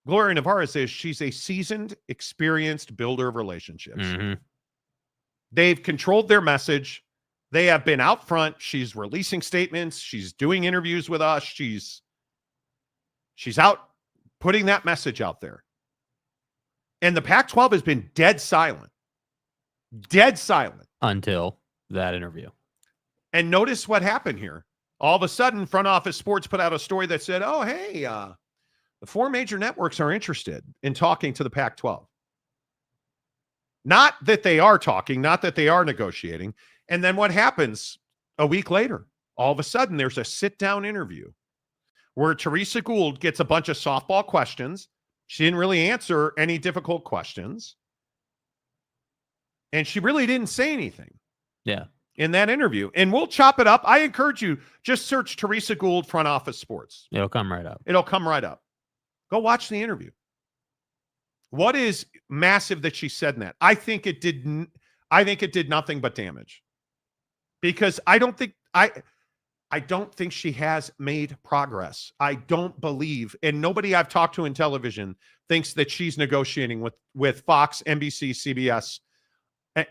Gloria Nevarez is she's a seasoned, experienced builder of relationships. Mm-hmm. They've controlled their message. They have been out front. She's releasing statements. She's doing interviews with us. She's out putting that message out there. And the Pac-12 has been dead silent. Dead silent. Until that interview. And notice what happened here. All of a sudden, Front Office Sports put out a story that said, oh, hey, the 4 major networks are interested in talking to the Pac-12. Not that they are talking, not that they are negotiating. And then what happens a week later? All of a sudden, there's a sit-down interview where Teresa Gould gets a bunch of softball questions. She didn't really answer any difficult questions. And she really didn't say anything. Yeah. In that interview. And we'll chop it up. I encourage you, just search Teresa Gould Front Office Sports. It'll come right up. It'll come right up. Go watch the interview. What is massive that she said in that? I think it did nothing but damage. Because I don't think she has made progress. I don't believe, and nobody I've talked to in television thinks that she's negotiating with Fox, NBC, CBS,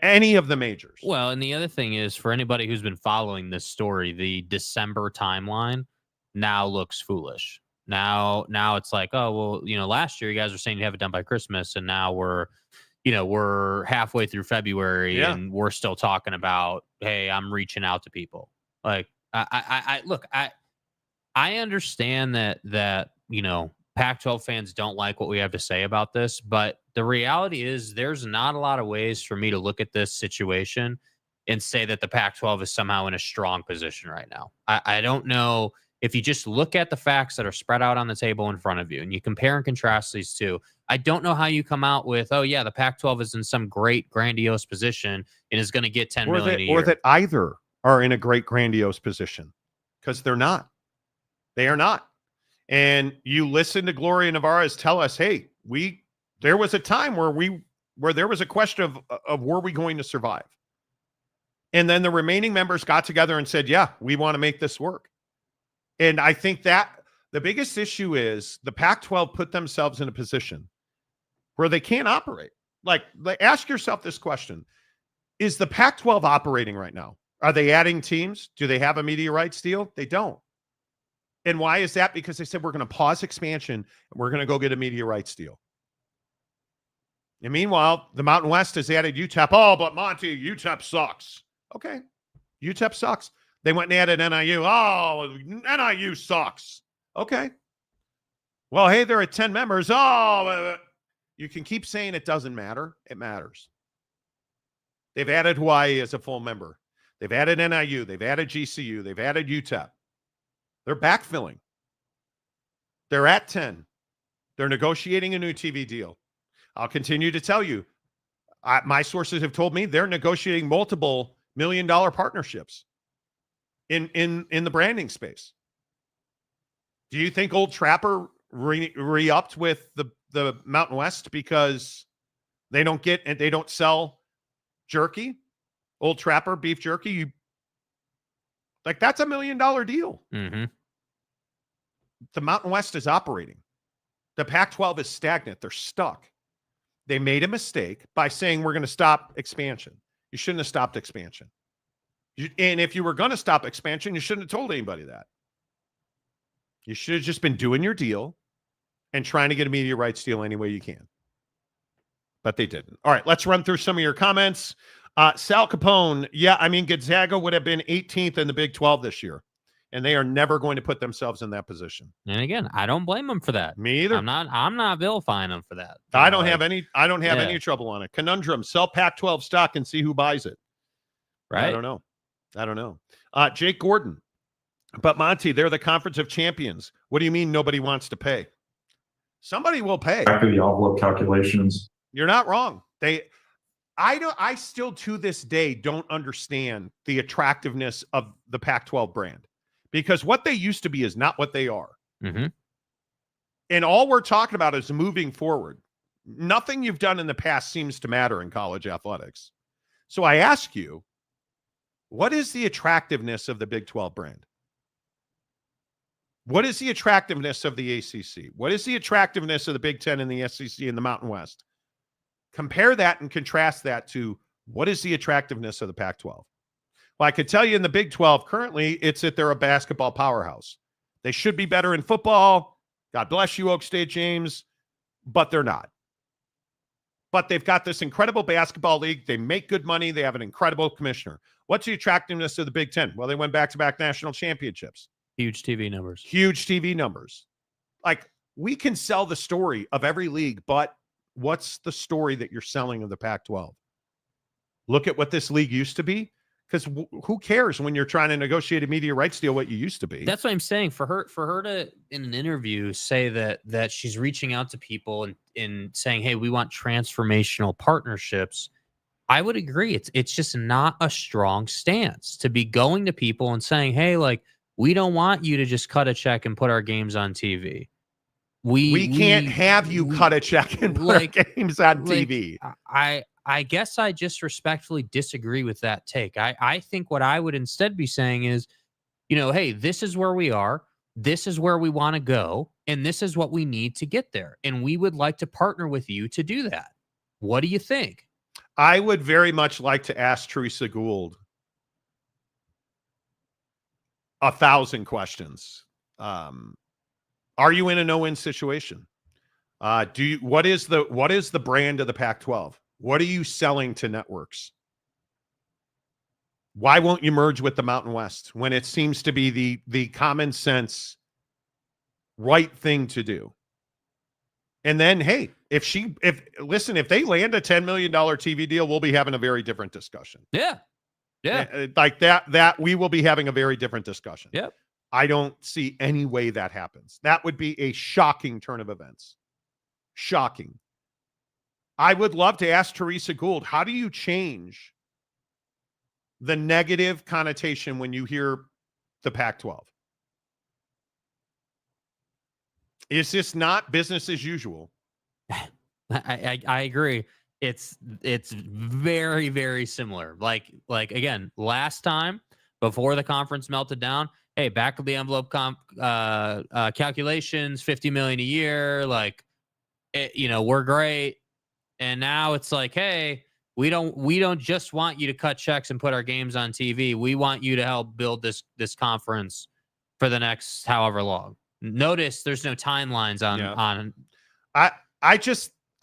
any of the majors. Well, and the other thing is, for anybody who's been following this story, the December timeline now looks foolish. Now it's like, oh, well, last year you guys were saying you have it done by Christmas, and now we're halfway through February, and we're still talking about, hey, I'm reaching out to people. Like, I understand that Pac-12 fans don't like what we have to say about this, but the reality is there's not a lot of ways for me to look at this situation and say that the Pac-12 is somehow in a strong position right now. I don't know. If you just look at the facts that are spread out on the table in front of you and you compare and contrast these two, I don't know how you come out with, oh, yeah, the Pac-12 is in some great grandiose position and is going to get $10 million a year. Or that either are in a great grandiose position, because they're not. They are not. And you listen to Gloria Nevarez tell us, hey, there was a time where there was a question of were we going to survive? And then the remaining members got together and said, yeah, we want to make this work. And I think that the biggest issue is the Pac-12 put themselves in a position where they can't operate. Like, ask yourself this question. Is the Pac-12 operating right now? Are they adding teams? Do they have a media rights deal? They don't. And why is that? Because they said, we're going to pause expansion and we're going to go get a media rights deal. And meanwhile, the Mountain West has added UTEP. Oh, but Monty, UTEP sucks. Okay. UTEP sucks. They went and added NIU. Oh, NIU sucks. Okay. Well, hey, they're at 10 members. Oh, you can keep saying it doesn't matter. It matters. They've added Hawaii as a full member. They've added NIU. They've added GCU. They've added UTEP. They're backfilling. They're at 10. They're negotiating a new TV deal. I'll continue to tell you, my sources have told me they're negotiating multiple million-dollar partnerships in the branding space. Do you think Old Trapper re-upped with the Mountain West because they don't sell jerky? Old Trapper beef jerky, that's $1 million deal. Mm-hmm. The Mountain West is operating. The Pac-12 is stagnant. They're stuck. They made a mistake by saying we're going to stop expansion. You shouldn't have stopped expansion. And if you were going to stop expansion, you shouldn't have told anybody that. You should have just been doing your deal and trying to get a media rights deal any way you can. But they didn't. All right, let's run through some of your comments. Sal Capone, Gonzaga would have been 18th in the Big 12 this year, and they are never going to put themselves in that position. And again, I don't blame them for that. Me either. I'm not vilifying them for that. I don't have any trouble on it. Conundrum, sell Pac-12 stock and see who buys it. Right? I don't know. Jake Gordon, but Monty, they're the Conference of Champions. What do you mean nobody wants to pay? Somebody will pay. Back of the envelope calculations. You're not wrong. I still to this day don't understand the attractiveness of the Pac-12 brand, because what they used to be is not what they are. Mm-hmm. And all we're talking about is moving forward. Nothing you've done in the past seems to matter in college athletics. So I ask you, what is the attractiveness of the Big 12 brand? What is the attractiveness of the ACC? What is the attractiveness of the Big 10 and the SEC and the Mountain West? Compare that and contrast that to what is the attractiveness of the Pac-12? Well, I could tell you in the Big 12, currently, it's that they're a basketball powerhouse. They should be better in football. God bless you, Oak State James, but they're not. But they've got this incredible basketball league. They make good money. They have an incredible commissioner. What's the attractiveness of the Big 10? Well, they went back-to-back national championships. Huge TV numbers. Huge TV numbers. Like, we can sell the story of every league, but what's the story that you're selling of the Pac-12? Look at what this league used to be, because who cares when you're trying to negotiate a media rights deal what you used to be? That's what I'm saying. For her to, in an interview, say that she's reaching out to people and saying, hey, we want transformational partnerships, I would agree. It's just not a strong stance to be going to people and saying, hey, we don't want you to just cut a check and put our games on TV. We can't have you cut a check and put our games on TV. I guess I just respectfully disagree with that take. I think what I would instead be saying is, hey, this is where we are. This is where we want to go. And this is what we need to get there. And we would like to partner with you to do that. What do you think? I would very much like to ask Teresa Gould 1,000 questions. Are you in a no-win situation? What is the brand of the Pac-12? What are you selling to networks? Why won't you merge with the Mountain West when it seems to be the common sense right thing to do? And then, hey, if they land a $10 million TV deal, we'll be having a very different discussion. Yeah. Like that we will be having a very different discussion. Yep. I don't see any way that happens. That would be a shocking turn of events. Shocking. I would love to ask Teresa Gould, how do you change the negative connotation when you hear the Pac-12? Is this not business as usual? I agree. It's very, very similar. Like again, last time before the conference melted down, hey, back of the envelope calculations, 50 million a year, like we're great. And now it's like, hey, we don't just want you to cut checks and put our games on TV. We want you to help build this conference for the next however long. Notice there's no timelines on.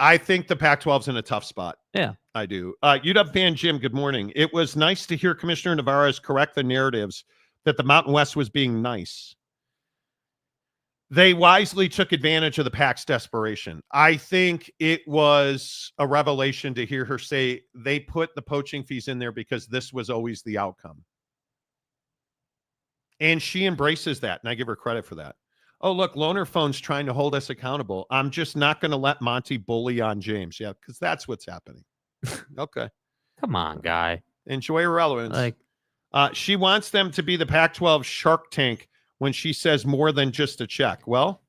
I think the Pac-12's in a tough spot. Yeah, I do. UW fan Jim, good morning. It was nice to hear Commissioner Nevarez correct the narratives that the Mountain West was being nice. They wisely took advantage of the PAC's desperation. I think it was a revelation to hear her say they put the poaching fees in there because this was always the outcome. And she embraces that, and I give her credit for that. Oh, look, Loner Phone's trying to hold us accountable. I'm just not going to let Monty bully on James. Yeah, because that's what's happening. Okay. Come on, guy. Enjoy irrelevance. She wants them to be the Pac-12 Shark Tank when she says more than just a check. Well,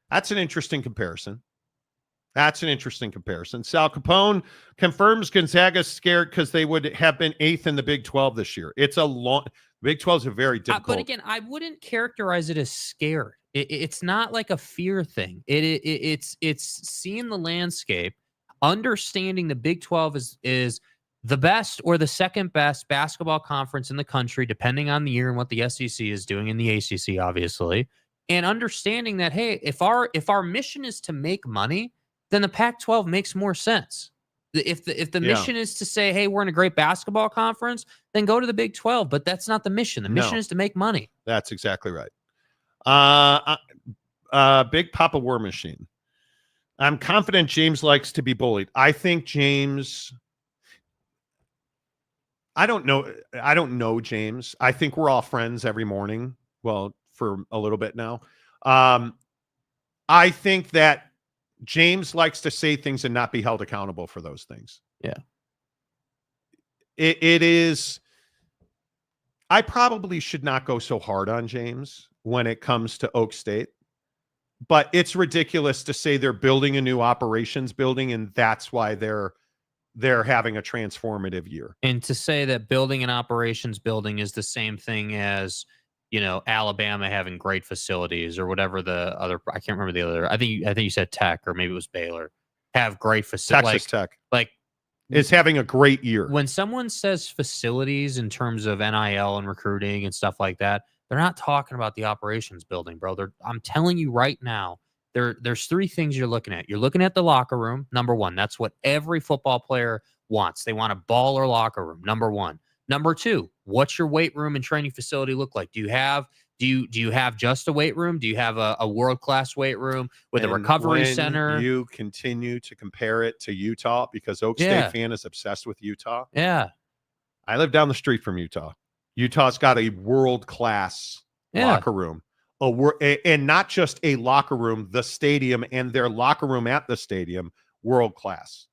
that's an interesting comparison. Sal Capone confirms Gonzaga's scared because they would have been 8th in the Big 12 this year. Big 12 is a very difficult. But again, I wouldn't characterize it as scared. It's not like a fear thing. It's seeing the landscape, understanding the Big 12 is the best or the second best basketball conference in the country, depending on the year and what the SEC is doing, and the ACC, obviously, and understanding that, hey, if our mission is to make money, then the Pac-12 makes more sense. If the mission is to say, hey, we're in a great basketball conference, then go to the Big 12. But that's not the mission. The mission is to make money. That's exactly right. Big Papa War Machine. I'm confident James likes to be bullied. I think James. I don't know James. I think we're all friends every morning. Well, for a little bit now. I think that James likes to say things and not be held accountable for those things. Yeah. It is. I probably should not go so hard on James when it comes to Oak State, but it's ridiculous to say they're building a new operations building and that's why they're having a transformative year. And to say that building an operations building is the same thing as, Alabama having great facilities or whatever the other, I can't remember the other, I think you said Tech or maybe it was Baylor, have great facilities. Texas Tech. Like is having a great year. When someone says facilities in terms of NIL and recruiting and stuff like that, they're not talking about the operations building, bro. I'm telling you right now, there's three things you're looking at. You're looking at the locker room, number one. That's what every football player wants. They want a baller locker room, number one. Number two, what's your weight room and training facility look like? Do you have just a weight room? Do you have a world-class weight room with a recovery center? You continue to compare it to Utah because Oak State fan is obsessed with Utah. Yeah. I live down the street from Utah. Utah's got a world-class locker room. And not just a locker room, the stadium and their locker room at the stadium, world-class.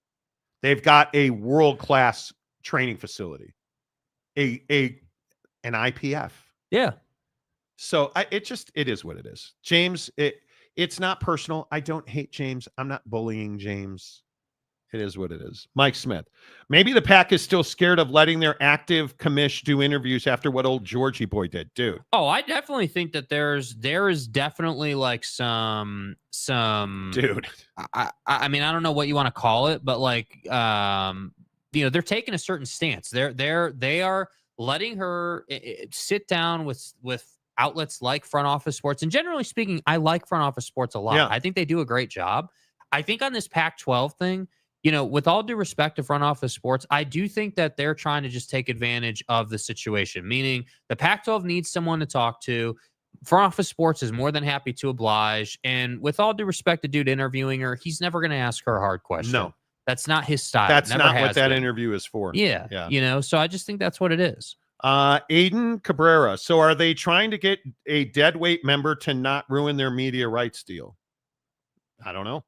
They've got a world-class training facility. An IPF. Yeah. So it is what it is. James, it's not personal. I don't hate James. I'm not bullying James. It is what it is. Mike Smith. Maybe the PAC is still scared of letting their active commish do interviews after what old Georgie boy did. Dude. Oh, I definitely think that there is definitely like some dude. I mean, I don't know what you want to call it, but like they're taking a certain stance. They are letting her sit down with outlets like Front Office Sports. And generally speaking, I like Front Office Sports a lot. Yeah. I think they do a great job. I think on this Pac-12 thing, with all due respect to Front Office Sports, I do think that they're trying to just take advantage of the situation, meaning the Pac-12 needs someone to talk to. Front Office Sports is more than happy to oblige. And with all due respect to dude interviewing her, he's never going to ask her a hard question. No. That's not his style. That's Never not has what that been. interview is for. Yeah. So I just think that's what it is. Aiden Cabrera. So are they trying to get a deadweight member to not ruin their media rights deal? I don't know.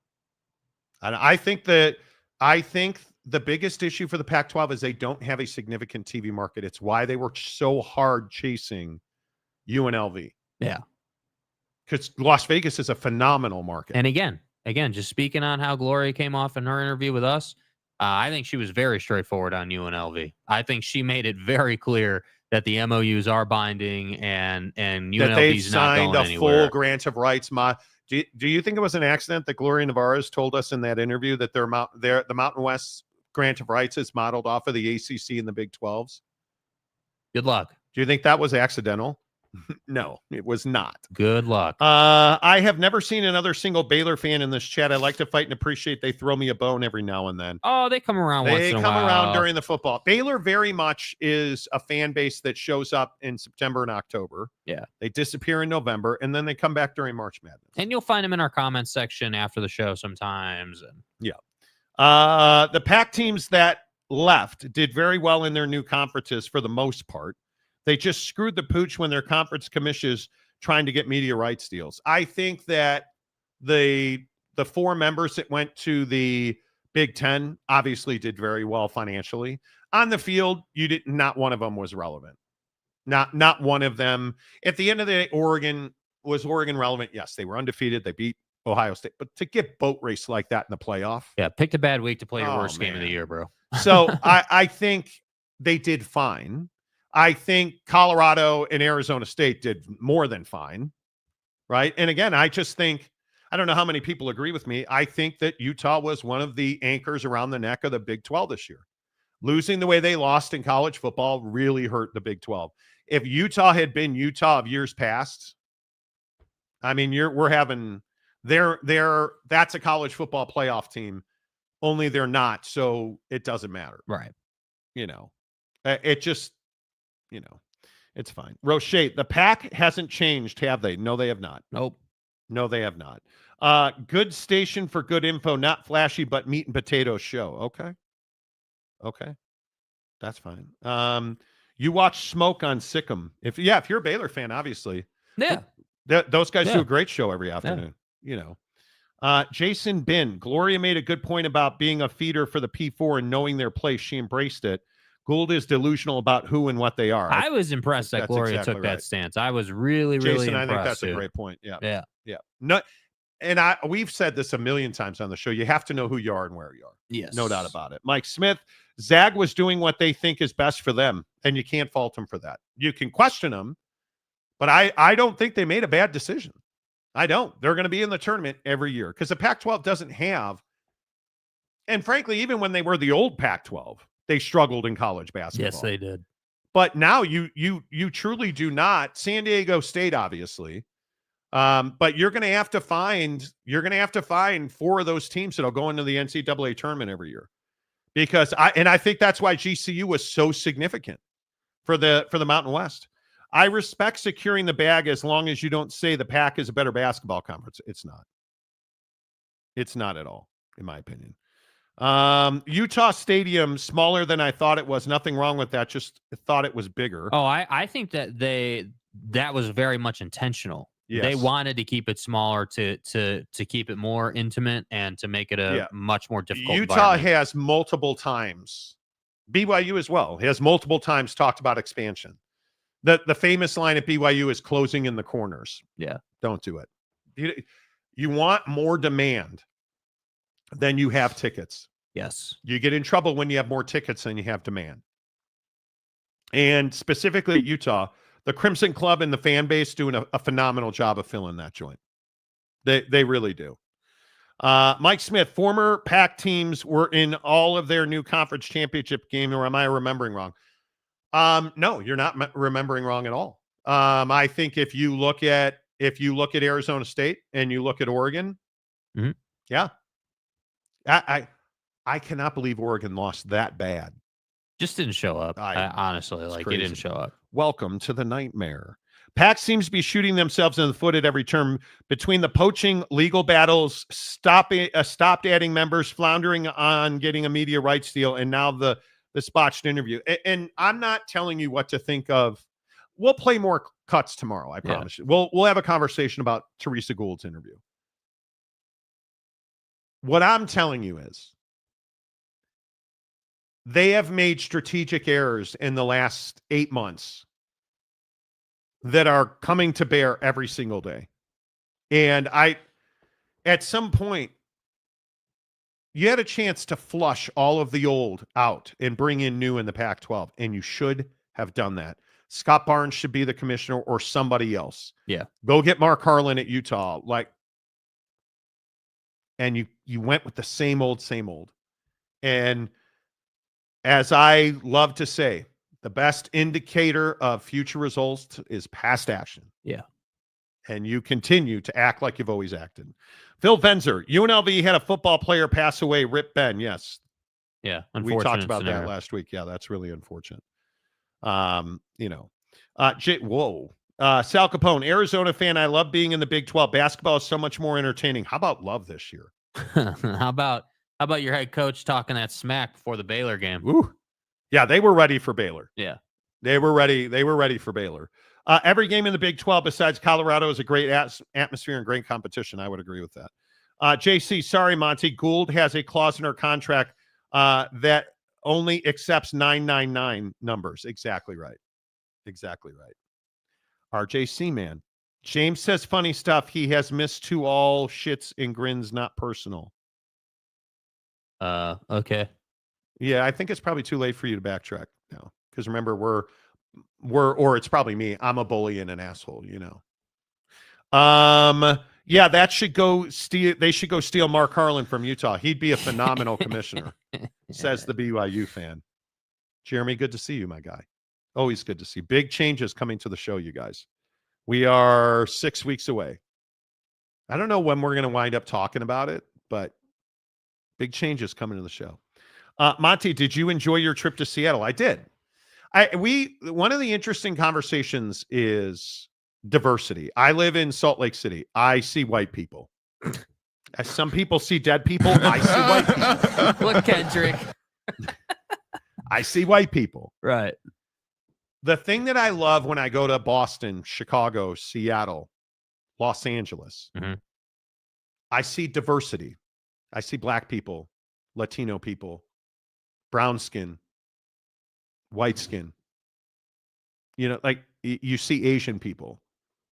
I think the biggest issue for the Pac-12 is they don't have a significant TV market. It's why they worked so hard chasing UNLV. Yeah. because Las Vegas is a phenomenal market. And again, just speaking on how Gloria came off in her interview with us, I think she was very straightforward on UNLV. I think she made it very clear that the MOUs are binding and UNLV's not going signed a anywhere. full grant of rights. Do you think it was an accident that Gloria Nevarez told us in that interview that the Mountain West grant of rights is modeled off of the ACC and the Big 12s? Good luck. Do you think that was accidental? No, it was not. Good luck. I have never seen another single Baylor fan in this chat. I like to fight and appreciate they throw me a bone every now and then. Oh, they come around once in a while. They come around during the football. Baylor very much is a fan base that shows up in September and October. Yeah. They disappear in November, and then they come back during March Madness. And you'll find them in our comments section after the show sometimes. And yeah. The PAC teams that left did very well in their new conferences for the most part. They just screwed the pooch when their conference commissions trying to get media rights deals. I think that the 4 members that went to the Big Ten obviously did very well financially. On the field, not one of them was relevant. Not one of them. At the end of the day, was Oregon relevant? Yes, they were undefeated. They beat Ohio State. But to get boat race like that in the playoff. Yeah, picked a bad week to play your worst game of the year, bro. So I think they did fine. I think Colorado and Arizona State did more than fine, right? And again, I just think, I don't know how many people agree with me. I think that Utah was one of the anchors around the neck of the Big 12 this year. Losing the way they lost in college football really hurt the Big 12. If Utah had been Utah of years past, I mean, that's a college football playoff team, only they're not, so it doesn't matter. Right. It just, it's fine. Roche, the PAC hasn't changed, have they? No, they have not. Nope. No, they have not. Good station for good info, not flashy, but meat and potatoes show. Okay. That's fine. You watch Smoke on Sikkim. If you're a Baylor fan, obviously. Yeah. Those guys do a great show every afternoon. Jason Bin, Gloria made a good point about being a feeder for the P4 and knowing their place. She embraced it. Gould is delusional about who and what they are. I was impressed that Gloria took that stance. I was really Jason, impressed. I think that's a great point. Yeah. Yeah. No, and we've said this a million times on the show. You have to know who you are and where you are. Yes. No doubt about it. Mike Smith, Zag was doing what they think is best for them, and you can't fault them for that. You can question them, but I don't think they made a bad decision. I don't. They're going to be in the tournament every year because the Pac-12 doesn't have, and frankly, even when they were the old Pac-12, they struggled in college basketball. Yes, they did. But now you truly do not. San Diego State, obviously, but you're going to have to find 4 of those teams that'll go into the NCAA tournament every year, because I think that's why GCU was so significant for the Mountain West. I respect securing the bag as long as you don't say the PAC is a better basketball conference. It's not. It's not at all, in my opinion. Utah Stadium, smaller than I thought it was. Nothing wrong with that. Just thought it was bigger. Oh, I think that was very much intentional. Yes. They wanted to keep it smaller to keep it more intimate and to make it a much more difficult Utah has multiple times, BYU as well, has multiple times talked about expansion. The famous line at BYU is closing in the corners. Yeah. Don't do it. You want more demand than you have tickets. Yes. You get in trouble when you have more tickets than you have demand. And specifically Utah, the Crimson Club and the fan base doing a phenomenal job of filling that joint. They really do. Mike Smith, former PAC teams were in all of their new conference championship game, or am I remembering wrong? No, you're not remembering wrong at all. I think if you look at Arizona State and you look at Oregon, yeah. I cannot believe Oregon lost that bad. Just didn't show up. Honestly, it didn't show up. Welcome to the nightmare. PAC seems to be shooting themselves in the foot at every turn between the poaching, legal battles, stopped adding members, floundering on getting a media rights deal, and now the botched interview. And I'm not telling you what to think of. We'll play more cuts tomorrow. I promise you. We'll have a conversation about Teresa Gould's interview. What I'm telling you is they have made strategic errors in the last 8 months that are coming to bear every single day. And at some point, you had a chance to flush all of the old out and bring in new in the Pac-12, and you should have done that. Scott Barnes should be the commissioner or somebody else. Yeah. Go get Mark Harlan at Utah. And you went with the same old. And as I love to say, the best indicator of future results is past action. Yeah. And you continue to act like you've always acted. Phil Venzer, UNLV had a football player pass away. Rip Ben. Yes. Yeah. We talked Unfortunate about scenario. that last week. Yeah, that's really unfortunate. Sal Capone, Arizona fan. I love being in the Big 12. Basketball is so much more entertaining. How about love this year? How about your head coach talking that smack before the Baylor game? Ooh. Yeah, they were ready for Baylor. Yeah. They were ready. They were ready for Baylor. Every game in the Big 12 besides Colorado is a great atmosphere and great competition. I would agree with that. JC, sorry, Monty. Gould has a clause in her contract that only accepts 999 numbers. Exactly right. RJC, man. James says funny stuff. He has missed to all shits and grins, not personal. Okay. Yeah, I think it's probably too late for you to backtrack now. Because remember, or it's probably me. I'm a bully and an asshole, you know. Yeah, that should go steal. They should go steal Mark Harlan from Utah. He'd be a phenomenal commissioner, says the BYU fan. Jeremy, good to see you, my guy. Always good to see. Big changes coming to the show, you guys. We are 6 weeks away. I don't know when we're going to wind up talking about it, but big changes coming to the show. Monty, did you enjoy your trip to Seattle? I did. One of the interesting conversations is diversity. I live in Salt Lake City. I see white people. As some people see dead people, I see white people. Look, Kendrick. I see white people. Right. The thing that I love when I go to Boston, Chicago, Seattle, Los Angeles, I see diversity. I see black people, Latino people, brown skin, white skin. You know, like you see Asian people.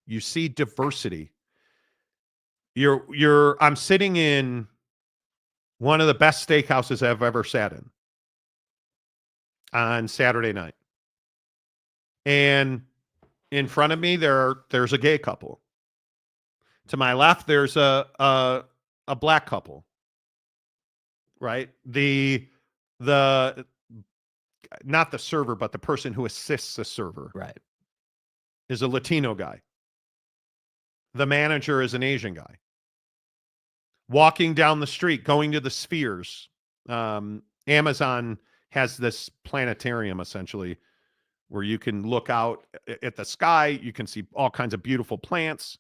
You see diversity. I'm sitting in one of the best steakhouses I've ever sat in on Saturday night. And in front of me, there's a gay couple. To my left, there's a black couple. Right? The not the server, but the person who assists the server. Right. Is a Latino guy. The manager is an Asian guy. Walking down the street, going to the Spheres. Amazon has this planetarium, essentially, where you can look out at the sky. You can see all kinds of beautiful plants.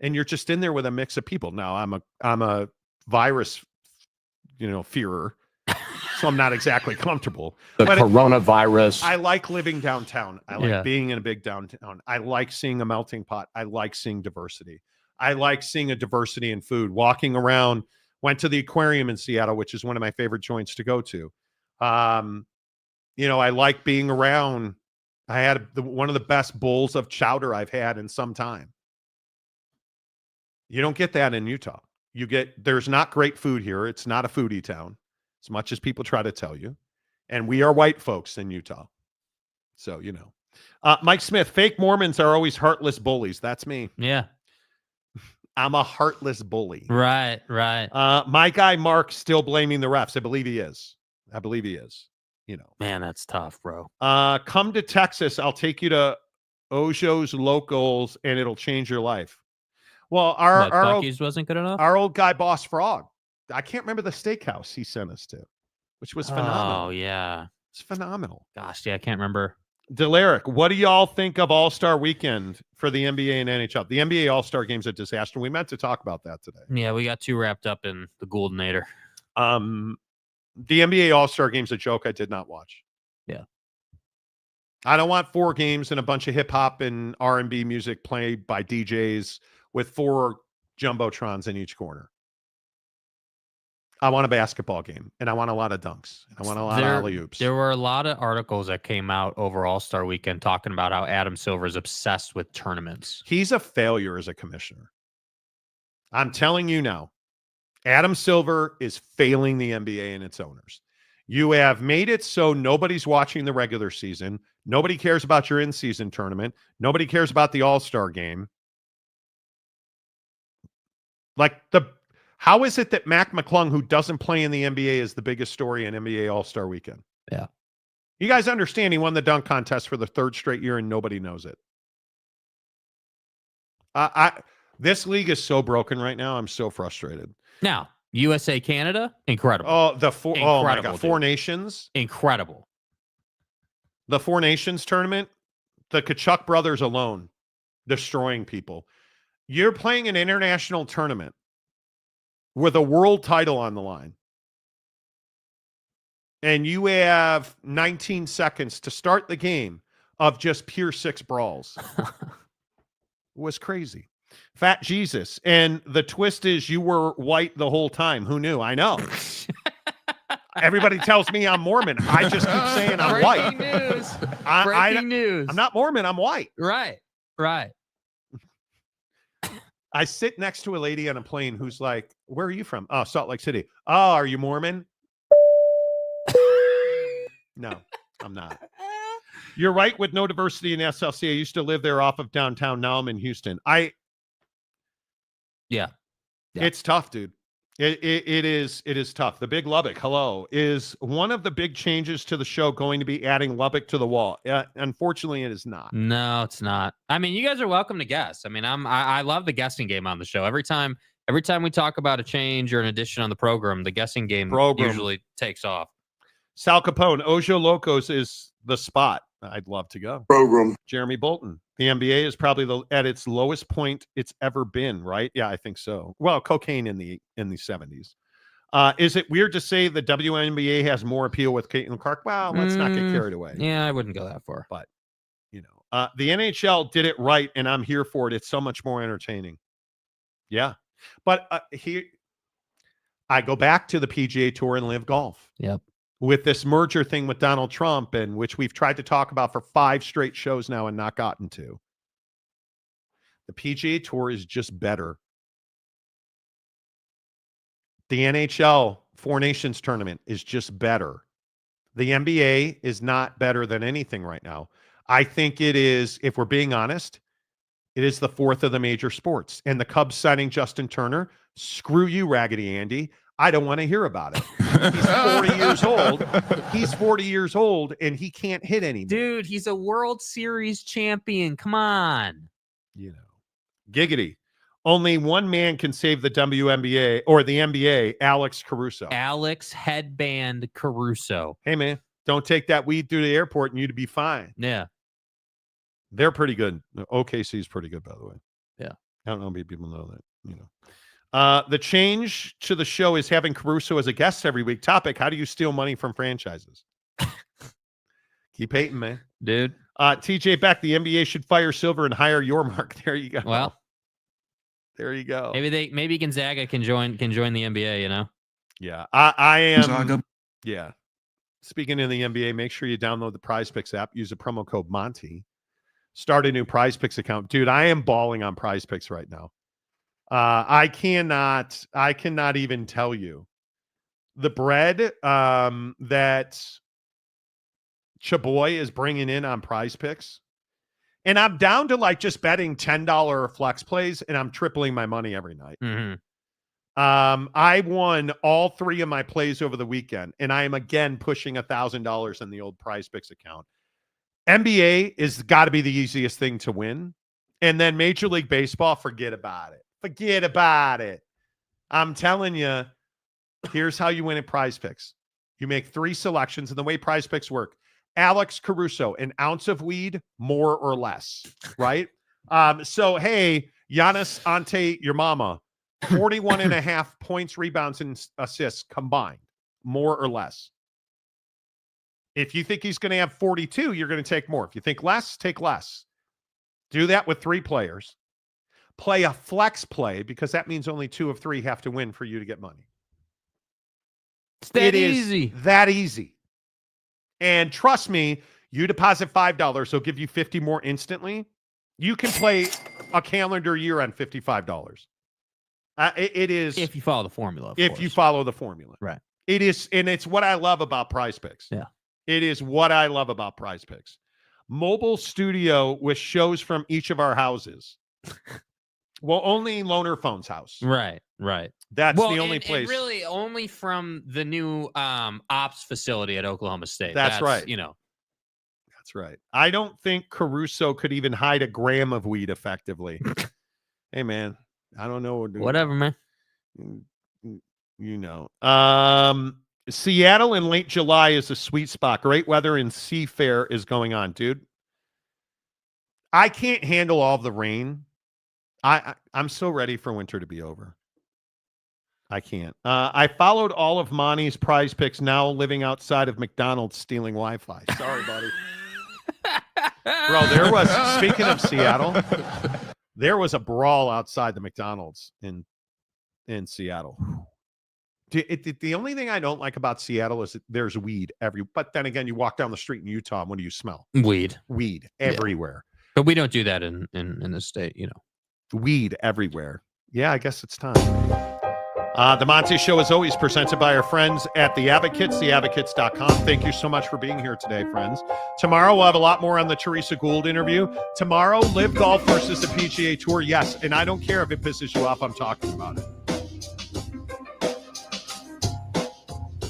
And you're just in there with a mix of people. Now, I'm a virus, fearer. So I'm not exactly comfortable. But coronavirus. I like living downtown. I like being in a big downtown. I like seeing a melting pot. I like seeing diversity. I like seeing a diversity in food. Walking around, went to the aquarium in Seattle, which is one of my favorite joints to go to. I like being around. I had one of the best bowls of chowder I've had in some time. You don't get that in Utah. There's not great food here. It's not a foodie town, as much as people try to tell you. And we are white folks in Utah. So, Mike Smith, fake Mormons are always heartless bullies. That's me. Yeah. I'm a heartless bully. Right. My guy, Mark, still blaming the refs. I believe he is. Man, that's tough, bro. Come to Texas. I'll take you to Ojo's Locals, and it'll change your life. Well, our Buc-ee's wasn't good enough. Our old guy, Boss Frog. I can't remember the steakhouse he sent us to, which was phenomenal. Oh, yeah. It's phenomenal. Gosh, yeah, I can't remember. Delaric, what do y'all think of All-Star Weekend for the NBA and NHL? The NBA All-Star Game's a disaster. We meant to talk about that today. Yeah, we got too wrapped up in the Goldinator. The NBA All-Star Game's a joke I did not watch. Yeah. I don't want 4 games and a bunch of hip-hop and R&B music played by DJs with 4 jumbotrons in each corner. I want a basketball game, and I want a lot of dunks. I want a lot of alley-oops. There were a lot of articles that came out over All-Star Weekend talking about how Adam Silver is obsessed with tournaments. He's a failure as a commissioner. I'm telling you now, Adam Silver is failing the NBA and its owners. You have made it so nobody's watching the regular season. Nobody cares about your in-season tournament. Nobody cares about the All-Star game. How is it that Mac McClung, who doesn't play in the NBA, is the biggest story in NBA All-Star Weekend? Yeah. You guys understand he won the dunk contest for the third straight year and nobody knows it. This league is so broken right now. I'm so frustrated. Now, USA, Canada, incredible. Oh, oh my God, Four dude. Nations. Incredible. The Four Nations tournament, the Kachuk brothers alone destroying people. You're playing an international tournament with a world title on the line. And you have 19 seconds to start the game of just pure six brawls. It was crazy. Fat Jesus. And the twist is you were white the whole time. Who knew? I know. Everybody tells me I'm Mormon. I just keep saying I'm white. News. Breaking news. I'm not Mormon. I'm white. Right. I sit next to a lady on a plane who's like, where are you from? Oh, Salt Lake City. Oh, are you Mormon? No, I'm not. You're right with no diversity in SLC. I used to live there off of downtown. Now I'm in Houston. Yeah. It's tough, dude. It is tough. The Big Lubbock, hello, is one of the big changes to the show going to be adding Lubbock to the wall. Unfortunately, it is not. No, it's not. I mean, you guys are welcome to guess. I mean, I love the guessing game on the show. Every time we talk about a change or an addition on the program, the guessing game usually takes off. Sal Capone, Ojo Locos is the spot. I'd love to go. Program. Jeremy Bolton. The NBA is probably at its lowest point it's ever been, right? Yeah, I think so. Well, cocaine in the 70s. Is it weird to say the WNBA has more appeal with Caitlin Clark? Well, let's not get carried away. Yeah, I wouldn't go that far. But, the NHL did it right, and I'm here for it. It's so much more entertaining. Yeah. But here, I go back to the PGA Tour and Live Golf. Yep. With this merger thing with Donald Trump, and which we've tried to talk about for 5 straight shows now and not gotten to. The PGA Tour is just better. The NHL Four Nations tournament is just better. The NBA is not better than anything right now. I think it is, if we're being honest, it is the fourth of the major sports. And the Cubs signing Justin Turner, screw you, Raggedy Andy. I don't want to hear about it. He's 40 years old. He's 40 years old, and he can't hit anymore. Dude, he's a World Series champion. Come on. Giggity. Only one man can save the WNBA or the NBA, Alex Caruso. Alex Headband Caruso. Hey, man, don't take that weed through the airport and you'd be fine. Yeah. They're pretty good. OKC is pretty good, by the way. Yeah. I don't know if people know that, The change to the show is having Caruso as a guest every week. Topic: how do you steal money from franchises? Keep hating, man. Dude. TJ Beck, the NBA should fire Silver and hire Yormark. There you go. Well, there you go. Maybe Gonzaga can join the NBA, Yeah. I am. Gonzaga. Yeah. Speaking of the NBA, make sure you download the Prize Picks app. Use the promo code Monty. Start a new Prize Picks account. Dude, I am balling on Prize Picks right now. I cannot even tell you the bread that Chaboy is bringing in on Prize Picks. And I'm down to just betting $10 flex plays, and I'm tripling my money every night. Mm-hmm. I won all 3 of my plays over the weekend, and I am again pushing $1,000 in the old Prize Picks account. NBA is got to be the easiest thing to win. And then Major League Baseball, forget about it. Forget about it. I'm telling you, here's how you win at Prize Picks. You make 3 selections, and the way Prize Picks work. Alex Caruso, an ounce of weed, more or less, right? So, hey, Giannis Ante, your mama, 41.5 points, rebounds, and assists combined, more or less. If you think he's going to have 42, you're going to take more. If you think less, take less. Do that with 3 players. Play a flex play, because that means only 2 of 3 have to win for you to get money. It's that easy. That easy. And trust me, you deposit $5, they'll give you 50 more instantly. You can play a calendar year on $55. It is. If you follow the formula. If you follow the formula. Right. It is, and it's what I love about Prize Picks. Yeah. It is what I love about Prize Picks. Mobile studio with shows from each of our houses. Well, only Loner Phone's house. Right. That's the only place. And really only from the new ops facility at Oklahoma State. That's right. That's right. I don't think Caruso could even hide a gram of weed effectively. Hey, man, I don't know. Whatever, man. Seattle in late July is a sweet spot. Great weather and seafair is going on, dude. I can't handle all of the rain. I'm so ready for winter to be over. I can't. I followed all of Monty's Prize Picks, now living outside of McDonald's stealing Wi-Fi. Sorry, buddy. Bro, there was, speaking of Seattle, there was a brawl outside the McDonald's in Seattle. The only thing I don't like about Seattle is that there's weed but then again, you walk down the street in Utah, and what do you smell? Weed everywhere. Yeah. But we don't do that in the state, Weed everywhere. Yeah, I guess it's time. The Monty Show is always presented by our friends at The Advocates, theadvocates.com. Thank you so much for being here today, friends. Tomorrow, we'll have a lot more on the Teresa Gould interview. Tomorrow, Live Golf versus the PGA Tour. Yes, and I don't care if it pisses you off. I'm talking about it.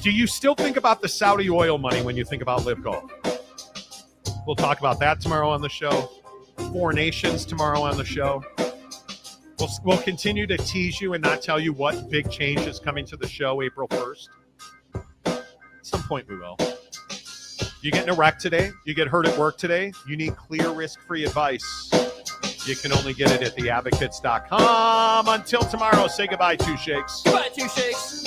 Do you still think about the Saudi oil money when you think about Live Golf? We'll talk about that tomorrow on the show. Four Nations tomorrow on the show. We'll continue to tease you and not tell you what big change is coming to the show April 1st. At some point we will. You get in a wreck today? You get hurt at work today? You need clear, risk-free advice. You can only get it at theadvocates.com. Until tomorrow, say goodbye, Two Shakes. Goodbye, Two Shakes.